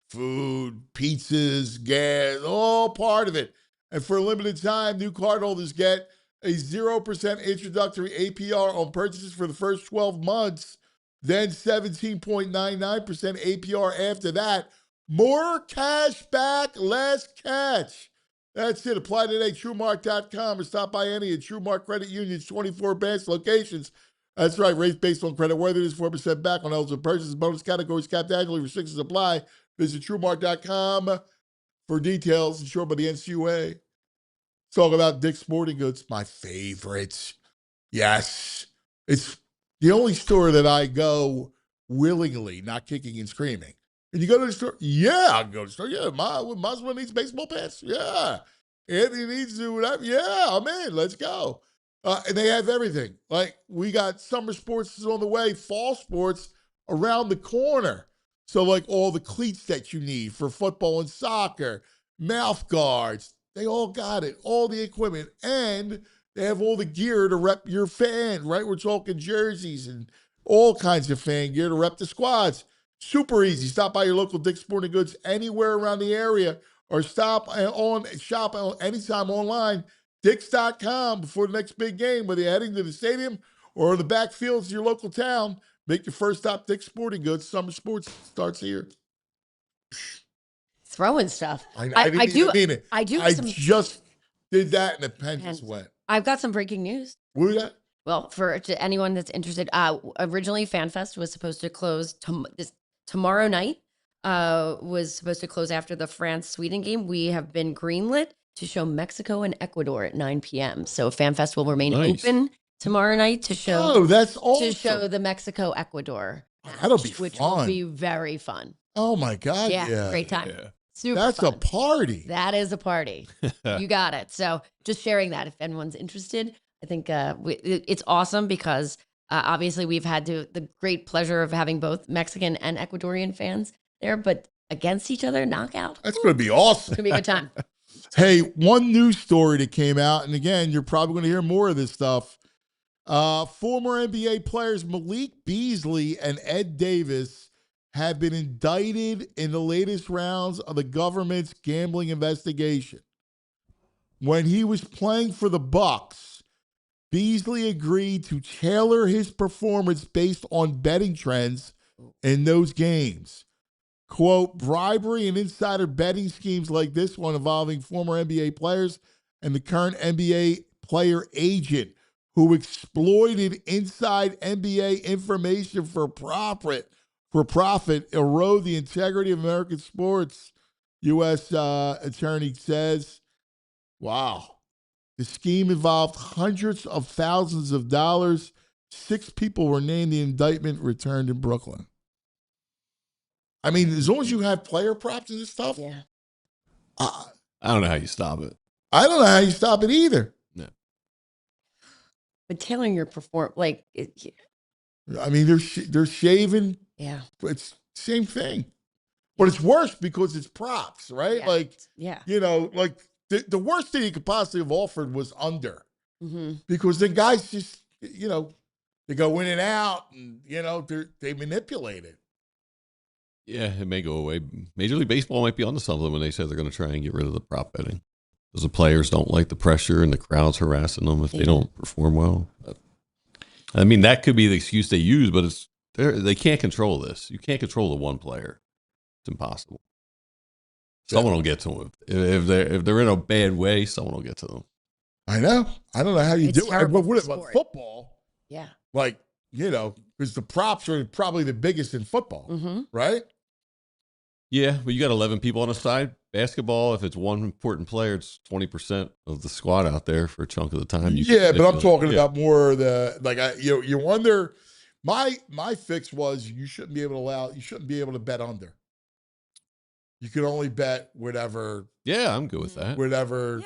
Food, pizzas, gas, all part of it. And for a limited time, new cardholders get a 0% introductory APR on purchases for the first 12 months, then 17.99% APR after that. More cash back, less catch. That's it. Apply today, TrueMark.com, or stop by any of TrueMark Credit Union's 24 branch locations. That's right, rates based on credit worthiness, 4% back on eligible purchases. Bonus categories capped annually, restrictions apply. Visit TrueMark.com for details. Insured by the NCUA. Talk about Dick's Sporting Goods, my favorites. Yes. It's the only store that I go willingly, not kicking and screaming. And you go to the store? Yeah, I'll go to the store. Yeah, my husband needs baseball pants. Yeah. Anthony needs to do whatever. Yeah, I'm in. Let's go. And they have everything. Like, we got summer sports is on the way, fall sports around the corner. So, like, all the cleats that you need for football and soccer, mouth guards, they all got it, all the equipment. And they have all the gear to rep your fan, right? We're talking jerseys and all kinds of fan gear to rep the squads. Super easy. Stop by your local Dick's Sporting Goods anywhere around the area or shop anytime online. Dicks.com before the next big game, whether you're heading to the stadium or the backfields of your local town. Make your first stop Dick's Sporting Goods. Summer sports starts here. Throwing stuff. I didn't even mean it. I just did that and the pen just went. I've got some breaking news. What was that? Well, to anyone that's interested, originally FanFest was supposed to close tomorrow night. Was supposed to close after the France-Sweden game. We have been greenlit to show Mexico and Ecuador at 9 p.m. So FanFest will remain open tomorrow night to show. Oh, that's awesome. To show the Mexico-Ecuador match, that'll be which fun. will be very fun. Oh my God! Yeah, great time. Yeah. Super That's fun. a party. That is a party. You got it. So just sharing that if anyone's interested. I think it's awesome because obviously we've had the great pleasure of having both Mexican and Ecuadorian fans there, but against each other, knockout. That's going to be awesome. It's going to be a good time. Hey, one news story that came out, and again, you're probably going to hear more of this stuff. Former NBA players Malik Beasley and Ed Davis have been indicted in the latest rounds of the government's gambling investigation. When he was playing for the Bucks, Beasley agreed to tailor his performance based on betting trends in those games. Quote, bribery and insider betting schemes like this one involving former NBA players and the current NBA player agent who exploited inside NBA information for profit erode the integrity of American sports, U.S. attorney says. Wow. The scheme involved hundreds of thousands of dollars. 6 people were named. The indictment returned in Brooklyn. I mean, as long as you have player props and stuff. Yeah. I don't know how you stop it. I don't know how you stop it either. No. But tailoring your I mean, they're shaving. Yeah. It's same thing. But it's worse because it's props, right? Yeah. Like, Yeah. you know, like the worst thing you could possibly have offered was under. Mm-hmm. Because the guys just, you know, they go in and out and, you know, they manipulate it. Yeah, it may go away. Major League Baseball might be onto something when they say they're going to try and get rid of the prop betting. Because the players don't like the pressure and the crowd's harassing them if they don't perform well. I mean, that could be the excuse they use, but they can't control this. You can't control the one player. It's impossible. Someone will get to them. If they're in a bad way, someone will get to them. I know. I don't know how you do it. But what about football? Yeah. Like, you know, because the props are probably the biggest in football, right? Yeah, but you got 11 people on the side. Basketball, if it's one important player, it's 20% of the squad out there for a chunk of the time. But I'm talking about more you wonder. My fix was you shouldn't be able to bet under. You can only bet whatever. Yeah, I'm good with that. Whatever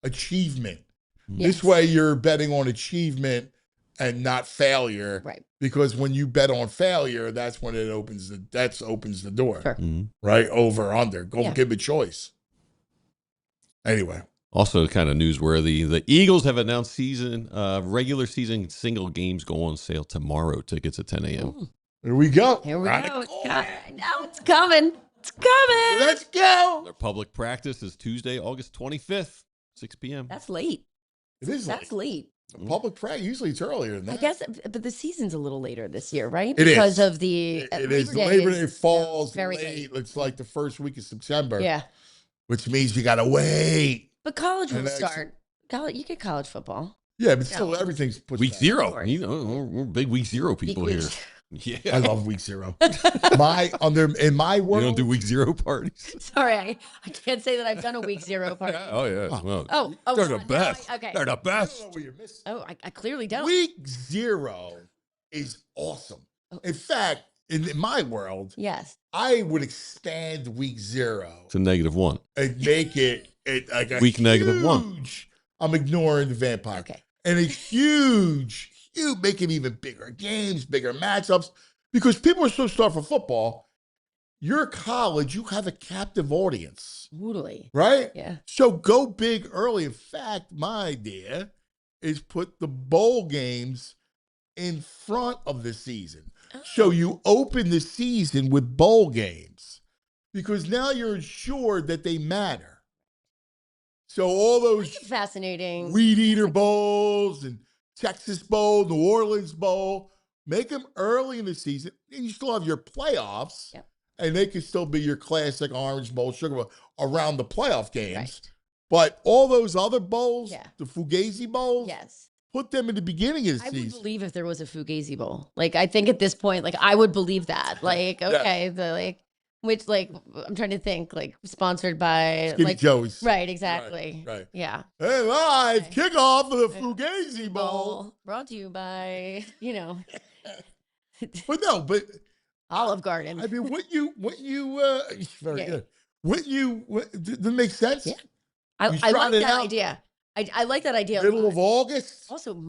achievement. Yes. This way you're betting on achievement and not failure. Right. Because when you bet on failure, that's when it opens the door. Sure. Right? Over, under. Go give a choice. Anyway. Also kind of newsworthy. The Eagles have announced regular season single games go on sale tomorrow. Tickets at 10 a.m. Here we go. Here we go. It's coming. It's coming. Let's go. Their public practice is Tuesday, August 25th, 6 p.m. That's late. It is That's late. Public practice, usually it's earlier than that. I guess, but the season's a little later this year, right? It because is. of the It is. Labor Day falls very late. late. It's like the first week of September. Yeah. Which means you got to wait. But college will start. You get college football. Yeah, but still everything's pushed Week back. 0. You know, we're big week 0 people here. Yeah. I love week 0. In my world, You don't do week 0 parties? Sorry, I can't say that I've done a week 0 party. Oh, yeah. Well, Oh, they're the now best. okay. They're the I best. don't know what you're missing. Oh, I clearly don't. Week 0 is awesome. In fact, in my world, Yes. I would expand week 0 It's a -1. and make it like a Week -1. huge. I'm ignoring the vampire. Okay. And a huge, make it even bigger games, bigger matchups, because people are so starved for football. Your college, you have a captive audience, Totally. right? Yeah. So go big early. In fact, my idea is put the bowl games in front of the season. So you open the season with bowl games because now you're ensured that they matter. So all those Fascinating. Weed Eater Bowls and Texas Bowl, New Orleans Bowl, make them early in the season. And you still have your playoffs, Yep. and they can still be your classic Orange Bowl, Sugar Bowl around the playoff games. Right. But all those other bowls, Yeah. the Fugazi Bowls, Yes. put them in the beginning of the I would season. believe if there was a Fugazi Bowl. Like, I think at this point, like, I would believe that. Like, okay, which, like, I'm trying to think, like, sponsored by, Skinny like, Joey's. right, exactly. Right. Yeah. Hey, live Okay. kickoff of the Fugazi Bowl. Brought to you by, But Olive Garden. I mean, very Yeah. good. Does it make sense? Yeah. You I like trot it that out idea. I like that idea. a Middle lot. of August. Also,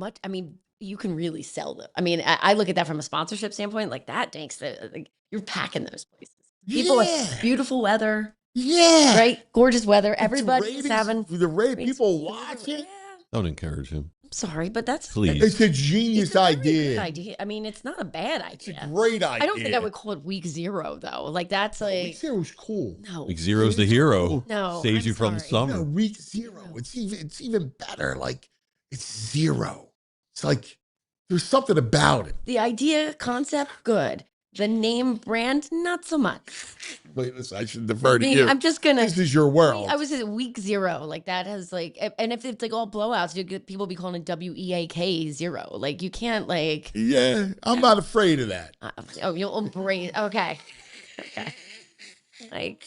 you can really sell them. I mean, I look at that from a sponsorship standpoint. Like that dinks that like, you're packing those places. People Yeah. beautiful weather, Yeah. right? Gorgeous weather. It's Everybody's ratings- having the rate. ratings. People watch it. Yeah. Don't encourage him. I'm sorry, but that's Please. It's a it's genius a very good idea. idea. I mean, it's not a bad It's a idea. great idea. I don't think I would call it week 0 though. Like that's Week like 0 is cool. no, Week 0's the hero. no. Saves I'm you from the sorry. No, summer. week 0. It's even better. Like it's 0. It's like there's something about it. The idea, concept, good. The name brand, not so much. Wait, listen, I should defer I to mean, you. I'm just gonna. This is your world. I was at week 0. Like that has like, and if it's like all blowouts, you get people be calling it WEAK 0. Like you can't like. Yeah, I'm not afraid of that. You'll embrace. Okay. Okay. Like.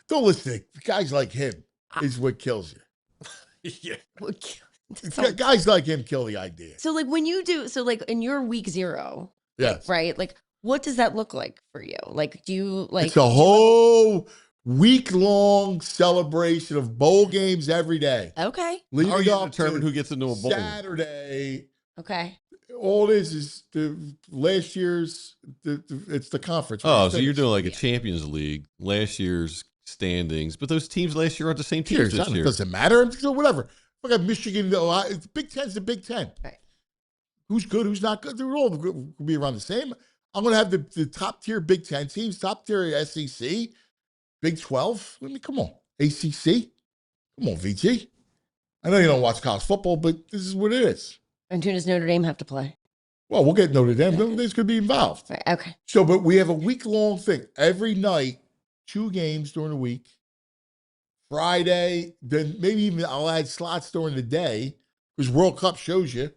Don't listen to guys like him. Is what kills you. So, Guys like him kill the idea. so like when you do, so like in your week 0, Yes. right? Like what does that look like for you? Like do you like? It's a whole week-long celebration of bowl games every day. Okay. How are Leading you up determine to who gets into a bowl? Saturday. Okay. All this is the last year's. It's the conference. Oh, so you're doing like a Champions League, last year's standings, but those teams last year aren't the same teams this It year. doesn't matter. So whatever. I got Michigan. It's Big Ten's the Big Ten. Right. Who's good? Who's not good? They're all going to be around the same. I'm going to have the top tier Big Ten teams, top tier SEC, Big 12. I mean, come on, ACC. Come on, VG. I know you don't watch college football, but this is what it is. And who does Notre Dame have to play? Well, we'll get Notre Dame. Notre Dame's going to be involved. Right. Okay. So, but we have a week-long thing. Every night, 2 games during the week. Friday, then maybe even I'll add slots during the day because World Cup shows you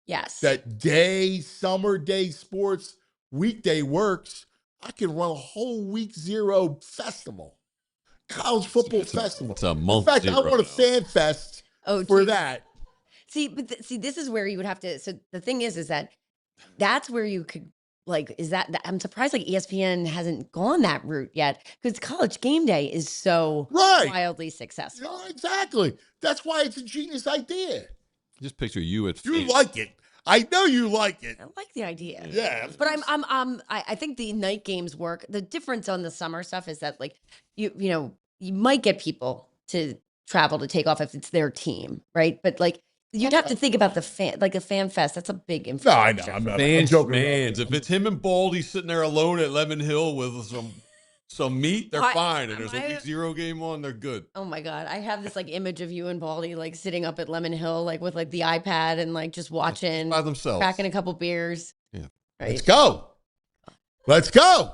Yes. that day, summer day sports, weekday works. I can run a whole week 0 festival, college football festival. It's a In month. fact, I want a fan fest Oh, for geez. that. See, but see, this is where you would have to. So the thing is that that's where you could like. Is that I'm surprised like ESPN hasn't gone that route yet because College Game Day is so Right. wildly successful. Yeah, exactly. That's why it's a genius idea. Just picture you at You Fate. like it. I know you like it. I like the idea. Yeah. But I think the night games work. The difference on the summer stuff is that like you might get people to travel to take off if it's their team, right? But like you'd have to think about the fan fest. That's a big No, influence. I know. I'm not. I'm Fans, joking. mans. If it's him and Baldy sitting there alone at Lemon Hill with some meat, they're I- fine. And there's a I- week 0 game on, they're good. Oh my God. I have this like image of you and Baldy like sitting up at Lemon Hill, like with like the iPad and like just watching, By themselves. cracking a couple beers. Yeah. Right. Let's go. Let's go.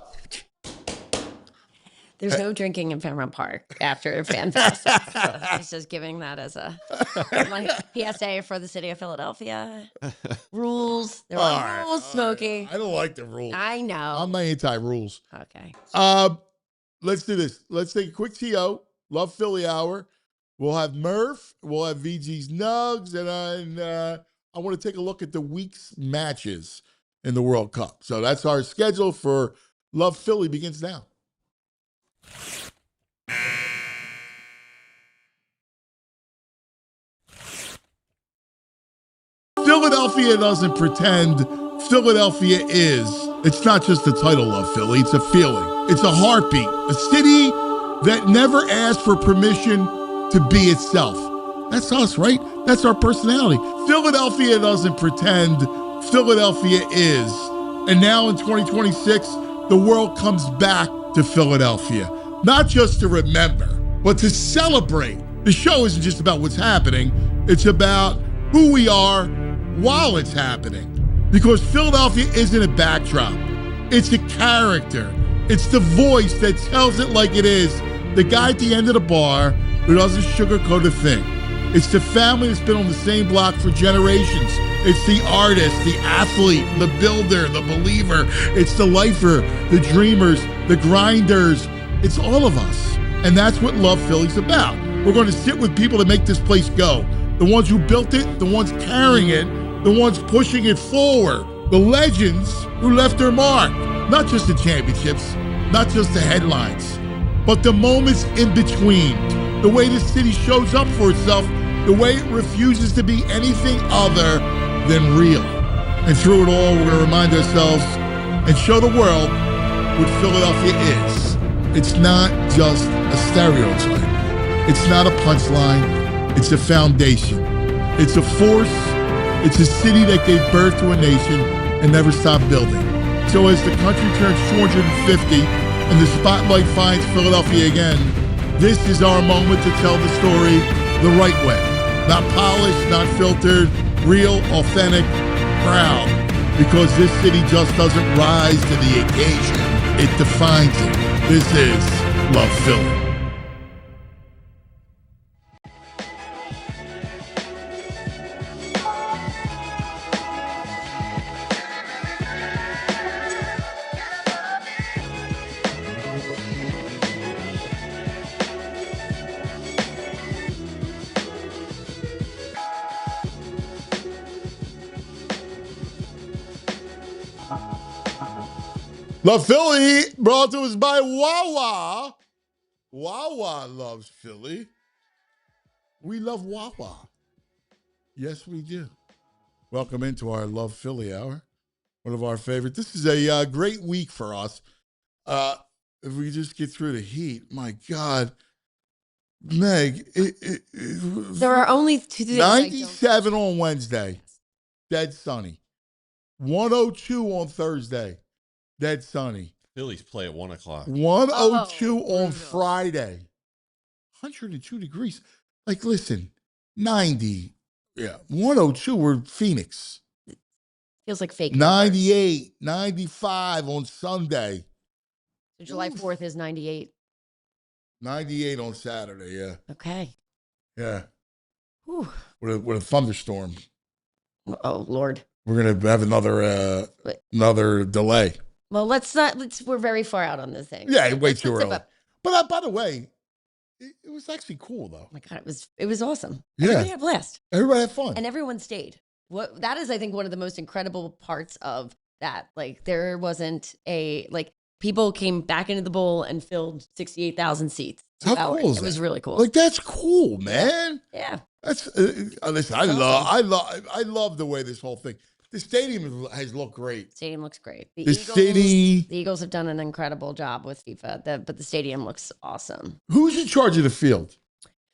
There's no drinking in Fairmount Park after Fan Fest. So it's just giving that as a like, PSA for the city of Philadelphia. Rules. There are rules, Smokey. I don't like the rules. I know. I'm anti-rules. Okay. Let's do this. Let's take a quick TO. Love Philly Hour. We'll have Murph. We'll have VG's Nugs. And I want to take a look at the week's matches in the World Cup. So that's our schedule for Love Philly begins now. Philadelphia doesn't pretend. Philadelphia is. It's not just the title, Love Philly. It's a feeling. It's a heartbeat. A city that never asked for permission to be itself. That's us, right? That's our personality. Philadelphia doesn't pretend. Philadelphia is. And now in 2026, the world comes back to Philadelphia. Not just to remember, but to celebrate. The show isn't just about what's happening. It's about who we are while it's happening. Because Philadelphia isn't a backdrop. It's a character. It's the voice that tells it like it is. The guy at the end of the bar who doesn't sugarcoat a thing. It's the family that's been on the same block for generations. It's the artist, the athlete, the builder, the believer. It's the lifer, the dreamers, the grinders. It's all of us. And that's what Love Philly's about. We're going to sit with people that make this place go. The ones who built it, the ones carrying it, the ones pushing it forward. The legends who left their mark. Not just the championships, not just the headlines, but the moments in between. The way the city shows up for itself, the way it refuses to be anything other than real. And through it all, we're going to remind ourselves and show the world what Philadelphia is. It's not just a stereotype. It's not a punchline. It's a foundation. It's a force. It's a city that gave birth to a nation and never stopped building. So as the country turns 250 and the spotlight finds Philadelphia again, this is our moment to tell the story the right way. Not polished, not filtered, real, authentic, proud. Because this city just doesn't rise to the occasion. It defines it. This is Love Philly. Love Philly, brought to us by Wawa. Wawa loves Philly. We love Wawa. Yes, we do. Welcome into our Love Philly Hour. One of our favorites. This is a great week for us. If we just get through the heat, my God. Meg, There are only two things 97 on Wednesday. Dead sunny. 102 on Thursday. Dead sunny. Phillies play at 1 o'clock. 102 on Friday. 102 degrees. Like, listen, 90. Yeah, 102, we're Phoenix. Feels like fake. 98, 95 on Sunday. So July 4th is 98. 98 on Saturday, yeah. Okay. Yeah. Whew. With a thunderstorm. Oh, Lord. We're going to have another delay. Well, we're very far out on this thing. Yeah, way too Let's early. But by the way, it was actually cool, though. Oh my God, it was awesome. Yeah. Everybody had a blast. Everybody had fun. And everyone stayed. That is, I think, one of the most incredible parts of that. Like, there wasn't people came back into the bowl and filled 68,000 seats. How cool is that? It was really cool. Like, that's cool, man. Yeah. That's listen. I love the way this whole thing. The stadium has looked great. Stadium looks great. The Eagles have done an incredible job with FIFA, but the stadium looks awesome. Who's in charge of the field?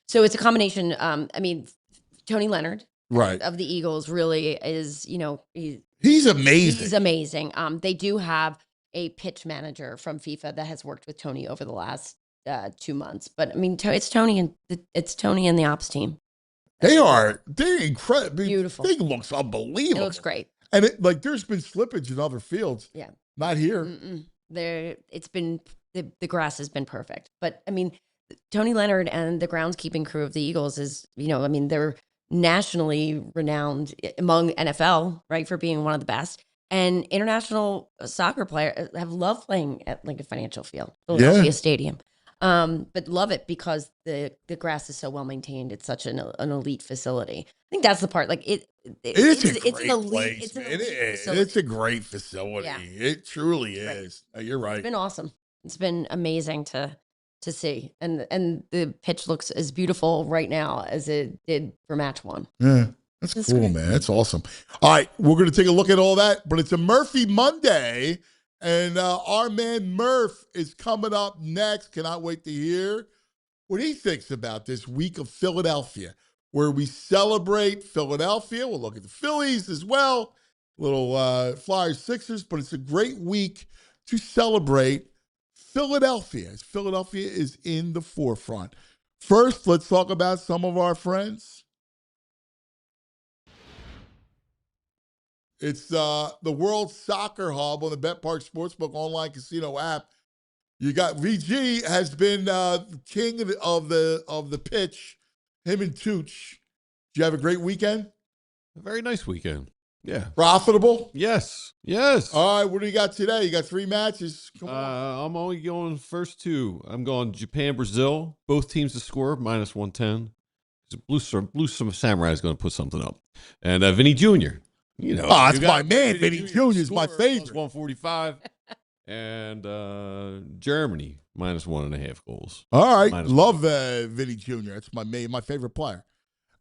So it's a combination. Tony Leonard, right, of the Eagles, really is. He's amazing. He's amazing. They do have a pitch manager from FIFA that has worked with Tony over the last 2 months. But I mean, it's Tony and the ops team. They're incredible. Beautiful. Thing looks unbelievable. It looks great. And there's been slippage in other fields. Yeah. Not here. Mm-mm. It's been the grass has been perfect. But I mean, Tony Leonard and the groundskeeping crew of the Eagles is, I mean, they're nationally renowned among NFL, right, for being one of the best. And international soccer players have loved playing at Lincoln Financial Field, Philadelphia Stadium. But love it because the grass is so well maintained. It's such an elite facility. I think that's the part. Like it's an elite place, it's an man. elite It is. facility. It's a great facility. Yeah. It truly is. You're right. It's been awesome. It's been amazing to see. And the pitch looks as beautiful right now as it did for match 1. Yeah. That's cool, great. man. That's awesome. All right, we're going to take a look at all that, but it's a Murphy Monday, and our man Murph is coming up next. Cannot wait to hear what he thinks about this week of Philadelphia, where we celebrate Philadelphia. We'll look at the Phillies as well, little Flyers, Sixers, but it's a great week to celebrate Philadelphia, as Philadelphia is in the forefront. First, let's talk about some of our friends. It's the World Soccer Hub on the BetPark Sportsbook online casino app. You got VG has been king of the pitch. Him and Tooch. Did you have a great weekend? A very nice weekend. Yeah. Profitable? Yes. All right, what do you got today? You got 3 matches. Come on. I'm only going first 2. I'm going Japan, Brazil. Both teams to score, -110. Blue Samurai is going to put something up. And Vinny Jr. That's my man. Vinny Jr. is my favorite. 145. And Germany, -1.5 goals. All right. Minus Love Vinny Jr. That's my favorite player.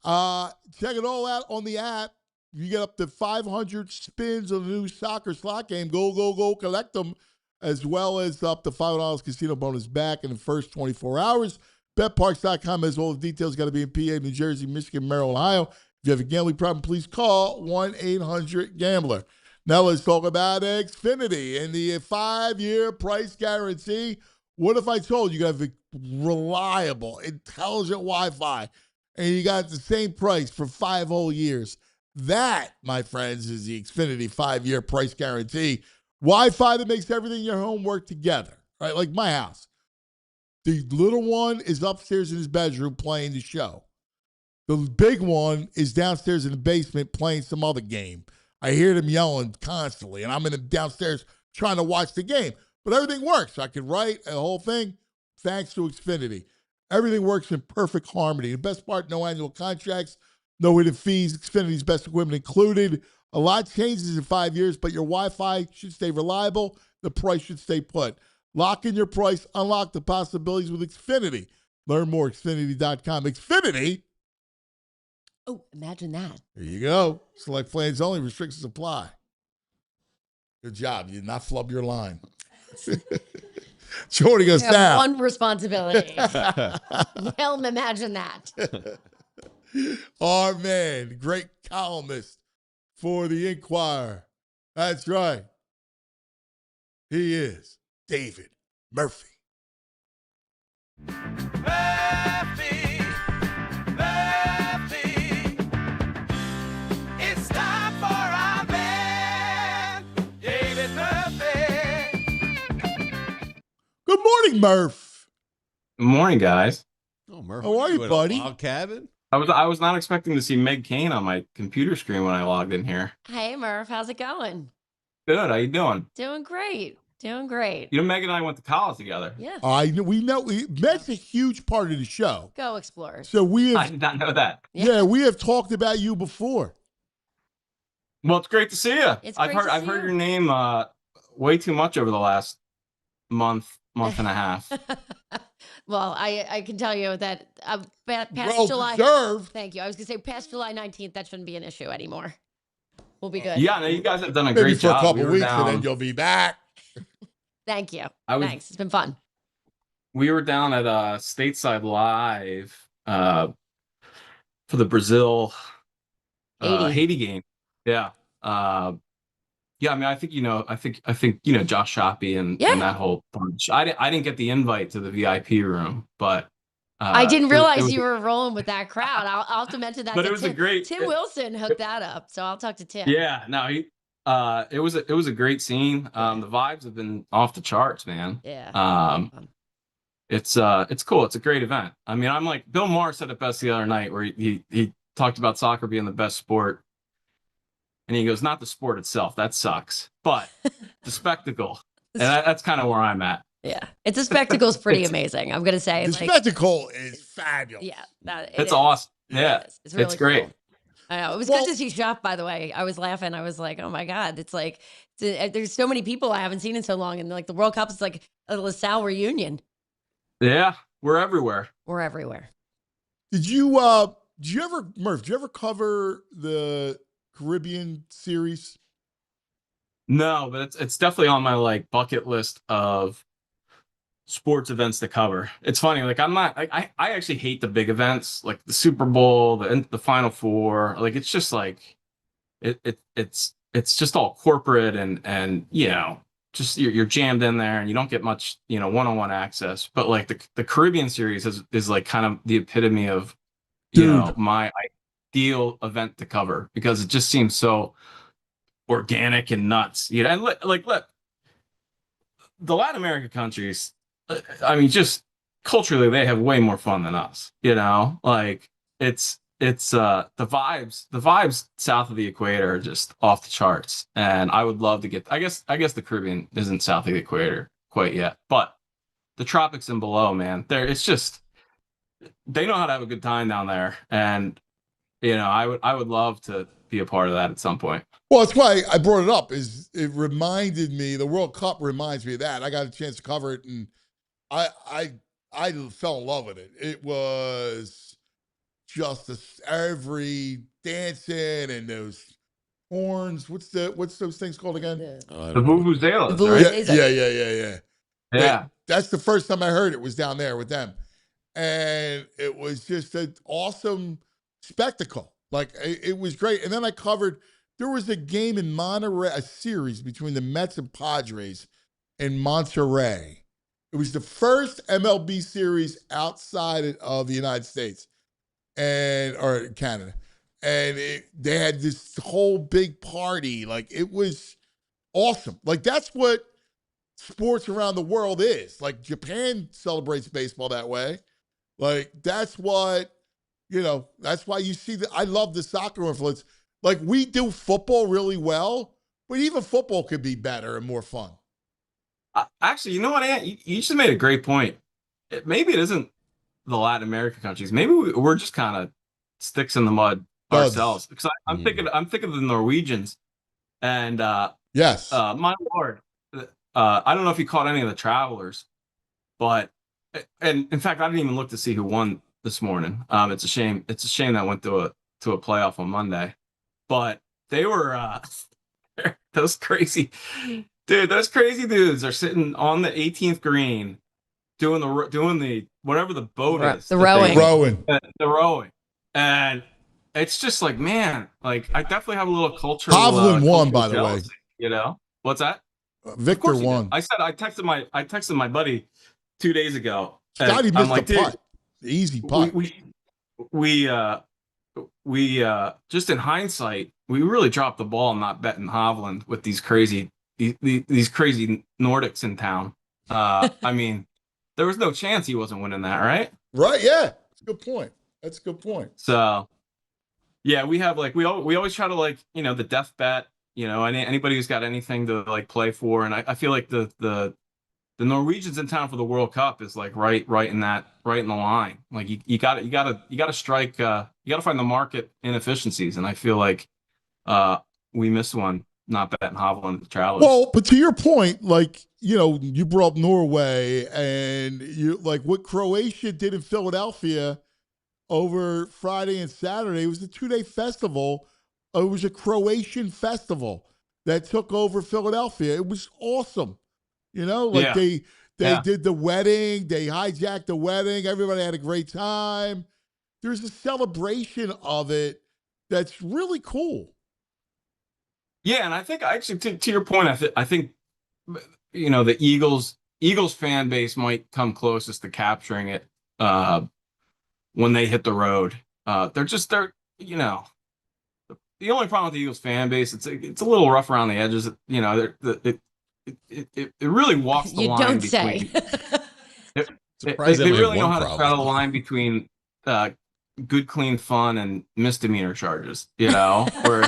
Check it all out on the app. You get up to 500 spins on the new soccer slot game. Go, collect them, as well as up to $5 casino bonus back in the first 24 hours. BetParks.com has all the details. Got to be in PA, New Jersey, Michigan, Maryland, Ohio. If you have a gambling problem, please call 1-800-GAMBLER. Now let's talk about Xfinity and the 5-year price guarantee. What if I told you have a reliable, intelligent Wi-Fi and you got the same price for 5 whole years? That, my friends, is the Xfinity 5-year price guarantee. Wi-Fi that makes everything in your home work together, right? Like my house. The little one is upstairs in his bedroom playing the show. The big one is downstairs in the basement playing some other game. I hear them yelling constantly, and I'm in the downstairs trying to watch the game. But everything works. I can write a whole thing thanks to Xfinity. Everything works in perfect harmony. The best part, no annual contracts, no hidden fees, Xfinity's best equipment included. A lot changes in 5 years, but your Wi-Fi should stay reliable. The price should stay put. Lock in your price. Unlock the possibilities with Xfinity. Learn more at Xfinity.com. Xfinity. Oh, imagine that. There you go. Select plans only. Restrictions apply. Good job. You did not flub your line. Joining us now. One responsibility. Hell, imagine that. Our man, great columnist for the Inquirer. That's right. He is David Murphy. It's time for our man, David Murphy. Good morning, Murph. Good morning, guys. Oh, Murphy. How are you, at a buddy? log cabin? I was not expecting to see Meg Kane on my computer screen when I logged in here. Hey, Murph, how's it going? Good. How you doing? Doing great. Doing great. You know, Meg and I went to college together. Yeah. We know Meg's a huge part of the show. Go Explorers. So we I have, did not know that. we have talked about you before. Well, it's great to see you. It's I've great to heard see your you. name way too much over the last month and a half. Well, I can tell you that past Well July. deserved. Thank you. I was going to say past July 19th, that shouldn't be an issue anymore. We'll be good. Yeah, no, you guys have done a Maybe great for job. a couple We were weeks, and then down- you'll be back. Thank you. I was- Thanks. It's been fun. We were down at Stateside Live for the Brazil Haiti game. Yeah. Yeah, I mean, I think Josh Shoppy and that whole bunch. I didn't get the invite to the VIP room, but I didn't it realize was- you were rolling with that crowd. I'll have to mention that. But to it was a Tim. great- Tim Wilson hooked that up, so I'll talk to Tim. Yeah, no, It was a great scene. The vibes have been off the charts, man. Yeah. It's cool. It's a great event. I mean, I'm like Bill Maher said it best the other night, where he talked about soccer being the best sport, and he goes, not the sport itself, that sucks, but the spectacle, and that's kind of where I'm at. Yeah, it's a spectacle's pretty amazing. I'm gonna say The spectacle is fabulous. Yeah, it's awesome. Yeah, it's really great. cool. I know. It was good to see Shop, by the way. I was laughing. I was like, oh my God. It's like, there's so many people I haven't seen in so long. And like the World Cup is like a LaSalle reunion. Yeah, we're everywhere. We're everywhere. Did you ever, Murph, did you ever cover the Caribbean series? No, but it's definitely on my like bucket list of sports events to cover. It's funny, like I'm not, I actually hate the big events, like the Super Bowl, the Final Four. Like it's just like it's just all corporate and you know, just you're jammed in there and you don't get much, you know, one-on-one access. But like the Caribbean series is like kind of the epitome of, you know, my ideal event to cover, because it just seems so organic and nuts. You know, and like look, the Latin American countries, I mean, just culturally, they have way more fun than us. You know, like it's the vibes south of the equator are just off the charts. And I would love to get. I guess the Caribbean isn't south of the equator quite yet, but the tropics and below, man, it's just they know how to have a good time down there. And you know, I would love to be a part of that at some point. Well, that's why I brought it up. Is it reminded me, the World Cup reminds me of that. I got a chance to cover it, and I fell in love with it. It was just every dancing and those horns. What's those things called again? The vuvuzelas. Yeah. That's the first time I heard it, was down there with them, and it was just an awesome spectacle. Like it was great. And then I covered. There was a game in Monterey, a series between the Mets and Padres in Monterey. It was the first MLB series outside of the United States or Canada. And they had this whole big party. Like, it was awesome. Like, that's what sports around the world is. Like, Japan celebrates baseball that way. Like, that's what, that's why you see I love the soccer influence. Like, we do football really well, but even football could be better and more fun. Actually, you know what, Ant? You just made a great point. Maybe it isn't the Latin American countries. Maybe we're just kind of sticks in the mud ourselves. Because I'm thinking of the Norwegians, and yes, my lord, I don't know if you caught any of the Travelers, but and in fact, I didn't even look to see who won this morning. It's a shame. It's a shame that went to a playoff on Monday, but they were those crazy. Dude, those crazy dudes are sitting on the 18th green doing the whatever the boat is. The rowing. The rowing. And it's just like, man, like I definitely have a little culture. Hovland won, by the way. You know? What's that? Victor won. I said I texted my buddy 2 days ago. Scotty missed the putt. Easy putt. We just in hindsight, we really dropped the ball not betting Hovland with these crazy Nordics in town. I mean, there was no chance he wasn't winning that, right? Right, yeah. That's a good point. So, yeah, we have we always try to the death bet, anybody who's got anything to play for, and I feel like the Norwegians in town for the World Cup is right in the line. Like you got to strike, you got to find the market inefficiencies, and I feel like we missed one. Not betting Hovland the Travelers. Well, but to your point, you brought up Norway, and you what Croatia did in Philadelphia over Friday and Saturday. It was a 2-day festival. It was a Croatian festival that took over Philadelphia. It was awesome. They did the wedding. They hijacked the wedding. Everybody had a great time. There's a celebration of it that's really cool. Yeah, and I think actually to your point, I think the Eagles fan base might come closest to capturing it when they hit the road. The the only problem with the Eagles fan base, it's a little rough around the edges. You know, it really walks the You line don't between. say. Surprised They they only have really know one how to problem. straddle the line between good, clean fun and misdemeanor charges. You know, where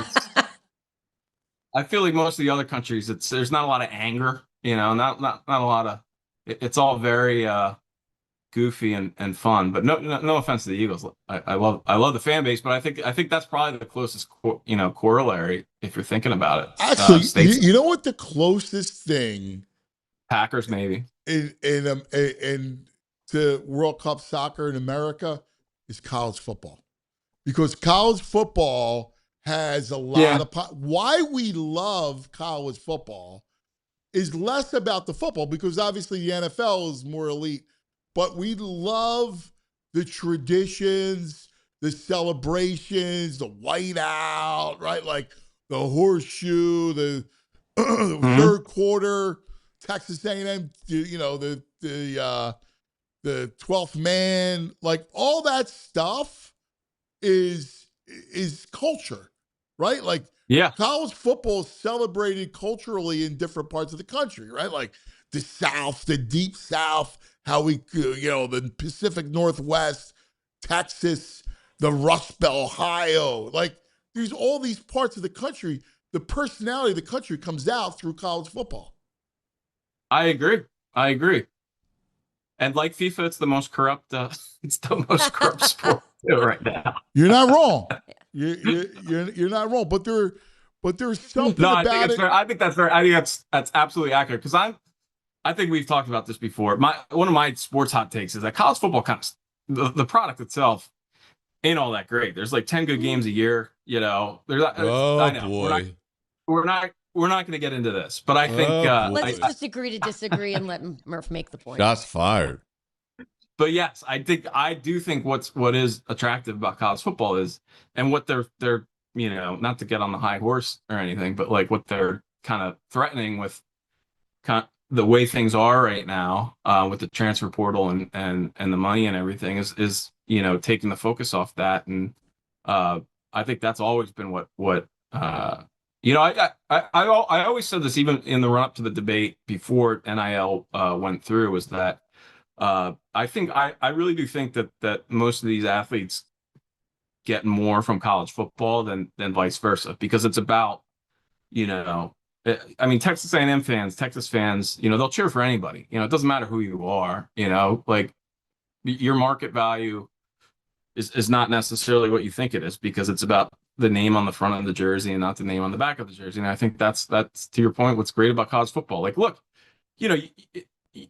I feel like most of the other countries, there's not a lot of anger. You know, not a lot of. It's all very goofy and fun. But no offense to the Eagles. I love the fan base, but I think that's probably the closest corollary if you're thinking about it. Actually, States, you know what the closest thing Packers maybe. in to World Cup soccer in America is college football, because college football has a lot of why we love college football is less about the football, because obviously the NFL is more elite, but we love the traditions, the celebrations, the whiteout, right? Like the horseshoe, the third quarter, Texas A&M, you know, the 12th man, like all that stuff is culture, right? Like college football is celebrated culturally in different parts of the country, right? Like the South, the deep South, how we, you know, the Pacific Northwest, Texas, the Rust Belt, Ohio. Like there's all these parts of the country. The personality of the country comes out through college football. I agree. And like FIFA, it's the most corrupt. It's the most corrupt sport right now. You're not wrong. You're not wrong. But there's something about it. I think that's absolutely accurate, because I think we've talked about this before. One of my sports hot takes is that college football the product itself ain't all that great. There's like 10 good games a year. You know, I know. Boy. We're not going to get into this, but I think let's just agree to disagree and let Murph make the point. Shots fired. But yes, I do think what is attractive about college football is, and what they're you know, not to get on the high horse or anything, but like what they're kind of threatening with the way things are right now, with the transfer portal and the money and everything is you know, taking the focus off that. And I think that's always been what you know, I always said this even in the run up to the debate before NIL went through, was that I think I really do think that most of these athletes get more from college football than vice versa, because it's about, you know, I mean, Texas A&M fans, Texas fans, you know, they'll cheer for anybody. You know, it doesn't matter who you are. You know, like your market value is not necessarily what you think it is, because it's about the name on the front of the jersey and not the name on the back of the jersey. And I think that's to your point, what's great about college football. Like, look, you know,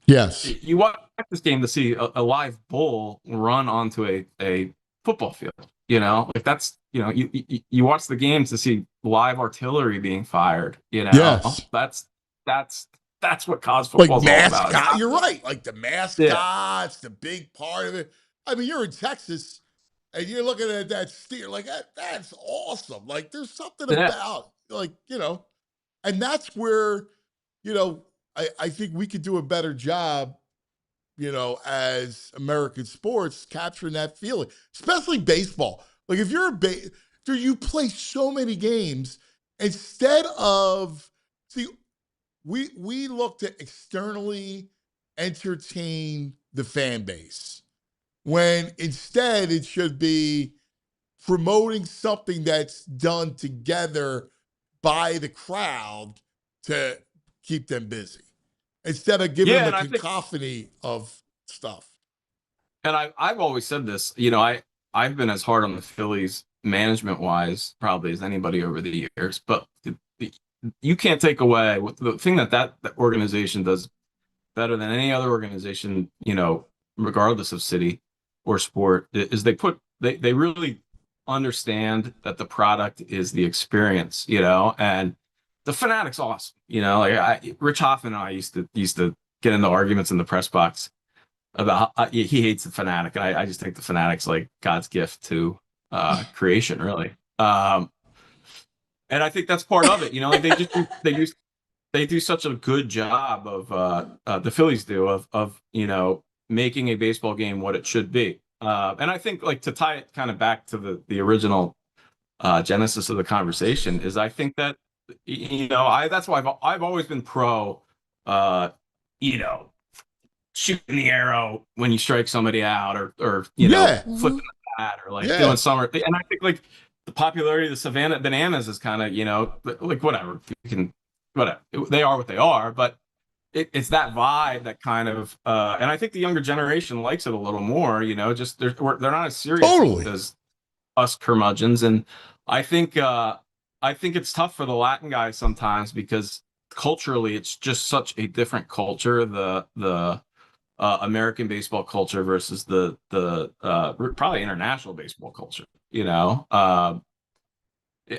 yes, you watch this game to see a live bull run onto a football field. You know, like that's, you know, you watch the game to see live artillery being fired. You know, yes, that's what college football is all about. Mascot, you're right. Like the mascots, the big part of it. I mean, you're in Texas and you're looking at that steer, like that's awesome. Like there's something about, like, you know, and that's where, you know, I think we could do a better job, you know, as American sports, capturing that feeling, especially baseball. Like if you're dude, you play so many games instead of, see, we look to externally entertain the fan base, when instead it should be promoting something that's done together by the crowd to keep them busy, instead of giving them a cacophony of stuff. And I've always said this, you know, I've been as hard on the Phillies management wise probably as anybody over the years, but you can't take away the thing that organization does better than any other organization, you know, regardless of city or sport, is they really understand that the product is the experience, you know, and the Fanatic's awesome. You know, like Rich Hoffman and I used to get into arguments in the press box about how he hates the Fanatic, and I just think the Fanatic's like God's gift to creation, really. And I think that's part of it. You know, like they do such a good job of the Phillies do of you know, making a baseball game what it should be. And I think, like, to tie it kind of back to the original genesis of the conversation is I think that, that's why I've always been pro, shooting the arrow when you strike somebody out, or flipping the bat, or doing summer. And I think like the popularity of the Savannah Bananas is kind of, like whatever. You can, whatever. They are what they are, but it's that vibe that kind of, and I think the younger generation likes it a little more. Just they're not as serious as us curmudgeons, and I think it's tough for the Latin guys sometimes because culturally it's just such a different culture. The American baseball culture versus the probably international baseball culture,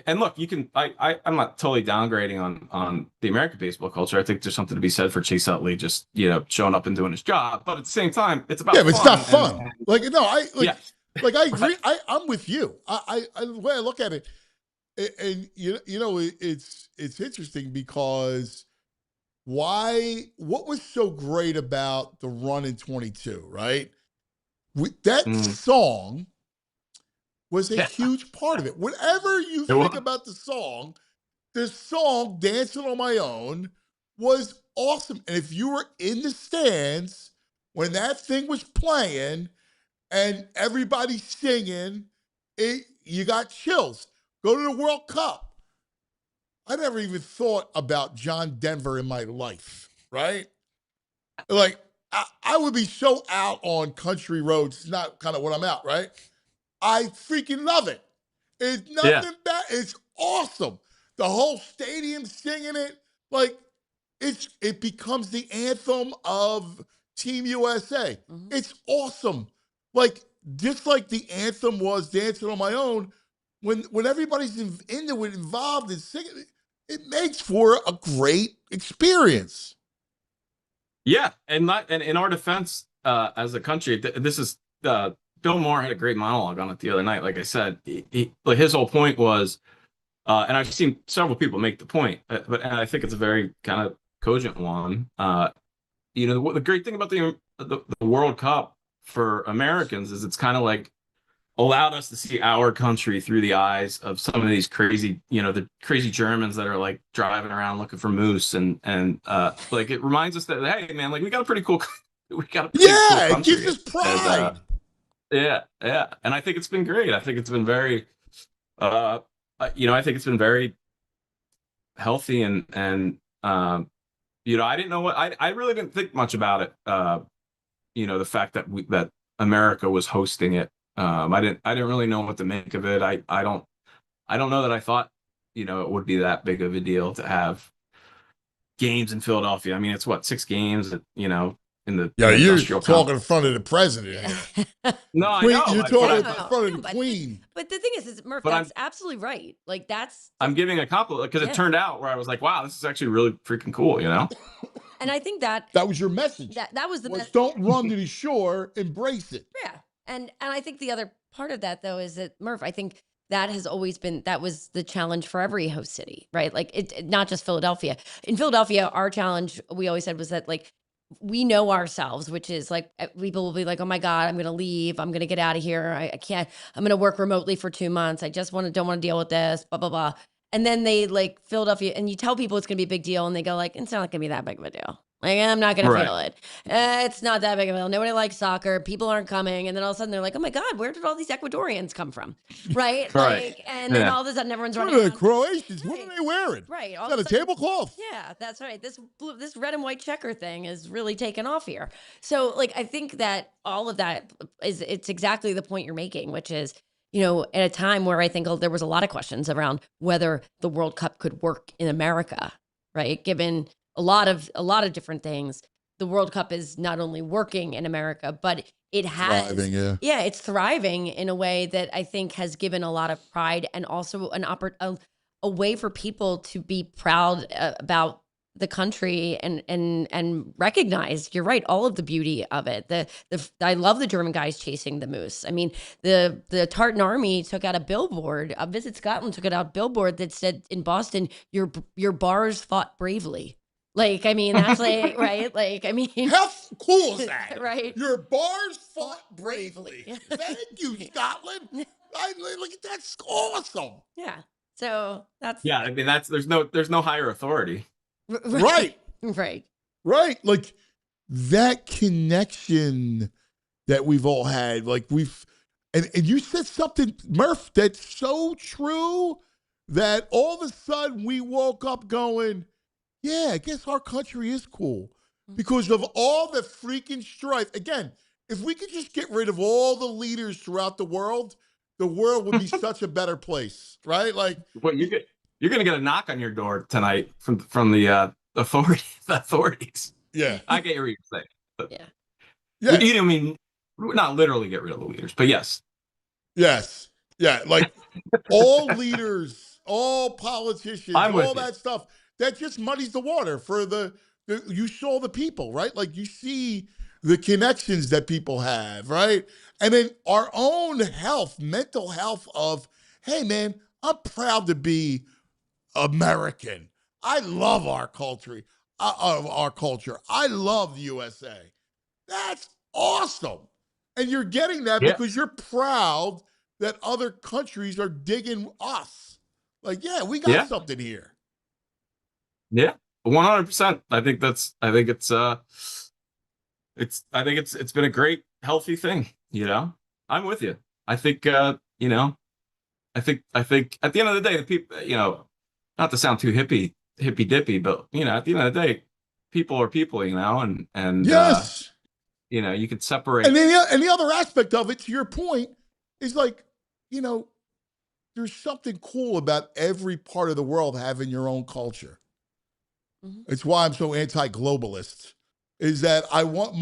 and look, you can, I'm not totally downgrading on the American baseball culture. I think there's something to be said for Chase Utley just, showing up and doing his job, but at the same time, it's about but it's not fun. And I agree. I'm with you. The way I look at it, and it's interesting because what was so great about the run in 22, right? That song was a huge part of it. Whatever you think about the song Dancing on My Own was awesome. And if you were in the stands when that thing was playing and everybody singing, you got chills. Go to the World Cup. I never even thought about John Denver in my life, right? Like, I would be so out on country roads. It's not kind of what I'm out, right? I freaking love it. It's nothing bad. It's awesome. The whole stadium singing it. Like, it becomes the anthem of Team USA. Mm-hmm. It's awesome. Like, just like the anthem was Dancing on My Own, when everybody's into it, involved in singing, it makes for a great experience. Yeah, and in our defense, as a country, this is Bill Maher had a great monologue on it the other night. Like I said, like his whole point was, and I've seen several people make the point, and I think it's a very kind of cogent one. The great thing about the World Cup for Americans is it's kind of like allowed us to see our country through the eyes of some of these crazy, the crazy Germans that are like driving around looking for moose, and like it reminds us that, hey man, like we got a pretty cool cool country. It gives us pride. Yeah. And I think it's been great. I think it's been very, I think it's been very healthy and I didn't know I really didn't think much about it. The fact that America was hosting it. I didn't really know what to make of it. I don't know that I thought, it would be that big of a deal to have games in Philadelphia. I mean, it's 6 games, in the you're talking in front of the president. No, I know. You're talking in front of the Queen. But the thing is Murph, that's absolutely right. Like I'm giving a compliment because it turned out where I was like, wow, this is actually really freaking cool, And I think that was your message. That was the message. Don't run to the shore, embrace it. Yeah. And I think the other part of that though is that Murph, I think that has always been, that was the challenge for every host city, right? Like it not just Philadelphia. In Philadelphia, our challenge, we always said, was that like, we know ourselves, which is like, people will be like, oh my God, I'm going to leave. I'm going to get out of here. I can't, I'm going to work remotely for 2 months. I just don't want to deal with this, blah, blah, blah. And then they like Philadelphia, and you tell people it's going to be a big deal, and they go like, it's not going to be that big of a deal. Like, I'm not going to feel it. It's not that big of a deal. Nobody likes soccer. People aren't coming. And then all of a sudden they're like, oh my God, where did all these Ecuadorians come from? Right? Right. And then all of a sudden everyone's running. What are the Croatians? What are they wearing? Right. Got a tablecloth. Yeah, that's right. This red and white checker thing is really taken off here. So like, I think that all of that it's exactly the point you're making, which is, at a time where I think there was a lot of questions around whether the World Cup could work in America, right? Given a lot of different things, the World Cup is not only working in America, but it has thriving, it's thriving in a way that I think has given a lot of pride, and also a way for people to be proud about the country and recognize, you're right, all of the beauty of it. I love the German guys chasing the moose. I mean, the Tartan Army took out a billboard. Visit Scotland took it out a billboard that said in Boston, your bars fought bravely. Like, I mean, that's like, right? Like, I mean, how cool is that? Right. Your bars fought bravely. Thank you, Scotland. That's awesome. Yeah. So that's Yeah, I mean there's no higher authority. Right. Right. Right. Like that connection that we've all had. Like and you said something, Murph, that's so true that all of a sudden we woke up going, yeah, I guess our country is cool because of all the freaking strife. Again, if we could just get rid of all the leaders throughout the world would be such a better place, right? Like, Well, you're gonna get a knock on your door tonight from the authorities. Yeah, I get what you're saying. But Yeah. yeah, you know, I mean, not literally get rid of the leaders, but yes. yes, yeah. Like all leaders, all politicians, I'm with all you. that stuff. That just muddies the water for you saw the people, right? Like you see the connections that people have, right? And then our own health, mental health of, hey man, I'm proud to be American. I love our culture. I love the USA. That's awesome. And you're getting that Yeah. because you're proud that other countries are digging us. Like, yeah, we got Yeah. something here. Yeah, 100%. I think it's been a great, healthy thing. You know, I'm with you. I think you know, I think at the end of the day, the people, you know, not to sound too hippy dippy, but you know, at the end of the day, people are people, you know, and Yes. you know, you could separate. And then the other aspect of it, to your point, is like, you know, there's something cool about every part of the world having your own culture. Mhm. It's why I'm so anti-globalist. Is that I want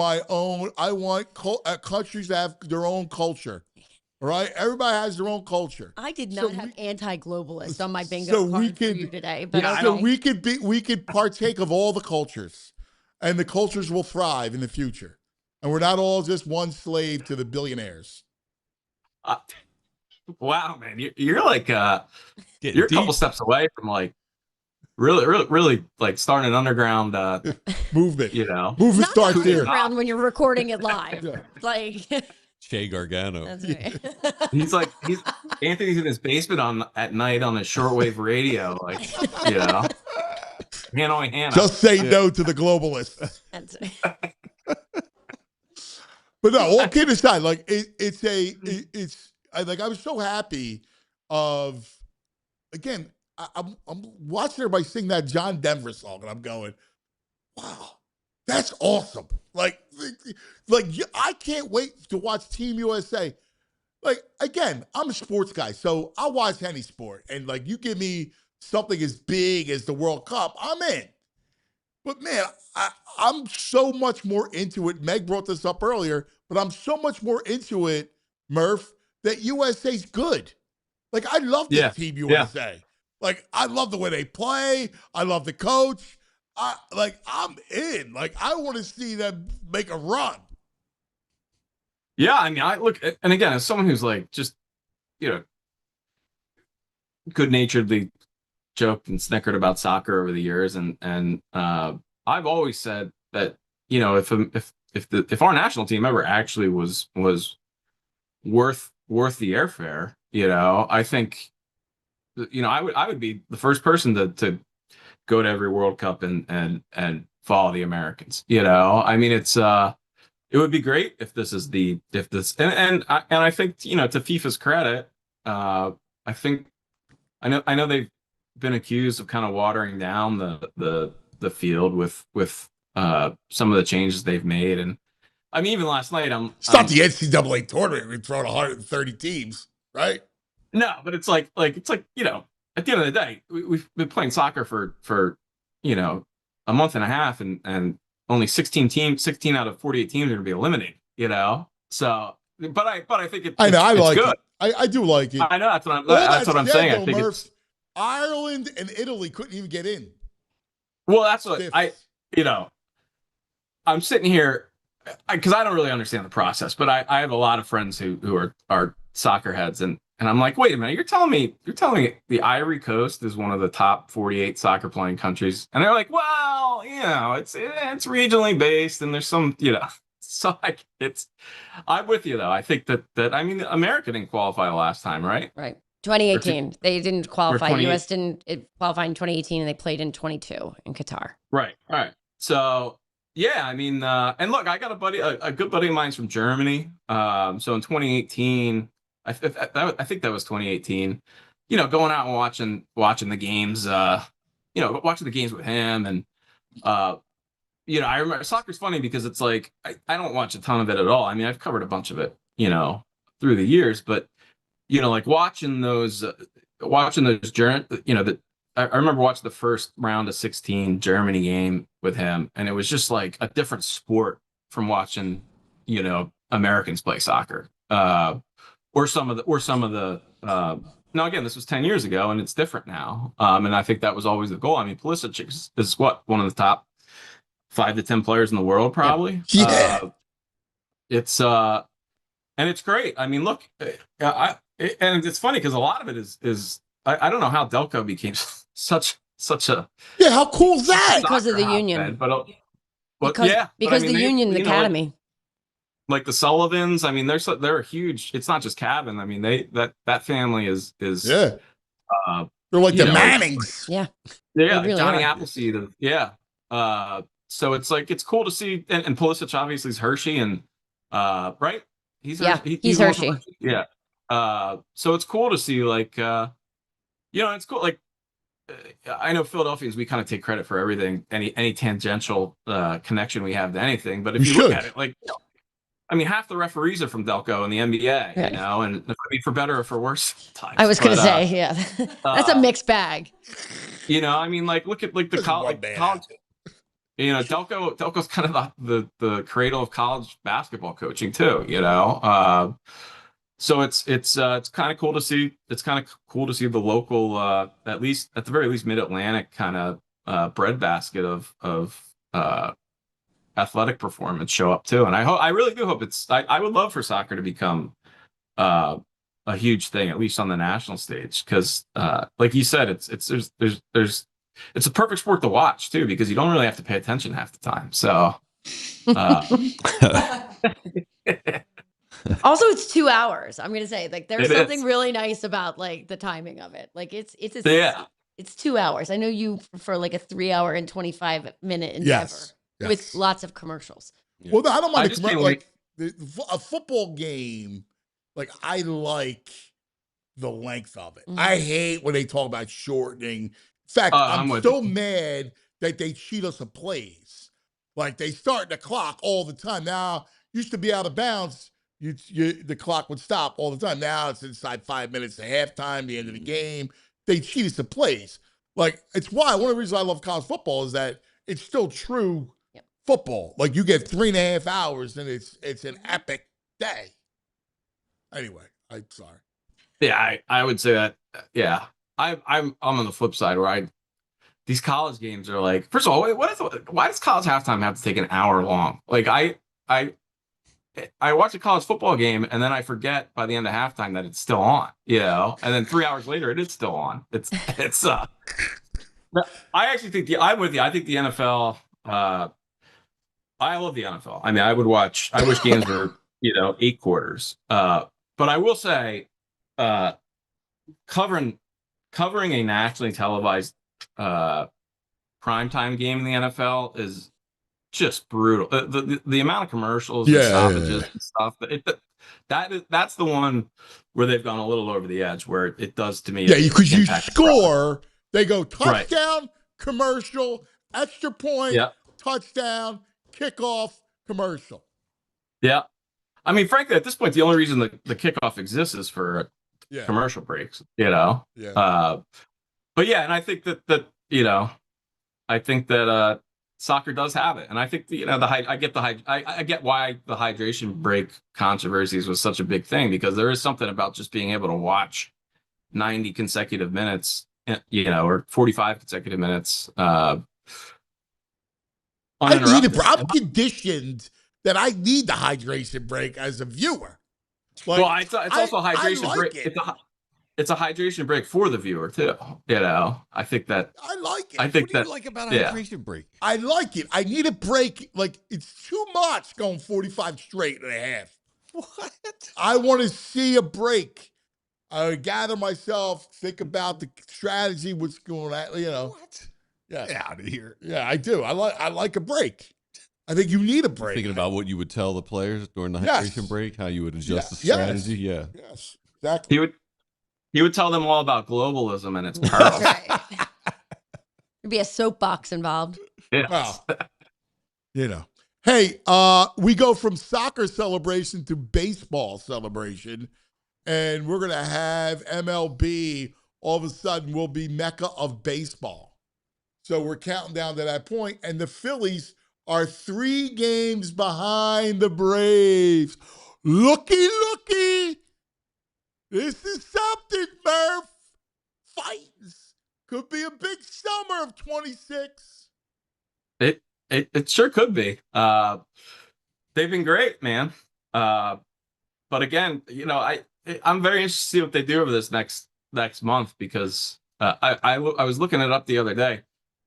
countries to have their own culture. All right? Everybody has their own culture. I did So not have anti-globalist on my bingo so we card for could- you today, but Yeah, So okay. we could partake of all the cultures, and the cultures will thrive in the future. And we're not all just one slave to the billionaires. Wow, man, you're like Getting you're a couple deep. steps away from like really like starting an underground Movement. you know. Movement Not starts here. underground when you're recording it live. Yeah. Like Che Gargano. that's right. He's Anthony's in his basement at night on his shortwave radio, like, you know, Hanoi Hannah. Just say no to the globalists. That's But no, all kidding aside, like I was so happy of, again, I'm watching everybody sing that John Denver song, and I'm going, wow, that's awesome. Like I can't wait to watch Team USA. Like, again, I'm a sports guy, so I'll watch any sport. And like, you give me something as big as the World Cup, I'm in. But man, I'm so much more into it. Meg brought this up earlier, but I'm so much more into it, Murph, that USA's good. Like, I love this Team USA. Like, I love the way they play. I love the coach. I'm in. Like, I want to see them make a run. Yeah, I mean, I look, and again, as someone who's like just, you know, good-naturedly joked and snickered about soccer over the years, and I've always said that, you know, if our national team ever actually was worth the airfare, you know, I think, you know, I would be the first person to go to every World Cup and follow the Americans. You know, I mean, it would be great if I think, you know, to FIFA's credit, I think I know they've been accused of kind of watering down the field with some of the changes they've made, and I mean, even last night, It's not the NCAA tournament. We're throwing 130 teams, right? No, but it's like you know, at the end of the day, we've been playing soccer for you know, a month and a half, and only 16 out of 48 teams are going to be eliminated. You know, so but I think it's good. It. I do like it. I know that's what I'm saying. I think Murph, Ireland and Italy couldn't even get in. Well, that's what you know. I'm sitting here because I don't really understand the process, but I have a lot of friends who are soccer heads, and I'm like, wait a minute, you're telling me the Ivory Coast is one of the top 48 soccer playing countries, and they're like, well, you know, it's regionally based, and there's some, you know, So I'm with you though. I think that I mean, America didn't qualify last time, right? Right. 2018. They didn't qualify. 20 US didn't qualify in 2018, and they played in 22 in Qatar. Right. All right. So yeah, I mean, and look, I got a good buddy of mine's from Germany. So in 2018, I think that was 2018. You know, going out and watching the games. You know, watching the games with him, and you know, I remember soccer's funny because it's like I don't watch a ton of it at all. I mean, I've covered a bunch of it, you know, through the years, but you know, like watching those you know, that I remember watching the first round of 16 Germany game with him, and it was just like a different sport from watching, you know, Americans play soccer, or some of the. Now again, this was 10 years ago, and it's different now, and I think that was always the goal. I mean, Pulisic is what, one of the top 5 to 10 players in the world, probably. Yeah. It's and it's great. I mean, look, and it's funny because a lot of it is I don't know how Delco became such a How cool is that? Because of the soccer union. hotbed, but Because yeah, but I mean, the union, the you know, academy. like the Sullivans. I mean, they're huge. It's not just Cabin. I mean, that family is Yeah. uh, They're like you the know, Mannings. Yeah. yeah, They really Johnny are. Appleseed. Yeah. So it's like it's cool to see, and Pulisic obviously is Hershey, and right, he's he's one from Hershey. Yeah. So it's cool to see, like, you know, it's cool. Like, I know Philadelphians, we kind of take credit for everything, any tangential connection we have to anything. But if We you look should. at it, like, I mean, half the referees are from Delco in the NBA, Right. you know, and I mean, for better or for worse times. I was going to But, say, yeah, that's a mixed bag. you know, I mean, like, look at like the This is one college. man. You know, Delco's kind of the cradle of college basketball coaching too. You know, so it's kind of cool to see. It's kind of cool to see the local, at the very least, Mid-Atlantic kind of breadbasket of athletic performance show up too. And I really do hope I would love for soccer to become a huge thing, at least on the national stage, because like you said, it's a perfect sport to watch too, because you don't really have to pay attention half the time. So Also, it's 2 hours. I'm going to say, like, there's It something is. really nice about like the timing of it. Like it's Yeah. it's 2 hours. I know you prefer like a 3 hour and 25-minute endeavor Yes. with lots of commercials. Well, no, I don't mind I the just commercial. can't Like a football game, like I like the length of it. Mhm. I hate when they talk about shortening. In fact, I'm I'm with so you. mad that they cheat us of plays. Like they start the clock all the time. Now, used to be out of bounds, the clock would stop all the time. Now it's inside 5 minutes to halftime, the end of the game. They cheat us of plays. Like it's why one of the reasons I love college football is that it's still true football. Like you get 3.5 hours, and it's an epic day. Anyway, I'm sorry. Yeah, I would say that. Yeah, I'm on the flip side where these college games are like, first of all, why does college halftime have to take an hour long? Like I watch a college football game and then I forget by the end of halftime that it's still on, you know, and then 3 hours later it is still on. It's I actually think I'm with you. I think the NFL. I love the NFL. I mean, I wish games were, you know, 8 quarters. But I will say, covering a nationally televised primetime game in the NFL is just brutal. The amount of commercials and stoppages and stuff. That's the one where they've gone a little over the edge. Where it does to me. Yeah, because you impact the score, they go Right. touchdown, commercial, extra point, Yeah. touchdown, kickoff, commercial. Yeah. I mean, frankly, at this point, the only reason the kickoff exists is for Yeah. commercial breaks, you know? Yeah. But yeah, and I think that you know, I think that soccer does have it. And I think, you know, I get why the hydration break controversies was such a big thing, because there is something about just being able to watch 90 consecutive minutes, you know, or 45 consecutive minutes. I need it, bro. I'm conditioned that I need the hydration break as a viewer. Like, Well, it's also a hydration I like break. it. it's a hydration break for the viewer too. You know, I think that I like it. I think What do that you like about a yeah. hydration break? I like it. I need a break. Like, it's too much going 45 straight and a half. What? I want to see a break. I gather myself, think about the strategy, what's going on, you know. What? Yeah. Get out of here. Yeah, I do. I like a break. I think you need a break. Thinking about what you would tell the players during the Yes. hydration break, how you would adjust the Yes. strategy. Yeah. Yes, exactly. He would tell them all about globalism and its perils. There'd be a soapbox involved. Yeah. Well, you know. Hey, we go from soccer celebration to baseball celebration, and we're going to have MLB all of a sudden will be Mecca of baseball. So we're counting down to that point, and the Phillies are 3 games behind the Braves. Looky. This is something, Murph. Fights. Could be a big summer of 26. It sure could be. They've been great, man. But again, you know, I'm very interested to see what they do over this next month, because I was looking it up the other day.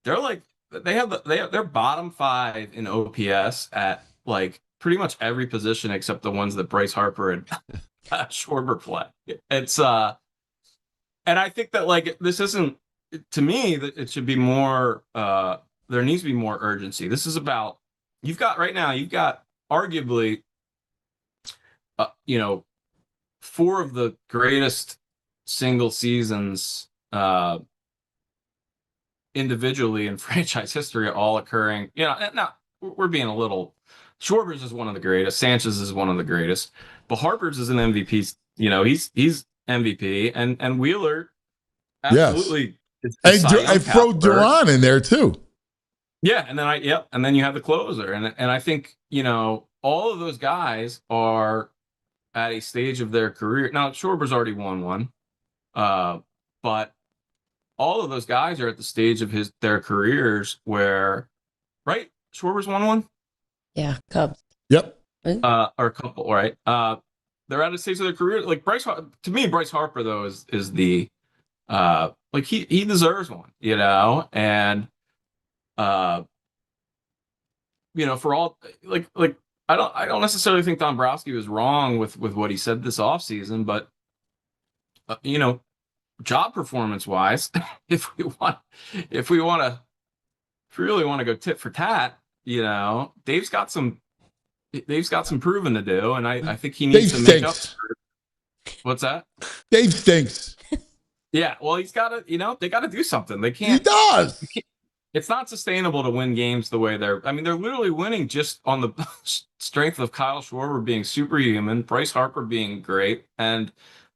They're like they're bottom 5 in OPS at like pretty much every position except the ones that Bryce Harper and Schwarber play. It's and I think that like this isn't, to me, that it should be more there needs to be more urgency. This is about, you've got arguably you know, 4 of the greatest single seasons individually in franchise history all occurring. You know, now we're being a little, Schwarber's is one of the greatest, Sanchez is one of the greatest, but Harper's is an MVP. You know, he's MVP, and Wheeler absolutely is And I throw Duran in there too. Yeah, and then you have the closer, and I think, you know, all of those guys are at a stage of their career. Now, Schwarber's already won one, but all of those guys are at the stage of their careers where, right? Schwarber's won one. Yeah, Cubs. Yep. Or a couple, right? They're at a stage of their career. Like to me, Bryce Harper though is the like he deserves one, you know, and you know, for all like I don't necessarily think Dombrowski was wrong with what he said this offseason, but you know, job performance wise, if we really want to go tit for tat, you know, Dave's got some proving to do, and I think he needs to make up for it. What's that? Dave stinks. Yeah, well, he's got to, you know, they got to do something. They can't. He does. It's not sustainable to win games the way they're literally winning just on the strength of Kyle Schwarber being superhuman, Bryce Harper being great, and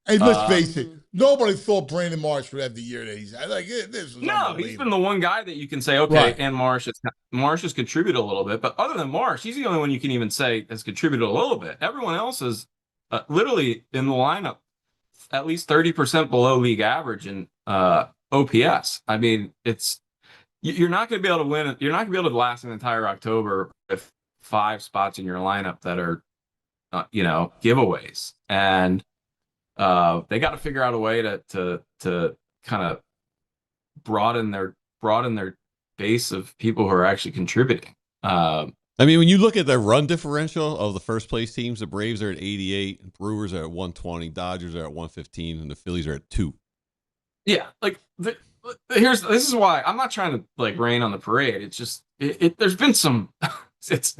let's face it, nobody thought Brandon Marsh would have the year that he's had. Like, this was no, he's been the one guy that you can say, okay, Right. and Marsh has contributed a little bit, but other than Marsh, he's the only one you can even say has contributed a little bit. Everyone else is literally in the lineup at least 30% below league average in OPS. I mean, you're not going to be able to win. You're not going to be able to last an entire October with 5 spots in your lineup that are, you know, giveaways, and they got to figure out a way to kind of broaden their base of people who are actually contributing. I mean, when you look at the run differential of the first place teams, the Braves are at 88, Brewers are at 120, Dodgers are at 115, and the Phillies are at 2. Yeah, like this is why I'm not trying to like rain on the parade. It's just there's been some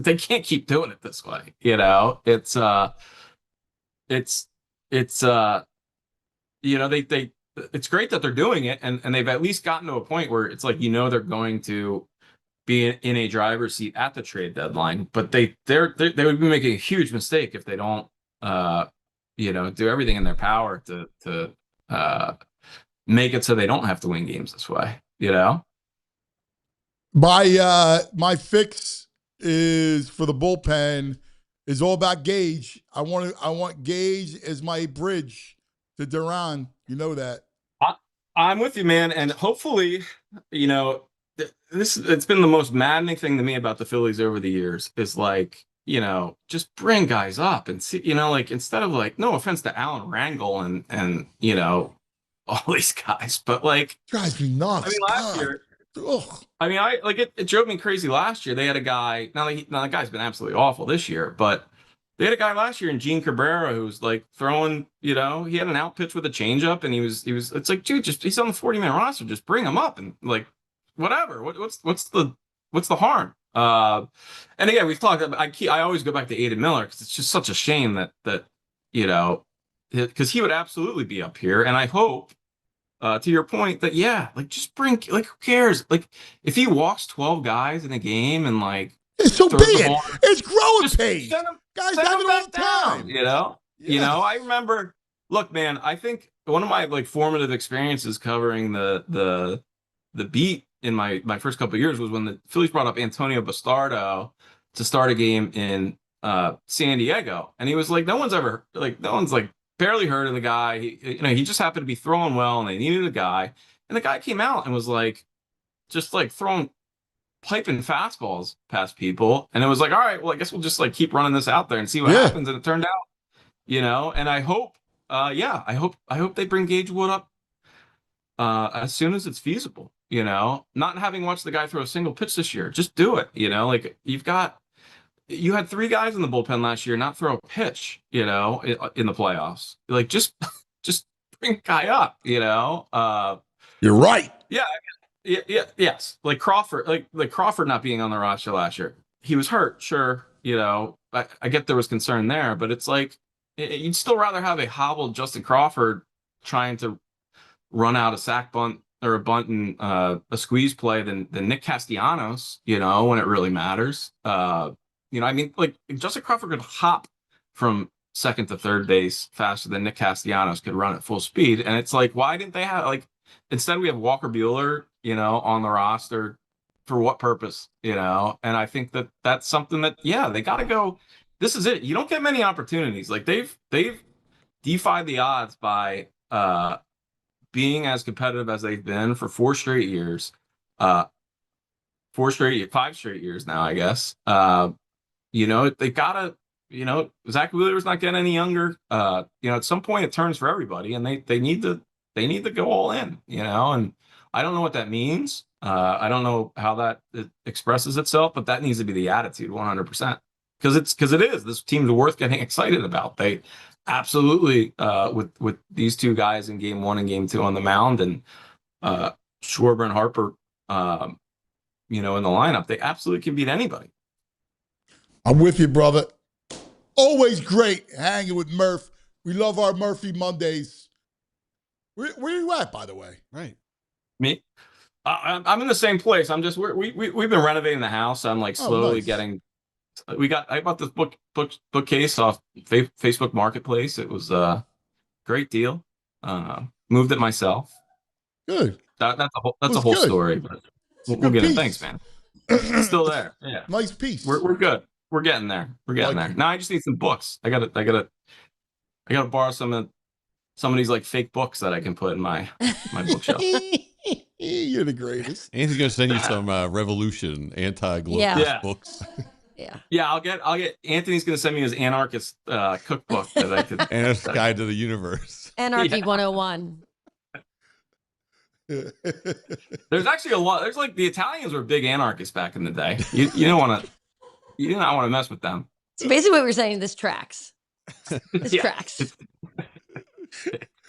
they can't keep doing it this way, you know. It's you know, they it's great that they're doing it, and they've at least gotten to a point where it's like, you know, they're going to be in a driver's seat at the trade deadline, but they would be making a huge mistake if they don't you know, do everything in their power to make it so they don't have to win games this way, you know. My fix is for the bullpen is all about Gage. I want Gage as my bridge to Duran. You know that. I'm with you, man, and hopefully, you know, it's been the most maddening thing to me about the Phillies over the years is like, you know, just bring guys up and see, you know, like instead of like, no offense to Alan Rangel and you know, all these guys, but like, drives me nuts. I mean, last God. year, Ugh. I mean, I like it drove me crazy last year. They had a guy, now the guy's been absolutely awful this year, but they had a guy last year in Gene Cabrera who was like throwing, he had an out pitch with a changeup, and he was, it's like, dude, just he's on the 40-man roster, just bring him up and like, whatever. What's the harm? And again, we've talked about, I always go back to Aiden Miller because it's just such a shame that because he would absolutely be up here, and I hope. To your point that, yeah, like just bring, like, who cares? Like if he walks 12 guys in a game and like, So be throws the it. ball, It's growing just pains. send him, Guys send have him it all back the down, time. you know, I remember, look, man, I think one of my like formative experiences covering the beat in my first couple of years was when the Phillies brought up Antonio Bastardo to start a game in San Diego. And he was like, no one's like barely heard of the guy. He just happened to be throwing well, and they needed a guy. And the guy came out and was like, just like throwing piping fastballs past people. And it was like, all right, well, I guess we'll just like keep running this out there and see what happens. And it turned out, and I hope, I hope they bring Gage Wood up as soon as it's feasible. Not having watched the guy throw a single pitch this year, just do it. Like you had 3 guys in the bullpen last year not throw a pitch, in the playoffs. Like just bring a guy up, You're right. Yes. Like Crawford, like Crawford not being on the roster last year. He was hurt, sure. I get there was concern there, but it's like you'd still rather have a hobbled Justin Crawford trying to run out a sack bunt or a bunt and a squeeze play than Nick Castellanos, when it really matters. I mean, like Justin Crawford could hop from second to third base faster than Nick Castellanos could run at full speed. And it's like, why didn't they have, like, instead we have Walker Buehler, on the roster for what purpose, And I think that's something that, they got to go. This is it. You don't get many opportunities. Like they've defied the odds by being as competitive as they've been for 4 straight years, 5 straight years now, I guess. They gotta, Zach Wheeler's not getting any younger. At some point it turns for everybody, and they need to go all in, and I don't know what that means. I don't know how that expresses itself, but that needs to be the attitude 100%. Because it is. This team's worth getting excited about. They absolutely, with these 2 guys in game 1 and game 2 on the mound, and Schwarber and Harper, in the lineup, they absolutely can beat anybody. I'm with you, brother. Always great hanging with Murph. We love our Murphy Mondays. Where are you at, by the way? Right. Me? I'm in the same place. I'm just we've been renovating the house. I'm like slowly nice. getting. I bought this bookcase off Facebook Marketplace. It was a great deal. Moved it myself. Good. That's a whole good. story. But we'll get it. Thanks, man. It's still there. Yeah. Nice piece. We're good. We're getting there. We're getting there. Now I just need some books. I gotta borrow some of these like fake books that I can put in my bookshelf. You're the greatest. Anthony's gonna send you some Revolution anti-globalist books. Yeah, I'll get Anthony's gonna send me his anarchist cookbook that I could Anarchist Guide to the Universe. Anarchy 101. There's actually a lot. There's like the Italians were big anarchists back in the day. You don't want to mess with them. So basically what we're saying, this tracks. This tracks.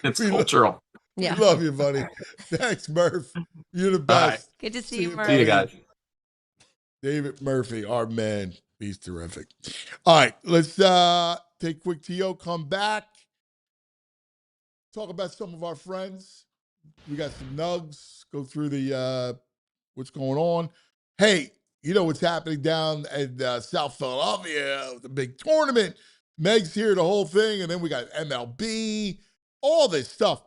It's cultural. Yeah. Love you, buddy. Thanks, Murph. You're the best. Right. Good to see you, Murph. See you guys. David Murphy, our man. He's terrific. All right, let's take a quick TO, come back. Talk about some of our friends. We got some nugs. Go through the what's going on. Hey, you know what's happening down in South Philadelphia, the big tournament. Meg's here, the whole thing, and then we got MLB, all this stuff.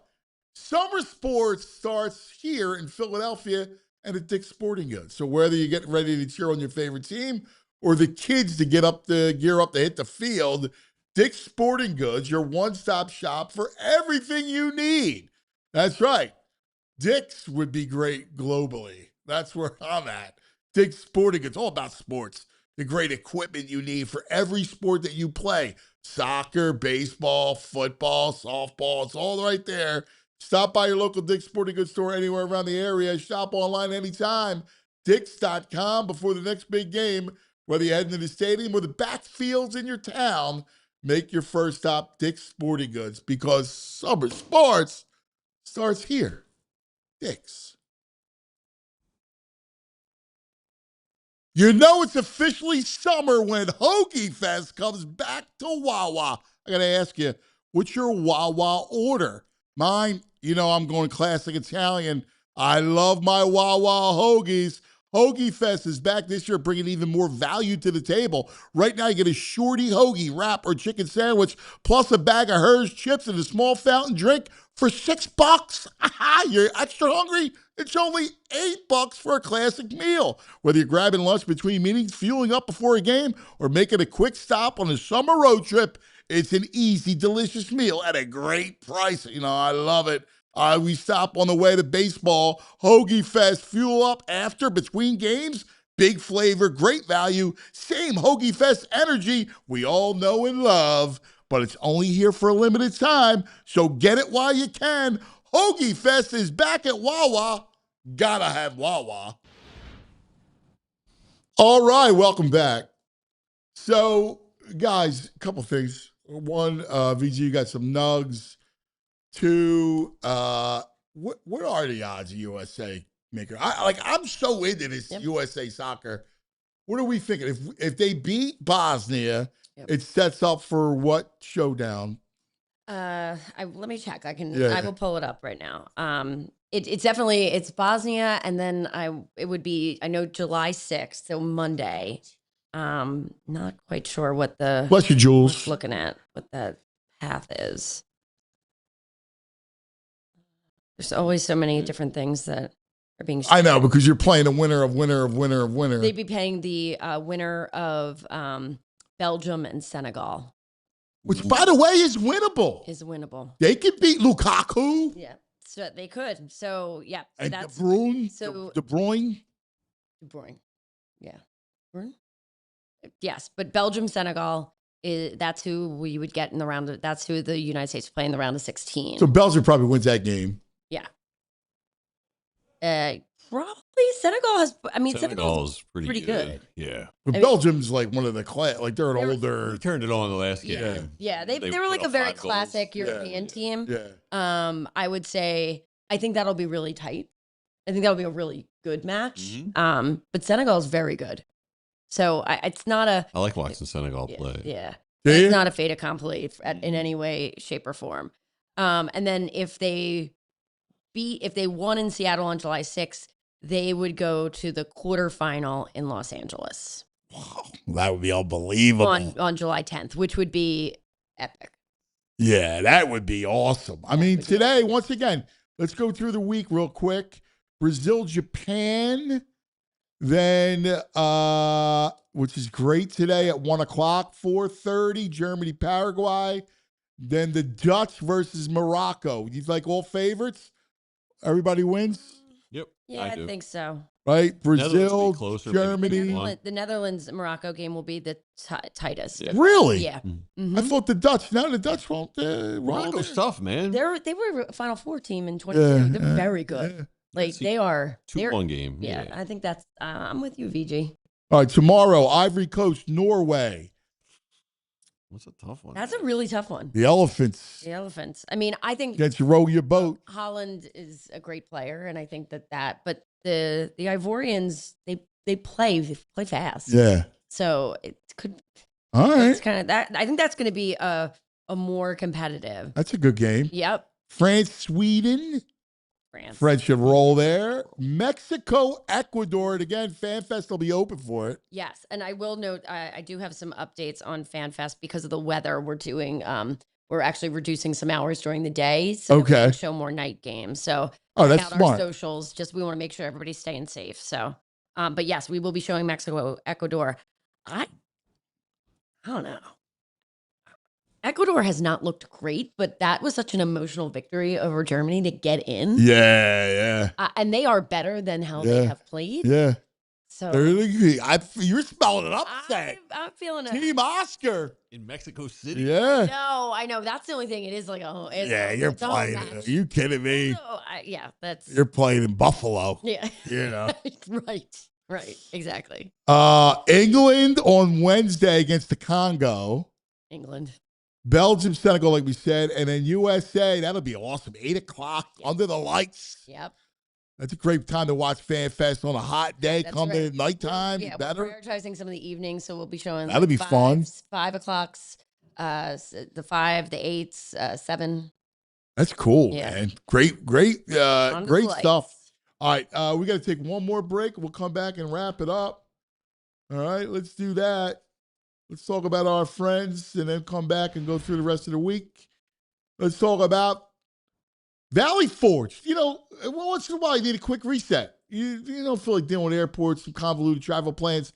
Summer sports starts here in Philadelphia and at Dick's Sporting Goods. So whether you're getting ready to cheer on your favorite team or the kids to gear up to hit the field, Dick's Sporting Goods, your one-stop shop for everything you need. That's right. Dick's would be great globally. That's where I'm at. Dick's Sporting Goods, all about sports. The great equipment you need for every sport that you play. Soccer, baseball, football, softball, it's all right there Stop by your local Dick's Sporting Goods store anywhere around the area. Shop online anytime. Dicks.com before the next big game. Whether you're heading to the stadium or the backfields in your town, make your first stop Dick's Sporting Goods because summer sports starts here. Dick's. You know it's officially summer when Hoagie Fest comes back to Wawa. I got to ask you, what's your Wawa order? Mine, I'm going classic Italian. I love my Wawa hoagies. Hoagie Fest is back this year, bringing even more value to the table. Right now, you get a shorty hoagie, wrap, or chicken sandwich, plus a bag of Hers chips and a small fountain drink for $6. You're extra hungry? It's only $8 for a classic meal. Whether you're grabbing lunch between meetings, fueling up before a game, or making a quick stop on a summer road trip, it's an easy, delicious meal at a great price. I love it. We stop on the way to baseball. Hoagie Fest, fuel up after, between games. Big flavor, great value, same Hoagie Fest energy we all know and love. But it's only here for a limited time, so get it while you can. Hoagie Fest is back at Wawa. Gotta have Wawa. All right, welcome back. So, guys, a couple things. One, VG, you got some nugs. Two, what are the odds of USA maker? I'm so into this USA soccer. What are we thinking? If they beat Bosnia, it sets up for what showdown? Let me check. I will pull it up right now. It's definitely Bosnia, and then it would be, I know, July 6th, so Monday. Not quite sure what the Bless you, Jules. Looking at what that path is. There's always so many different things that are being shared. I know, because you're playing a winner of winner of winner of winner. They'd be paying the winner of Belgium and Senegal. Which, by the way, is winnable. Is winnable. They could beat Lukaku. Yeah, so they could. So, yeah. So and that's, De Bruyne. So, De Bruyne. De Bruyne. Yeah. Yes, but Belgium, Senegal, that's who we would get in the round. That's who the United States play in the round of 16. So Belgium probably wins that game. Yeah. Probably Senegal has. I mean, Senegal's pretty good. Yeah, but Belgium's like one of the they're an older. They turned it on the last game. Yeah, they were like a very classic European team. Yeah. I would say I think that'll be really tight. I think that'll be a really good match. Mm-hmm. But Senegal is very good. So it's not a. I like watching Senegal play. Yeah. It's not a fait accompli in any way, shape, or form. And then if they won in Seattle on July 6th, they would go to the quarterfinal in Los Angeles. Wow, that would be unbelievable. On July 10th, which would be epic. Yeah, that would be awesome. I mean, today, once again, let's go through the week real quick. Brazil, Japan, then, which is great today at 1 o'clock, 4:30, Germany, Paraguay. Then the Dutch versus Morocco. You like all favorites? Everybody wins? Yep. Yeah, I think so. Right? Brazil, closer, Germany. The Netherlands-Morocco game will be the tightest. Yeah. Really? Yeah. I thought the Dutch. Now the Dutch won't. Morocco's tough, man. They were a Final Four team in 22. They're very good. Yeah. Like they are. 2-1 game. Yeah, I think that's. I'm with you, VG. All right, tomorrow, Ivory Coast, Norway. What's a tough one? That's a really tough one. The Elephants. The Elephants. I mean, I think Gets you row your boat. Holland is a great player, and I think that. But the Ivorians, they play fast. Yeah. So it could. All right. It's kind of that. I think that's going to be a more competitive. That's a good game. Yep. France, Sweden. French should roll there. Mexico, Ecuador. And again, FanFest will be open for it. Yes. And I will note, I do have some updates on FanFest because of the weather. We're actually reducing some hours during the day. So we can show more night games. So that's out smart. Our socials, we want to make sure everybody's staying safe. So, but yes, we will be showing Mexico, Ecuador. I don't know. Ecuador has not looked great, but that was such an emotional victory over Germany to get in. Yeah. And they are better than how they have played. Yeah. So you're spelling an upset. I'm feeling it. Team Oscar in Mexico City. Yeah. No, I know. That's the only thing. It is like You're playing. Are you kidding me? Yeah, that's. You're playing in Buffalo. Yeah. You know. Right. Exactly. England on Wednesday against the Congo. England. Belgium, Senegal, like we said, and then USA. That'll be awesome. 8:00 under the lights. Yep. That's a great time to watch Fan Fest on a hot day. That's Come right. to nighttime, Yeah, better. we're prioritizing some of the evenings, so we'll be showing. That'll be fun. 5 o'clocks, the 5, the 8s, 7. That's cool, Yeah. man. Great Lights. stuff. All right, we got to take one more break. We'll come back and wrap it up. All right, let's do that. Let's talk about our friends and then come back and go through the rest of the week. Let's talk about Valley Forge. You know, once in a while, you need a quick reset. You don't feel like dealing with airports and convoluted travel plans.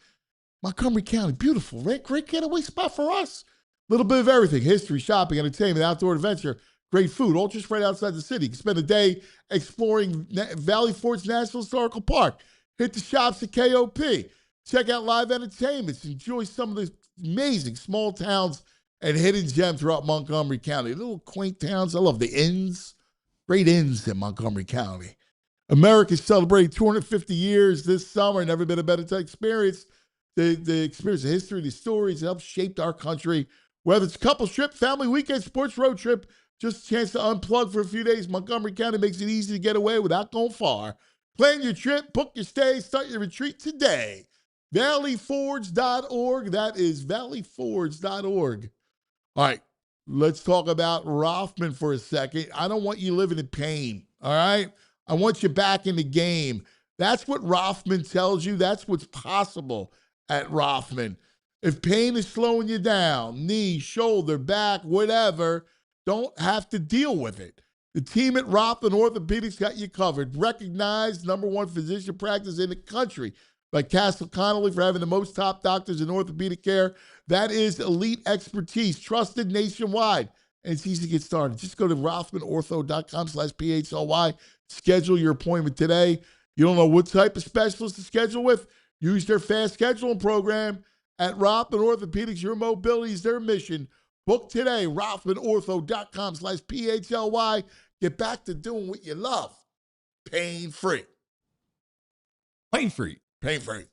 Montgomery County, beautiful, right? Great getaway spot for us. Little bit of everything: history, shopping, entertainment, outdoor adventure, great food, all just right outside the city. You can spend a day exploring Valley Forge National Historical Park. Hit the shops at KOP. Check out live entertainments. Enjoy some of the amazing small towns and hidden gems throughout Montgomery County. Little quaint towns. I love the inns. Great inns in Montgomery County. America's celebrating 250 years this summer. Never been a better experience. The experience, the history, the stories that helped shape our country. Whether it's a couple trip, family weekend, sports road trip, just a chance to unplug for a few days, Montgomery County makes it easy to get away without going far. Plan your trip, book your stay, start your retreat today. ValleyForge.org. That is ValleyForge.org. All right, let's talk about Rothman for a second. I don't want you living in pain, all right? I want you back in the game. That's what Rothman tells you. That's what's possible at Rothman. If pain is slowing you down, knee, shoulder, back, whatever, don't have to deal with it. The team at Rothman Orthopedics got you covered. Recognized #1 physician practice in the country by Castle Connolly for having the most top doctors in orthopedic care. That is elite expertise, trusted nationwide. And it's easy to get started. Just go to rothmanortho.com/PHLY. Schedule your appointment today. You don't know what type of specialist to schedule with? Use their fast scheduling program. At Rothman Orthopedics, your mobility is their mission. Book today, rothmanortho.com/PHLY. Get back to doing what you love. Pain-free. Pain-free. Pain-free.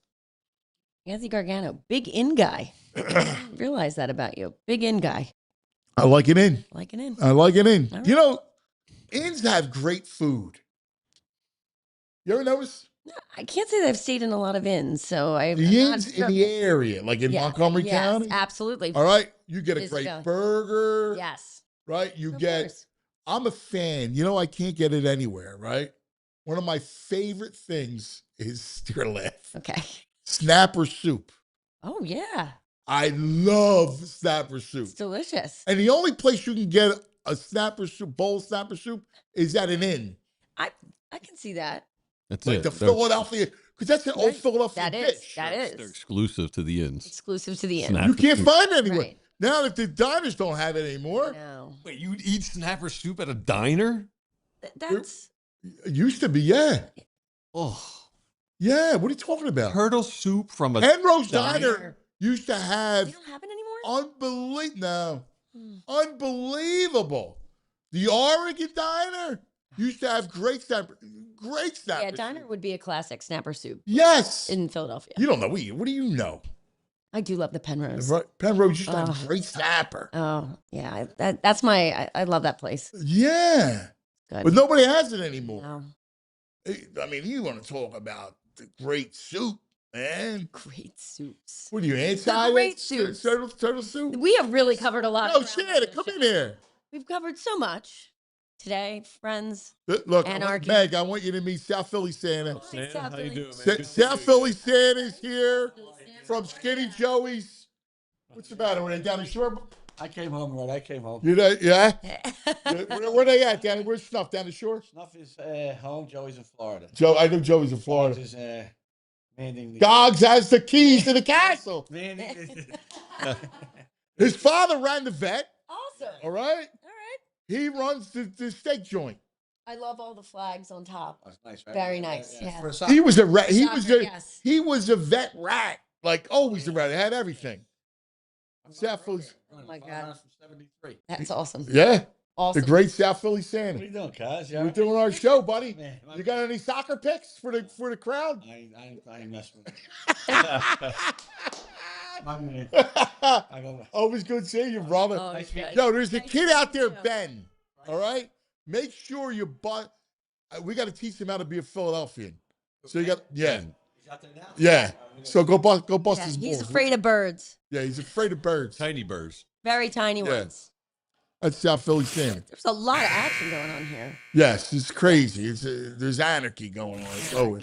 Anthony Gargano, big in guy. I didn't realize that about you. Big in guy. I like it in. Like it in. I like it in. All right. You know, inns have great food. You ever notice? I can't say that I've stayed in a lot of inns, so I'm The not inns sure. in the area, like in Montgomery County. Yes, absolutely. All right, you get a Visit great Valley. burger. Yes. Right, you Of get. course. I'm a fan. You know, I can't get it anywhere. Right. One of my favorite things is your laugh. Okay. Snapper soup. Oh, yeah. I love snapper soup. It's delicious. And the only place you can get a snapper soup, bowl of snapper soup, is at an inn. I can see that. That's Like it. the They're- Philadelphia, because that's an old Philadelphia That is. dish. That They're is. exclusive to the inns. Exclusive to the inn. Snap. You can't find it anywhere. Right. Now that the diners don't have it anymore. No. Wait, you eat snapper soup at a diner? That's. It used to be, yeah. Oh, Yeah, what are you talking about? turtle soup from a Penrose diner? Diner used to They have don't have it anymore? unbelievable. The Oregon Diner used to have great snapper Yeah, diner soup. would be a classic snapper soup Yes. in Philadelphia. You don't know. What do you know? I do love the Penrose. Penrose used to have Oh. great snapper. Oh, yeah. That's I love that place. Yeah. Good. But nobody has it anymore. No. I mean, you want to talk about the great soup, man. Great soups. What are you, anti? great soups. Turtle soup? We have really covered a lot. No, of ground shit, on this come show. in here. We've covered so much today, friends. Look, Anarchy. Meg, I want you to meet South Philly Santa. Hi, South how you Philly. doing, man? Good to see South you Philly again. Santa's here from Skinny Joey's. What's the matter? Were they down the shore? I came home, right? I came home. You know, yeah? Where they at, Danny? Where's Snuff? Down the shore? Snuff is home. Joey's in Florida. I know Joey's in Florida. Is manning the Gogs has the keys to the castle. manning. His father ran the vet, Awesome. all right? All right. He runs the steak joint. I love all the flags on top. That's nice, right? Very nice. Yeah. For a He was a Yes. he was a vet rat. Like always a rat. He had everything. South Philly. Oh my God. From 73. That's awesome. Yeah. Awesome. The great South Philly What Santa. are you doing, cuz? We're doing our show, buddy. Man, You got any soccer picks for the crowd? I ain't messing with it. My man. I don't know. Always good seeing you, brother. Oh, yeah. Yo, there's a Nice kid to out there, meet you. Ben. All right? Make sure you buy. We got to teach him how to be a Philadelphian. So you got, yeah. He's out there now? Yeah. So go bust Yeah, his he's balls. afraid of birds. Yeah, he's afraid of birds. Tiny birds. Very tiny Yeah. ones. That's South Philly Santa. There's a lot of action going on here. Yes, it's crazy. There's anarchy going on. Oh,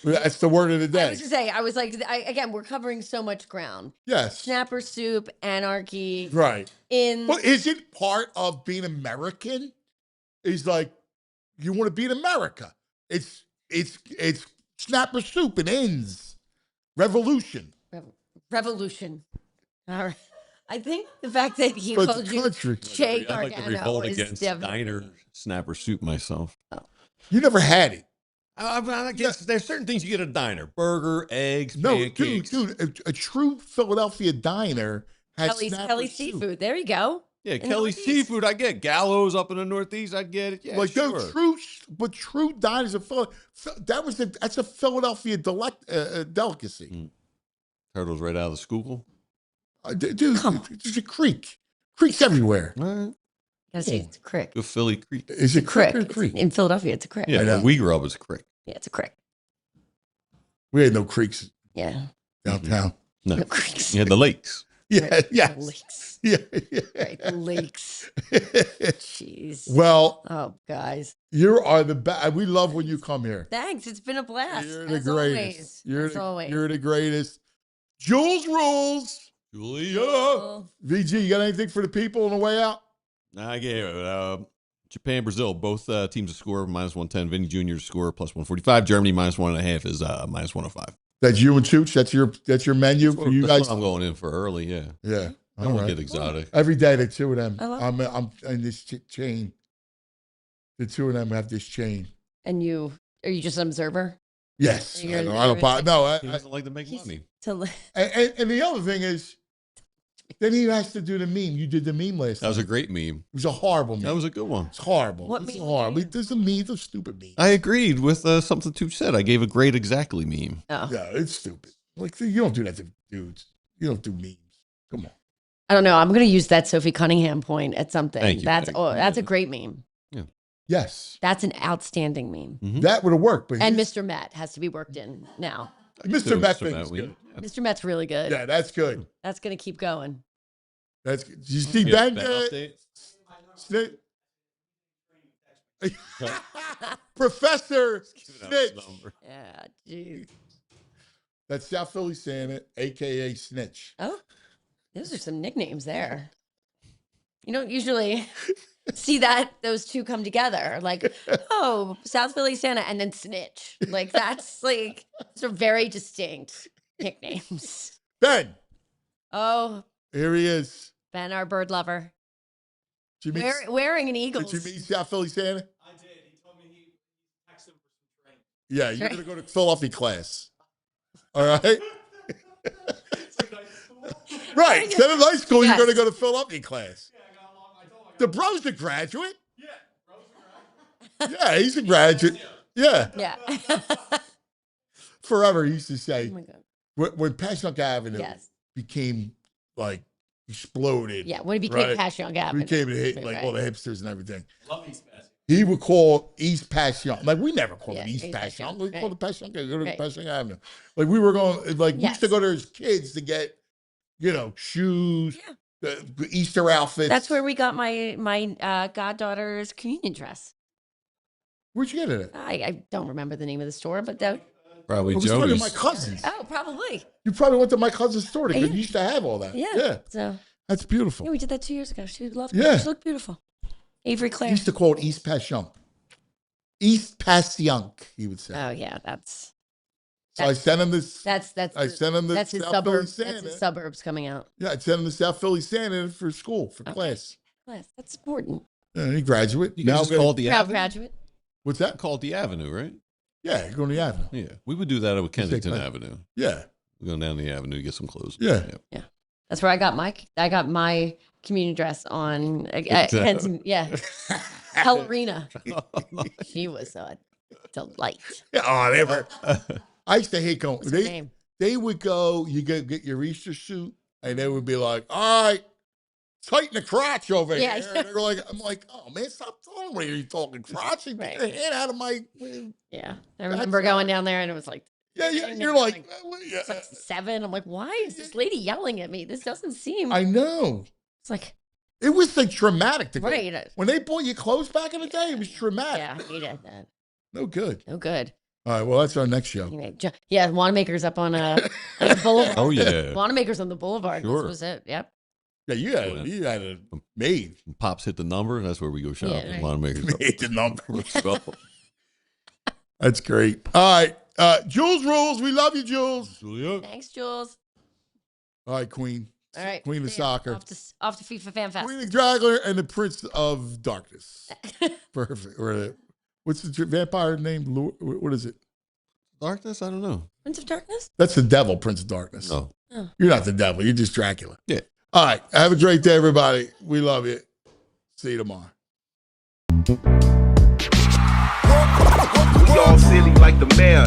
that's the word of the I day. was to say, I was like, again, we're covering so much ground. Yes. Snapper soup, anarchy. Right. In Is it part of being American? Is like you want to be in America. It's snapper soup and ends. Revolution. revolution. All right. I think the fact that he For the called you country. Che I'd like to Gargano revolt is against definitely- diner snapper soup myself. You never had it. I guess there's certain things you get at a diner: burger, eggs, No, pancakes. dude, a true Philadelphia diner has Kelly's snapper soup. Seafood. There you go. Yeah, In the Kelly's Northeast. seafood. I get Gallows up in the Northeast. I get it. Yeah, Like sure. those true diners of Philadelphia. That's a Philadelphia delicacy. Turtles right out of the school. Dude, there's a creek. Creeks everywhere. All right. Gotta say it's a crick. Good Philly Creek. Is it Crick. creek or creek? In Philadelphia, it's a crick. Yeah, where we grew up was a creek. Yeah, it's a crick. We had no creeks Yeah. downtown. No, No creeks. you had the lakes. Yeah, Right, yeah, the lakes. yeah. Right, the lakes. Jeez. Well, Oh, guys. you are the best. We love when you come here. Thanks. It's been a blast. You're the as greatest. Always. As always. You're the greatest. Jules rules. Julia. VG, you got anything for the people on the way out? I gave it. Japan, Brazil, both teams to score -110. Vinny Jr. to score +145. Germany -1.5 is -105. That's you and Chooch. That's your menu for you That's guys. what I'm going in for early. Yeah. Yeah. I All don't right. get exotic. Every day, the two of them. I love I'm in this chain. The two of them have this chain. And are you just an observer? Yes. You're- I don't you're- buy. No. He doesn't like to make He's- money. And the other thing is, then he has to do the meme. You did the meme last That was a time. great meme. It was a horrible meme. That was a good one. It's horrible. What It's meme horrible. did you There's a meme. There's stupid meme. I agreed with something Tooch said. I gave a great exactly meme. Oh. Yeah, it's stupid. Like you don't do that to dudes. You don't do memes. Come on. I don't know. I'm going to use that Sophie Cunningham point at something. Thank you. That's a great meme. Yes, That's an outstanding meme. Mhm. that would have worked. But And he's- Mr. Met has to be worked in now. Mr. Beckman's good. Mr. Met's really good. Yeah, that's good. That's going to keep going. That's good. Did you see Yeah, Ben? Ben update. Snitch? Professor Giving out Snitch. his number. Yeah, jeez. That's South Philly Santa, a.k.a. Snitch. Oh, those are some nicknames there. You don't usually see those two come together. Like, oh, South Philly Santa and then Snitch. Like, those are very distinct nicknames. Ben, Oh, here he is. Ben, our bird lover. Did you meet, Wearing an did Eagles. you meet South Philly Santa? I did. He told me he texted him for some training. Yeah, you're going to go to Philadelphia class. All right? Right. Instead of high school, Yes. you're going to go to Philadelphia class. The bro's a graduate. Yeah, he's a graduate. Yeah. Yeah. Forever, he used to Oh say, my God. when Passyunk Avenue Yes. became like exploded. Yeah. When it became Right. Passyunk Avenue. Became a hit, like Right. all the hipsters and everything. Love East Pass. He would call East Passyunk. Like we never called Yeah, it East East Passyunk. Passyunk, We right. called it Passyunk. Go to Right. Passyunk Avenue. Like we were going, like we used to Yes. go there as kids to get, shoes, the Easter outfits. That's where we got my goddaughter's communion dress. Where'd you get it at? I don't remember the name of the store, but that. Probably It was one of Jody's. my cousins. Oh, probably. You probably went to my cousin's store because Yeah. you used to have all that. Yeah. Yeah. So That's beautiful. yeah, we did that 2 years ago. She loved Yeah. it. She looked beautiful. Avery He Clare. used to call it East Passyunk. East Passyunk, he would say. Oh yeah, that's So I sent him this. that's I sent him the that's his South Philly suburbs. That's Santa. his suburbs coming out. Yeah, I sent him to South Philly Santa for school, for Okay. class. Class. That's important. Yeah, he graduate. You can just we're call it the Proud Avenue. graduate. What's that? Called the Avenue, right? Yeah, go to the Avenue. Yeah. We would do that at Kensington Take- Avenue. Yeah. We go down the Avenue to get some clothes. Yeah. Yeah. That's where I got my community dress on. Hell Arena. She was a delight. Yeah, oh, they were. I used to hate going. What's her name? They would go, you get your Easter suit, and they would be like, all right, tighten the crotch over Yeah, here. yeah. And they're like, I'm like, oh, man, stop talking when you're talking crotch. And Right. get the head out of my. Yeah. I remember going down there and it was like, Yeah, you're like, it's like 7. I'm like, why is this lady yelling at me? This doesn't seem. I know. It's like, It was like traumatic to go. right. When they bought you clothes back in the day, it was traumatic. Yeah, I hated that. No good. No good. All right, well, that's our next show. Anyway, Wanamaker's up on a boulevard. Oh, yeah. Wanamaker's on the boulevard. Sure. This was it. Yep. Yeah, you had it made. Pops hit the number. That's where we go shopping. Yeah, right. Wanamaker's. Made the number. Let's go. That's great. All right, Jules rules. We love you, Jules. Thanks, Jules. All right, Queen. All right. Queen of see ya. soccer. Off to FIFA Fan Fest. Queen of Draggler and the Prince of Darkness. Perfect. What's the vampire name? What is it? Darkness? I don't know. Prince of Darkness? That's the devil, Prince of Darkness. Oh. You're not the devil. You're just Dracula. Yeah. All right. Have a great day, everybody. We love you. See you tomorrow. We all silly like the mayor.